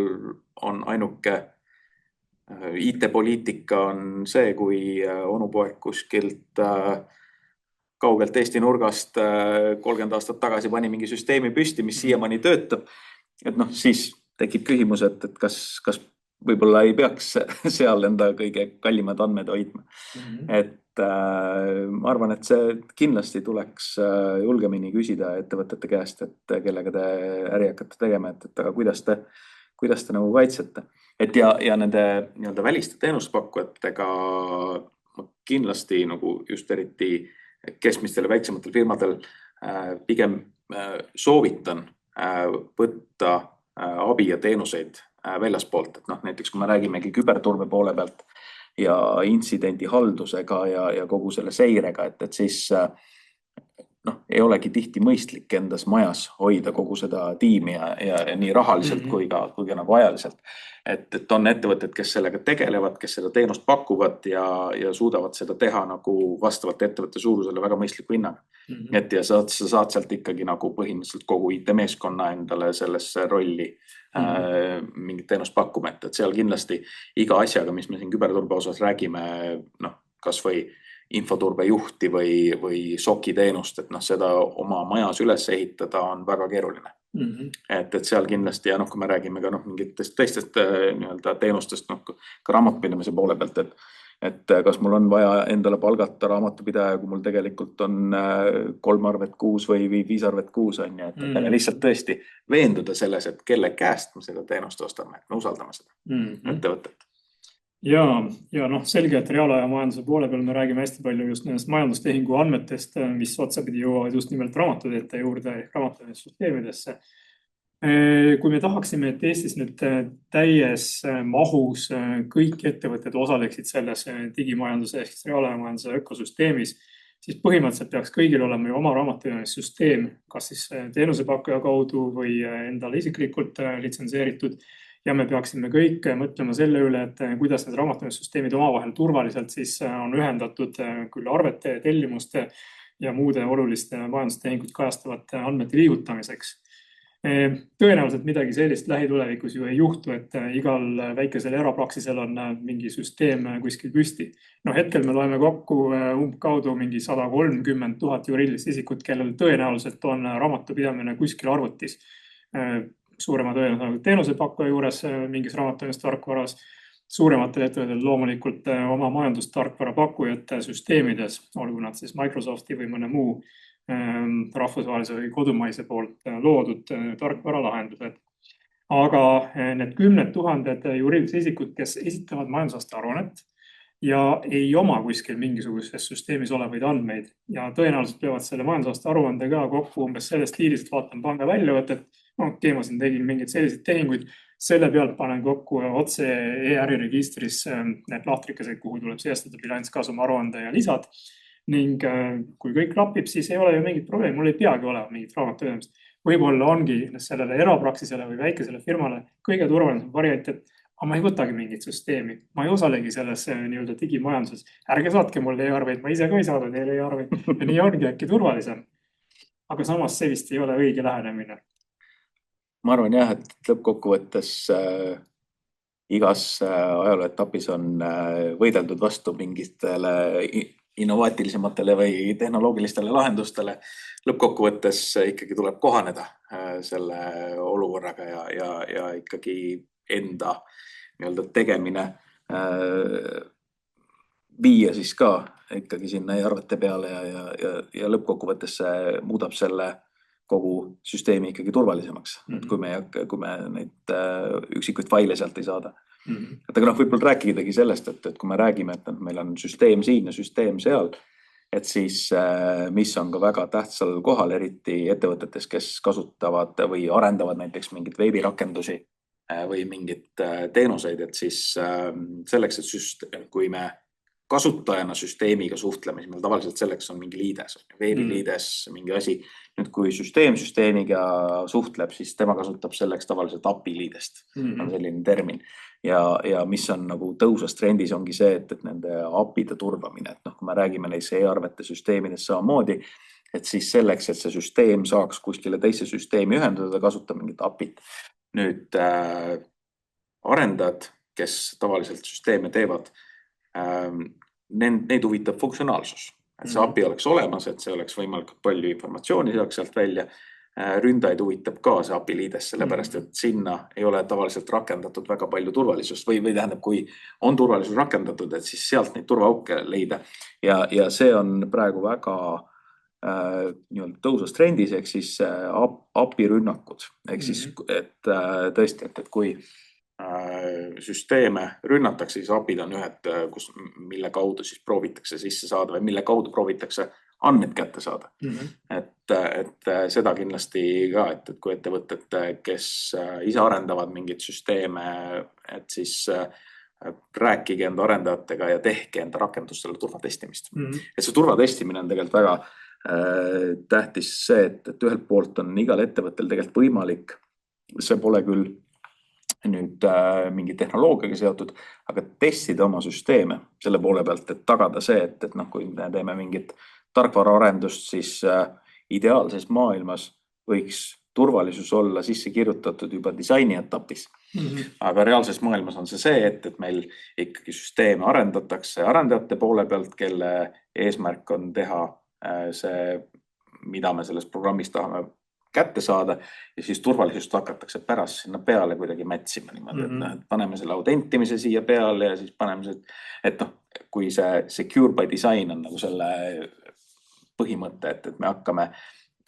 on ainuke IT-poliitika on see, kui onupoeg kuskilt kaugelt Eesti nurgast 30 aastat tagasi pani mingi süsteemi püsti, mis siiamaani töötab. Et siis tekib küsimus, et kas võib-olla ei peaks seal enda kõige kallimad andmed hoidma. Et ma arvan, et see kindlasti tuleks julgemini küsida ettevõtete käest, et kellega te äri hakkate tegema, et aga kuidas te nagu kaitsete. Et ja nende nii-öelda väliste teenuspakkujatega kindlasti nagu just eriti keskmistel ja väiksematel firmadel pigem soovitan võtta abi ja teenuseid väljaspoolt. Et näiteks kui me räägimegi küberturbe poole pealt ja intsidendi haldusega ja kogu selle seirega, et siis ei olegi tihti mõistlik endas majas hoida kogu seda tiimi ja nii rahaliselt kui ka nagu ajaliselt. Et on ettevõtted, kes sellega tegelevad, kes seda teenust pakuvad ja suudavad seda teha nagu vastavalt ettevõtte suurusele väga mõistliku hinnaga. Et ja sa saad sealt ikkagi nagu põhimõtteliselt kogu IT-meeskonna endale sellesse rolli mingit teenust pakkuma, et seal kindlasti iga asjaga, mis me siin küberturbe osas räägime, kas või infoturbejuhti või SOC-i teenust, et seda oma majas üles ehitada on väga keeruline. Et seal kindlasti, ja kui me räägime ka mingitest teistest teenustest, ka raamatupidamise poole pealt, et kas mul on vaja endale palgata raamatupidaja, kui mul tegelikult on 3 arvet kuus või 5 arvet kuus on, et lihtsalt tõesti veenduda selles, et kelle käest me seda teenust ostame, et me usaldame seda ettevõtet. Ja selge, et reaalaja majanduse poole peal me räägime hästi palju just nendest majandustehingu andmetest, mis otsapidi jõuavad just nimelt raamatuteete juurde ehk raamatuteesüsteemidesse. Kui me tahaksime, et Eestis nüüd täies mahus kõik ettevõtted osaleksid selles digimajanduse ehk reaalaja majanduse ökosüsteemis, siis põhimõtteliselt peaks kõigil olema ju oma raamatupidamissüsteem, kas siis teenusepakkuja kaudu või endale isiklikult litsenseeritud. ja me peaksime kõik mõtlema selle üle, et kuidas need raamatupidamissüsteemid omavahel turvaliselt siis on ühendatud küll arvete, tellimuste ja muude oluliste majandustehingut kajastavate andmete liigutamiseks. Tõenäoliselt midagi sellist lähitulevikus ju ei juhtu, et igal väikesel erapraksisel on mingi süsteem kuskil püsti. No hetkel me loeme kokku umbkaudu mingi 130 000 juriidilist isikut, kellel tõenäoliselt on raamatupidamine kuskil arvutis. Suurema tõenäosusega teenusepakkuja juures mingis raamatupidamistarkvaras, suurematel ettevõtetel loomulikult oma majandustarkvara pakkujate süsteemides, olgu nad siis Microsofti või mõne muu rahvusvahelise või kodumaise poolt loodud tarkvaralahendused. Aga need 10 000 juriidilised isikud, kes esitavad majandusaasta aruannet ja ei oma kuskil mingisuguses süsteemis olevaid andmeid ja tõenäoliselt peavad selle majandusaasta aruande ka kokku umbes sellest stiilis, et vaatan panga väljavõtet, okei, ma siin tegin mingeid selliseid tehinguid, selle pealt panen kokku otse e-äriregistris need lahtrikesed, kuhu tuleb sisestada bilanss, kasum, aruande ja lisad. Ning kui kõik klapib, siis ei ole ju mingit probleemi, mul ei peagi olema mingit raamatupidamist. Võib-olla ongi sellele erapraksisele või väikesele firmale kõige turvalisem variant, et ma ei võtagi mingit süsteemi, ma ei osalegi selles nii-öelda digimajanduses. Ärge saatke mulle e-arveid, ma ise ka ei saada teile e-arveid ja nii ongi äkki turvalisem. Aga samas see vist ei ole õige lähenemine. Ma arvan jah, et lõppkokkuvõttes igas ajaloo etapis on võideldud vastu mingitele innovaatilisematele või tehnoloogilistele lahendustele. Lõppkokkuvõttes ikkagi tuleb kohaneda selle olukorraga ja ikkagi enda nii-öelda tegemine viia siis ka ikkagi sinna e-arvete peale ja lõppkokkuvõttes see muudab selle kogu süsteemi ikkagi turvalisemaks, kui me neid üksikuid faile sealt ei saada. Aga võib-olla rääkidagi sellest, et kui me räägime, et meil on süsteem siin ja süsteem seal, et siis mis on ka väga tähtsal kohal, eriti ettevõtetes, kes kasutavad või arendavad näiteks mingit veebirakendusi või mingit teenuseid, et siis selleks, et kui me kasutajana süsteemiga suhtleme, siis meil tavaliselt selleks on mingi liides, veebiliides, mingi asi. Nüüd, kui süsteem süsteemiga suhtleb, siis tema kasutab selleks tavaliselt API liidest, on selline termin. Ja mis on nagu tõusvas trendis ongi see, et nende API-de turvamine, et kui me räägime neis e-arvete süsteemides samamoodi, et siis selleks, et see süsteem saaks kuskile teise süsteemi ühendada, kasutab mingit API-t. Nüüd arendajad, kes tavaliselt süsteeme teevad, neid huvitab funktsionaalsus. Et see API oleks olemas, et see oleks võimalikult palju informatsiooni saaks sealt välja. Ründajaid huvitab ka see API liides, sellepärast et sinna ei ole tavaliselt rakendatud väga palju turvalisust või tähendab, kui on turvalisus rakendatud, et siis sealt neid turvaauke leida. Ja see on praegu väga tõusvas trendis, ehk siis API rünnakud. Ehk siis, et tõesti, et kui süsteeme rünnatakse, siis API-d on ühed, mille kaudu siis proovitakse sisse saada või mille kaudu proovitakse andmed kätte saada. Et seda kindlasti ka, et kui ettevõtted, kes ise arendavad mingit süsteeme, et siis rääkige enda arendajatega ja tehke enda rakendustele turvatestimist. Et see turvatestimine on tegelikult väga tähtis see, et ühelt poolt on igal ettevõttel tegelikult võimalik, see pole küll nüüd mingi tehnoloogiaga seotud, aga testida oma süsteeme selle poole pealt, et tagada see, et kui me teeme mingit tarkvaraarendust, siis ideaalses maailmas võiks turvalisus olla sisse kirjutatud juba disaini etapis. Aga reaalses maailmas on see, et meil ikkagi süsteeme arendatakse arendajate poole pealt, kelle eesmärk on teha see, mida me selles programmis tahame kätte saada ja siis turvalisust hakatakse pärast sinna peale kuidagi mätsima niimoodi, et paneme selle autentimise siia peale ja siis paneme see, et kui see secure by design on nagu selle põhimõte, et me hakkame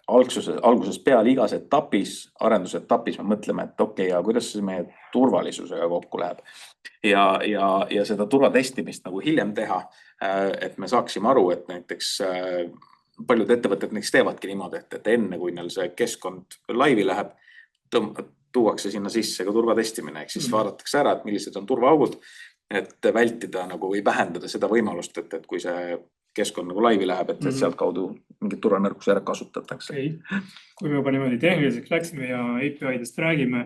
alguses peale igas etapis, arendusetapis me mõtleme, et okei, ja kuidas see meie turvalisusega kokku läheb ja seda turvatestimist nagu hiljem teha, et me saaksime aru, et näiteks paljud ettevõtted näiteks teevadki niimoodi, et enne kui neil see keskkond laivi läheb, tuuakse sinna sisse ka turvatestimine, ehk siis vaadatakse ära, et millised on turvaaugud, et vältida nagu või vähendada seda võimalust, et kui see keskkond nagu laivi läheb, et sealt kaudu mingid turvanõrkusi ära kasutatakse. Okay. Kui me juba niimoodi tehniliseks läksime ja API-dest räägime,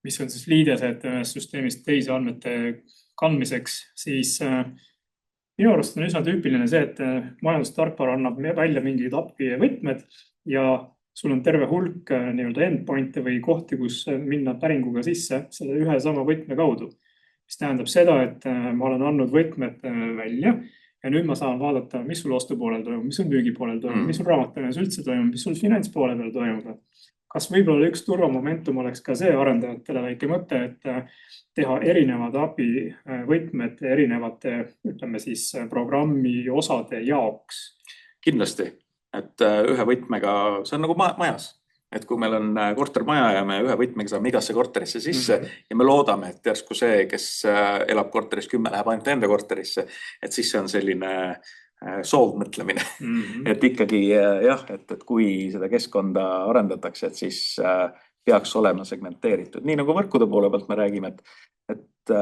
mis on siis liidesed ühest süsteemist teise andmete kandmiseks, siis minu arust on üsna tüüpiline see, et majandustarkvara annab välja mingid API võtmed ja sul on terve hulk nii-öelda endpoint'e või kohti, kus minna päringuga sisse selle ühe sama võtme kaudu. Mis tähendab seda, et ma olen andnud võtmed välja ja nüüd ma saan vaadata, mis sul ostupoolel toimub, mis sul müügipoolel toimub, mis sul raamatamises üldse toimub, mis sul finantspoole peal toimub. Kas võib-olla üks turvamomentum oleks ka see arendajatele väike mõte, et teha erinevad API võtmed erinevate, ütleme siis programmi osade jaoks? Kindlasti, et ühe võtmega, see on nagu majas. Et kui meil on kortermaja ja me ühe võtmega saame igasse korterisse sisse ja me loodame, et järsku see, kes elab korteris 10, läheb ainult enda korterisse, et siis see on selline soovmõtlemine. Et ikkagi jah, et kui seda keskkonda arendatakse, et siis peaks olema segmenteeritud. Nii nagu võrkude poole pealt me räägime, et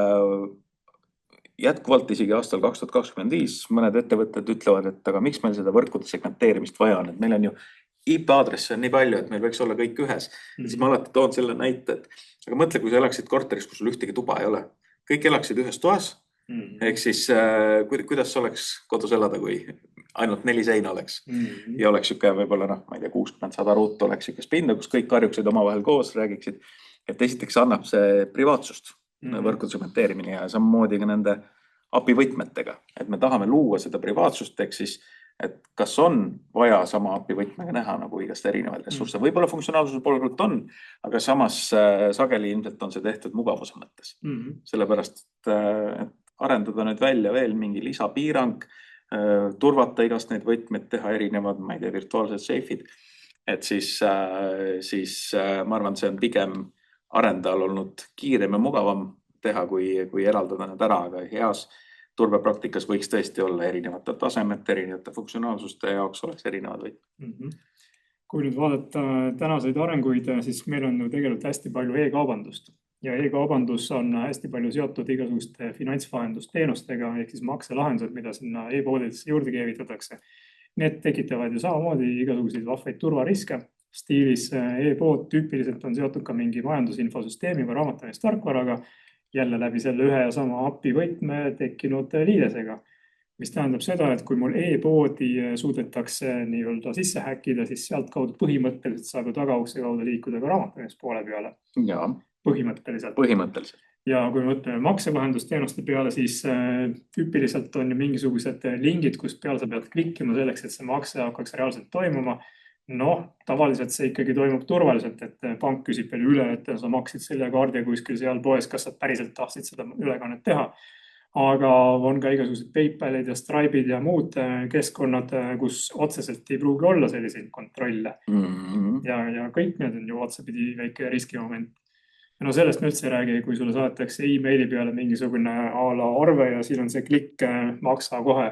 jätkuvalt isegi aastal 2025 mõned ettevõtted ütlevad, et aga miks meil seda võrkude segmenteerimist vaja on, et meil on ju IP-aadresse on nii palju, et meil võiks olla kõik ühes. Siis ma alati toon selle näite, et aga mõtle, kui sa elaksid korteris, kus sul ühtegi tuba ei ole. Kõik elaksid ühes toas, ehk siis kuidas oleks kodus elada, kui ainult 4 seina oleks ja oleks siuke võib-olla, ma ei tea, 60-100 ruutu oleks siukest pinda, kus kõik karjuksid omavahel koos, räägiksid. Et esiteks annab see privaatsust võrkude segmenteerimine ja samamoodi ka nende API võtmetega, et me tahame luua seda privaatsust, ehk siis et kas on vaja sama API võtmega näha nagu igast erinevaid ressursse. Võib-olla funktsionaalsuse poole pealt on, aga samas sageli ilmselt on see tehtud mugavuse mõttes. Sellepärast, et arendada nüüd välja veel mingi lisapiirang, turvata igast neid võtmeid, teha erinevad, ma ei tea, virtuaalsed seifid. Et siis ma arvan, see on pigem arendajal olnud kiirem ja mugavam teha, kui eraldada need ära, aga heas turvapraktikas võiks tõesti olla erinevate tasemete, erinevate funktsionaalsuste jaoks oleks erinevad võtmed. Kui nüüd vaadata tänaseid arenguid, siis meil on ju tegelikult hästi palju e-kaubandust ja e-kaubandus on hästi palju seotud igasuguste finantsvahendusteenustega ehk siis makselahendused, mida sinna e-poodidesse juurde keevitatakse. Need tekitavad ju samamoodi igasuguseid vahvaid turvariske. Stiilis e-pood tüüpiliselt on seotud ka mingi majandusinfosüsteemi või raamatamistarkvaraga, jälle läbi selle ühe ja sama API võtme tekkinud liidesega, mis tähendab seda, et kui mul e-poodi suudetakse nii-öelda sisse häkkida, siis sealt kaudu põhimõtteliselt saab ju tagaukse kaudu liikuda ka raamatamispoole peale. Ja, põhimõtteliselt. Ja kui me mõtleme maksevahendusteenuste peale, siis tüüpiliselt on ju mingisugused lingid, kus peal sa pead klikkima selleks, et see makse hakkaks reaalselt toimuma. Tavaliselt see ikkagi toimub turvaliselt, et pank küsib veel üle, et sa maksid selle kaardi kuskil seal poes, kas sa päriselt tahtsid seda ülekannet teha. Aga on ka igasugused PayPalid ja Stripe'id ja muud keskkonnad, kus otseselt ei pruugi olla selliseid kontrolle. Ja kõik need on ju otsapidi väike riskimoment. Ja sellest me üldse ei räägi, kui sulle saadetakse e-maili peale mingisugune a la arve ja siin on see klikk, maksa kohe.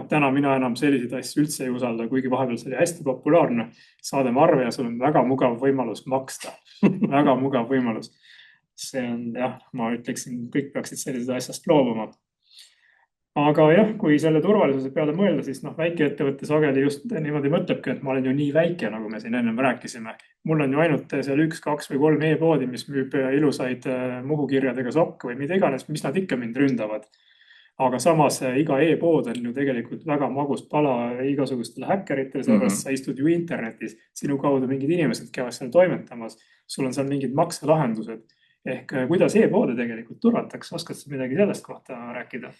Täna mina enam selliseid asju üldse ei usalda, kuigi vahepeal see oli hästi populaarne. Saadame arve ja sul on väga mugav võimalus maksta. Väga mugav võimalus. See on ma ütleksin, kõik peaksid sellised asjast loobuma. Aga kui selle turvalisuse peale mõelda, siis väikeettevõtte sageli just niimoodi mõtlebki, et ma olen ju nii väike, nagu me siin ennem rääkisime. Mul on ju ainult seal 1, 2 või 3 e-poodi, mis müüb ilusaid muhukirjadega sokke või mida iganes, mis nad ikka mind ründavad. Aga samas iga e-pood on ju tegelikult väga magus pala igasugustele häkkeritele, sellepärast sa istud ju internetis, sinu kaudu mingid inimesed käivad seal toimetamas, sul on seal mingid makselahendused. Ehk kuidas e-poode tegelikult turvatakse, oskad sa midagi sellest kohta rääkida?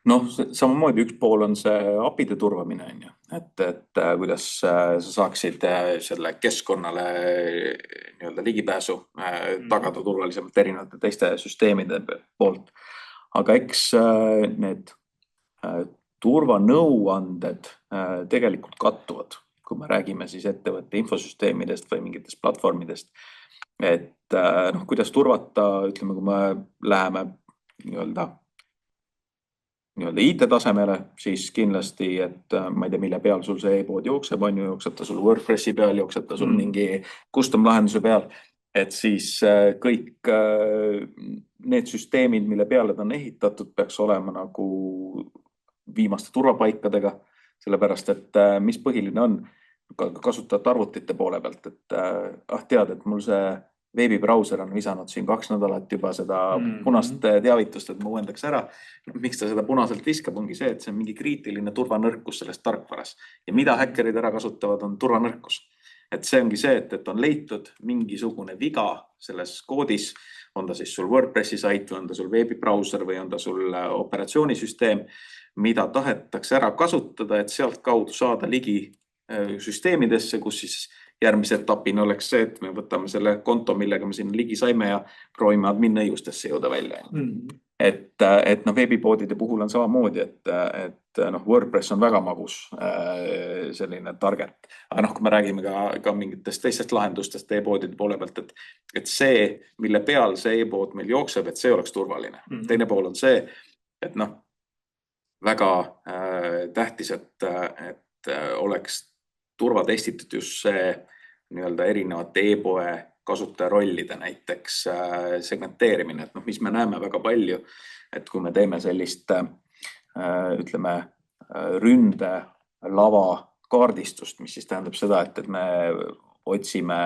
Samamoodi üks pool on see API-de turvamine, et kuidas sa saaksid selle keskkonnale nii-öelda ligipääsu tagada turvalisemalt erinevate teiste süsteemide poolt. Aga eks need turvanõuanded tegelikult kattuvad, kui me räägime siis ettevõtte infosüsteemidest või mingitest platvormidest. Et kuidas turvata, ütleme, kui me läheme nii-öelda IT-tasemele, siis kindlasti, et ma ei tea, mille peal sul see e-pood jookseb, jookseb ta sul WordPressi peal, jookseb ta sul mingi custom lahenduse peal. Et siis kõik need süsteemid, mille peale ta on ehitatud, peaks olema nagu viimaste turvapaikadega, sellepärast, et mis põhiline on kasutajate arvutite poole pealt, et tead, et mul see veebibrauser on visanud siin 2 nädalat juba seda punast teavitust, et ma uuendaks ära. Miks ta seda punaselt viskab, ongi see, et see on mingi kriitiline turvanõrkus selles tarkvaras. Ja mida häkkerid ära kasutavad, on turvanõrkus. Et see ongi see, et on leitud mingisugune viga selles koodis, on ta siis sul WordPressi sait või on ta sul veebibrauser või on ta sul operatsioonisüsteem, mida tahetakse ära kasutada, et sealt kaudu saada ligi süsteemidesse, kus siis järgmise etapina oleks see, et me võtame selle konto, millega me sinna ligi saime ja proovime admin õigustesse jõuda välja. Et veebipoodide puhul on samamoodi, et WordPress on väga magus selline target. Aga kui me räägime ka mingitest teistest lahendustest e-poodide poole pealt, et see, mille peal see e-pood meil jookseb, et see oleks turvaline. Teine pool on see, et väga tähtis, et oleks turvatestitud just see nii-öelda erinevate e-poe kasutaja rollide näiteks segmenteerimine, et mis me näeme väga palju, et kui me teeme sellist, ütleme, ründe lava kaardistust, mis siis tähendab seda, et me otsime,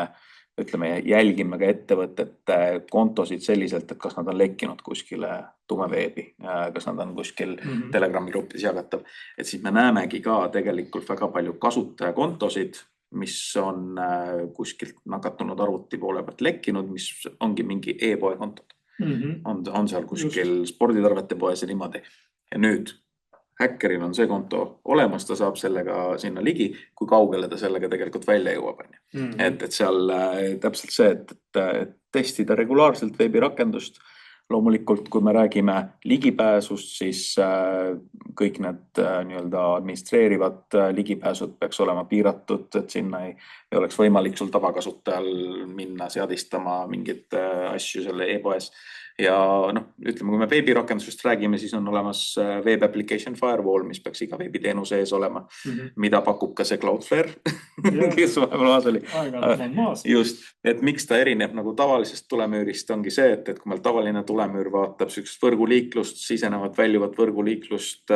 ütleme, jälgime ka ettevõtete kontosid selliselt, et kas nad on lekkinud kuskile tumeveebi, kas nad on kuskil Telegrami gruppides jagatav, et siis me näemegi ka tegelikult väga palju kasutajakontosid, mis on kuskilt nakatunud arvuti poole pealt lekkinud, mis ongi mingi e-poe kontod. On seal kuskil sporditarvete poes ja niimoodi. Ja nüüd häkkeril on see konto olemas, ta saab sellega sinna ligi, kui kaugele ta sellega tegelikult välja jõuab. Et seal täpselt see, et testida regulaarselt veebirakendust. Loomulikult, kui me räägime ligipääsust, siis kõik need nii-öelda administreerivad ligipääsud peaks olema piiratud, et sinna ei oleks võimalik sul tavakasutajal minna seadistama mingit asju selle e-poes. Ja ütleme, kui me veebirakendusest räägime, siis on olemas Web Application Firewall, mis peaks iga veebiteenuse ees olema, mida pakub ka see Cloudflare, kes vahepeal maas oli. Just, et miks ta erineb nagu tavalisest tulemüürist ongi see, et kui meil tavaline tulemüür vaatab sükest võrguliiklust, sisenevat, väljuvat võrguliiklust,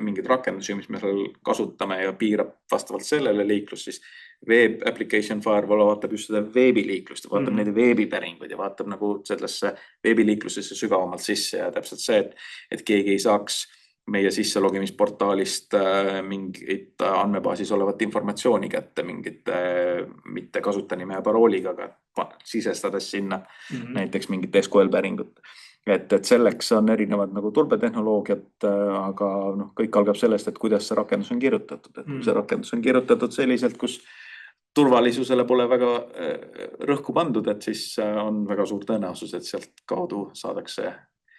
mingid rakendusi, mis me seal kasutame ja piirab vastavalt sellele liiklust, siis Web Application Firewall vaatab just seda veebiliiklust, vaatab neid veebipäringuid ja vaatab nagu sellesse veebiliiklusesse sügavamalt sisse ja täpselt see, et keegi ei saaks meie sisselogimisportaalist mingit andmebaasis olevat informatsiooni kätte, mingit mitte kasutanime ja parooliga, aga sisestades sinna näiteks mingit SQL päringut. Et selleks on erinevad nagu turbetehnoloogiad, aga kõik algab sellest, et kuidas see rakendus on kirjutatud. Et kui see rakendus on kirjutatud selliselt, kus turvalisusele pole väga rõhku pandud, et siis on väga suur tõenäosus, et sealt kaudu saadakse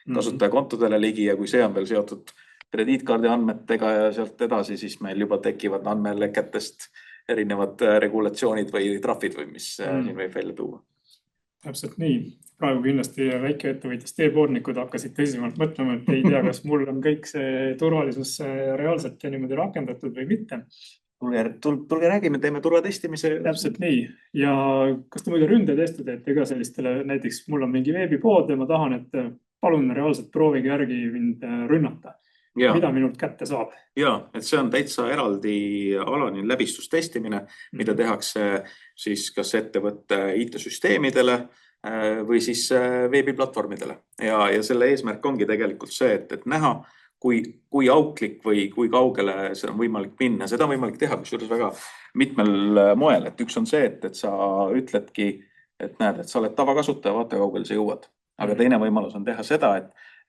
kasutajakontodele ligi ja kui see on veel seotud krediitkaardi andmetega ja sealt edasi, siis meil juba tekivad andmeleketest erinevad regulatsioonid või trahvid või mis siin võib välja tuua. Täpselt nii. Praegu kindlasti väikeettevõtjast e-poodnikud hakkasid tõsisemalt mõtlema, et ei tea, kas mul on kõik see turvalisus reaalselt ja niimoodi rakendatud või mitte. Tulge räägime, teeme turvatestimise. Täpselt nii. Ja kas te muidu ründetestide, et ega sellistele, näiteks mul on mingi veebipood ja ma tahan, et palun reaalselt proovige järgi mind rünnata. Ja. Mida minult kätte saab? Ja, et see on täitsa eraldi alani läbistustestimine, mida tehakse siis kas ettevõtte IT-süsteemidele või siis veebiplatvormidele. Ja selle eesmärk ongi tegelikult see, et näha, kui auklik või kui kaugele see on võimalik minna. Seda on võimalik teha kusjuures väga mitmel moel. Et üks on see, et sa ütledki, et näed, et sa oled tavakasutaja, vaata kaugele sa jõuad. Aga teine võimalus on teha seda,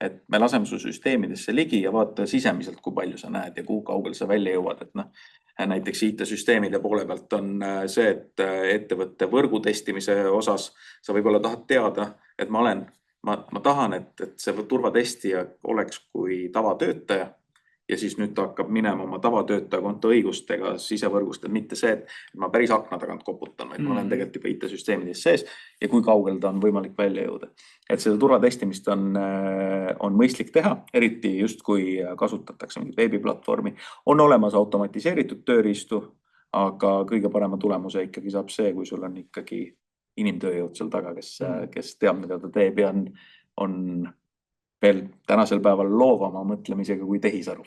et me laseme su süsteemidesse ligi ja vaata sisemiselt, kui palju sa näed ja kui kaugele sa välja jõuad. Et näiteks IT-süsteemide poole pealt on see, et ettevõtte võrgu testimise osas sa võib-olla tahad teada, et ma tahan, et see turvatestija oleks kui tavatöötaja ja siis nüüd ta hakkab minema oma tavatöötaja konto õigustega sisevõrgust, et mitte see, et ma päris akna tagant koputan, vaid ma olen tegelikult juba IT-süsteemides sees ja kui kaugel ta on võimalik välja jõuda. Et seda turvatestimist on mõistlik teha, eriti just kui kasutatakse mingit veebiplatvormi. On olemas automatiseeritud tööriistu, aga kõige parema tulemuse ikkagi saab see, kui sul on ikkagi inimtööjõud seal taga, kes teab, mida ta teeb ja on veel tänasel päeval loovama mõtlemisega kui tehisaru.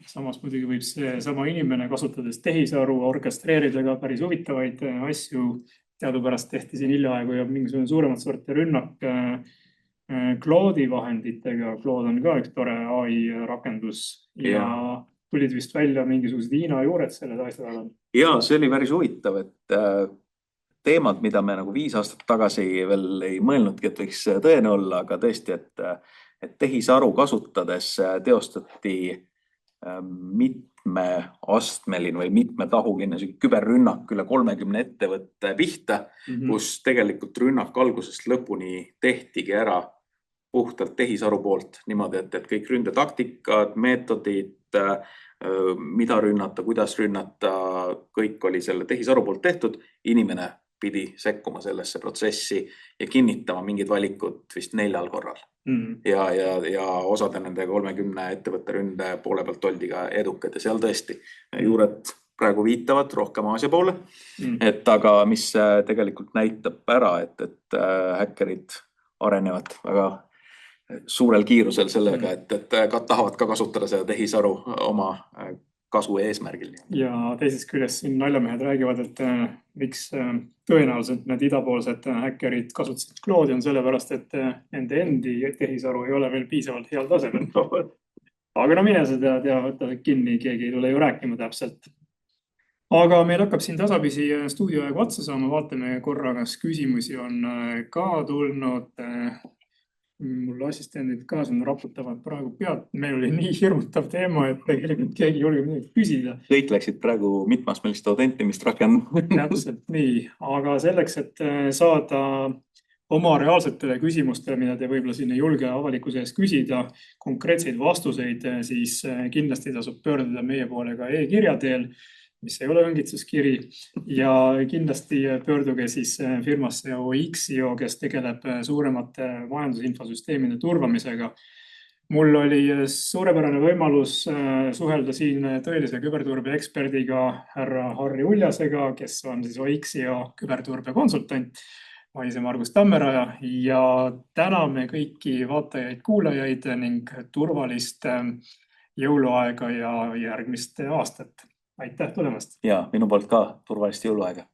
Samas muidugi võib see sama inimene kasutades tehisaru orkestreerida ka päris huvitavaid asju teadupärast tehti siin hiljaaegu ja mingisugune suuremat sorti rünnak Claude'i vahenditega. Claude on ka üks tore AI rakendus ja tulid vist välja mingisugused Hiina juured selle asja taga. Ja see oli päris huvitav, et teemad, mida me nagu 5 aastat tagasi veel ei mõelnudki, et võiks tõene olla, aga tõesti, et tehisaru kasutades teostati mitmeastmeline või mitmetahuline küberrünnak üle 30 ettevõtte pihta, kus tegelikult rünnak algusest lõpuni tehtigi ära puhtalt tehisaru poolt niimoodi, et kõik ründetaktikad, meetodid, mida rünnata, kuidas rünnata, kõik oli selle tehisaru poolt tehtud. Inimene pidi sekkuma sellesse protsessi ja kinnitama mingid valikud vist 4 korral. Ja osade nende 30 ettevõtte ründe poole pealt oldi ka edukad ja seal tõesti juured praegu viitavad rohkem Aasia poole. Aga mis tegelikult näitab ära, et häkkerid arenevad väga suurel kiirusel sellega, et tahavad ka kasutada seda tehisaru oma kasu eesmärgil. Ja teisest küljest siin naljamehed räägivad, et miks tõenäoliselt need idapoolsed häkkerid kasutasid Claude'i on sellepärast, et nende endi tehisaru ei ole veel piisavalt heal tasemel. Aga no mine seda tea, võtta kinni, keegi ei tule ju rääkima täpselt. Aga meil hakkab siin tasapisi stuudioaeg otsa saama, vaatame korra, kas küsimusi on ka tulnud. Mul assistendid ka siin raputavad praegu pead. Meil oli nii hirmutav teema, et tegelikult keegi julge midagi küsida. Kõik läksid praegu mitmeastmelist autentimist rakendama. Täpselt nii, aga selleks, et saada oma reaalsetele küsimustele, mida te võib-olla siin ei julge avalikkuse ees küsida, konkreetseid vastuseid, siis kindlasti tasub pöörduda meie poole ka e-kirja teel, mis ei ole õngitsuskiri ja kindlasti pöörduge siis firmasse OXIO, kes tegeleb suuremate majandusinfosüsteemide turvamisega. Mul oli suurepärane võimalus suhelda siin tõelise küberturbe eksperdiga härra Harri Uljasega, kes on siis OXIO küberturbe konsultant, Maise Margus Tammeraja ja täname kõiki vaatajaid, kuulajaid ning turvalist jõuluaega ja järgmist aastat. Aitäh tulemast! Ja minu poolt ka turvalist jõuluaega!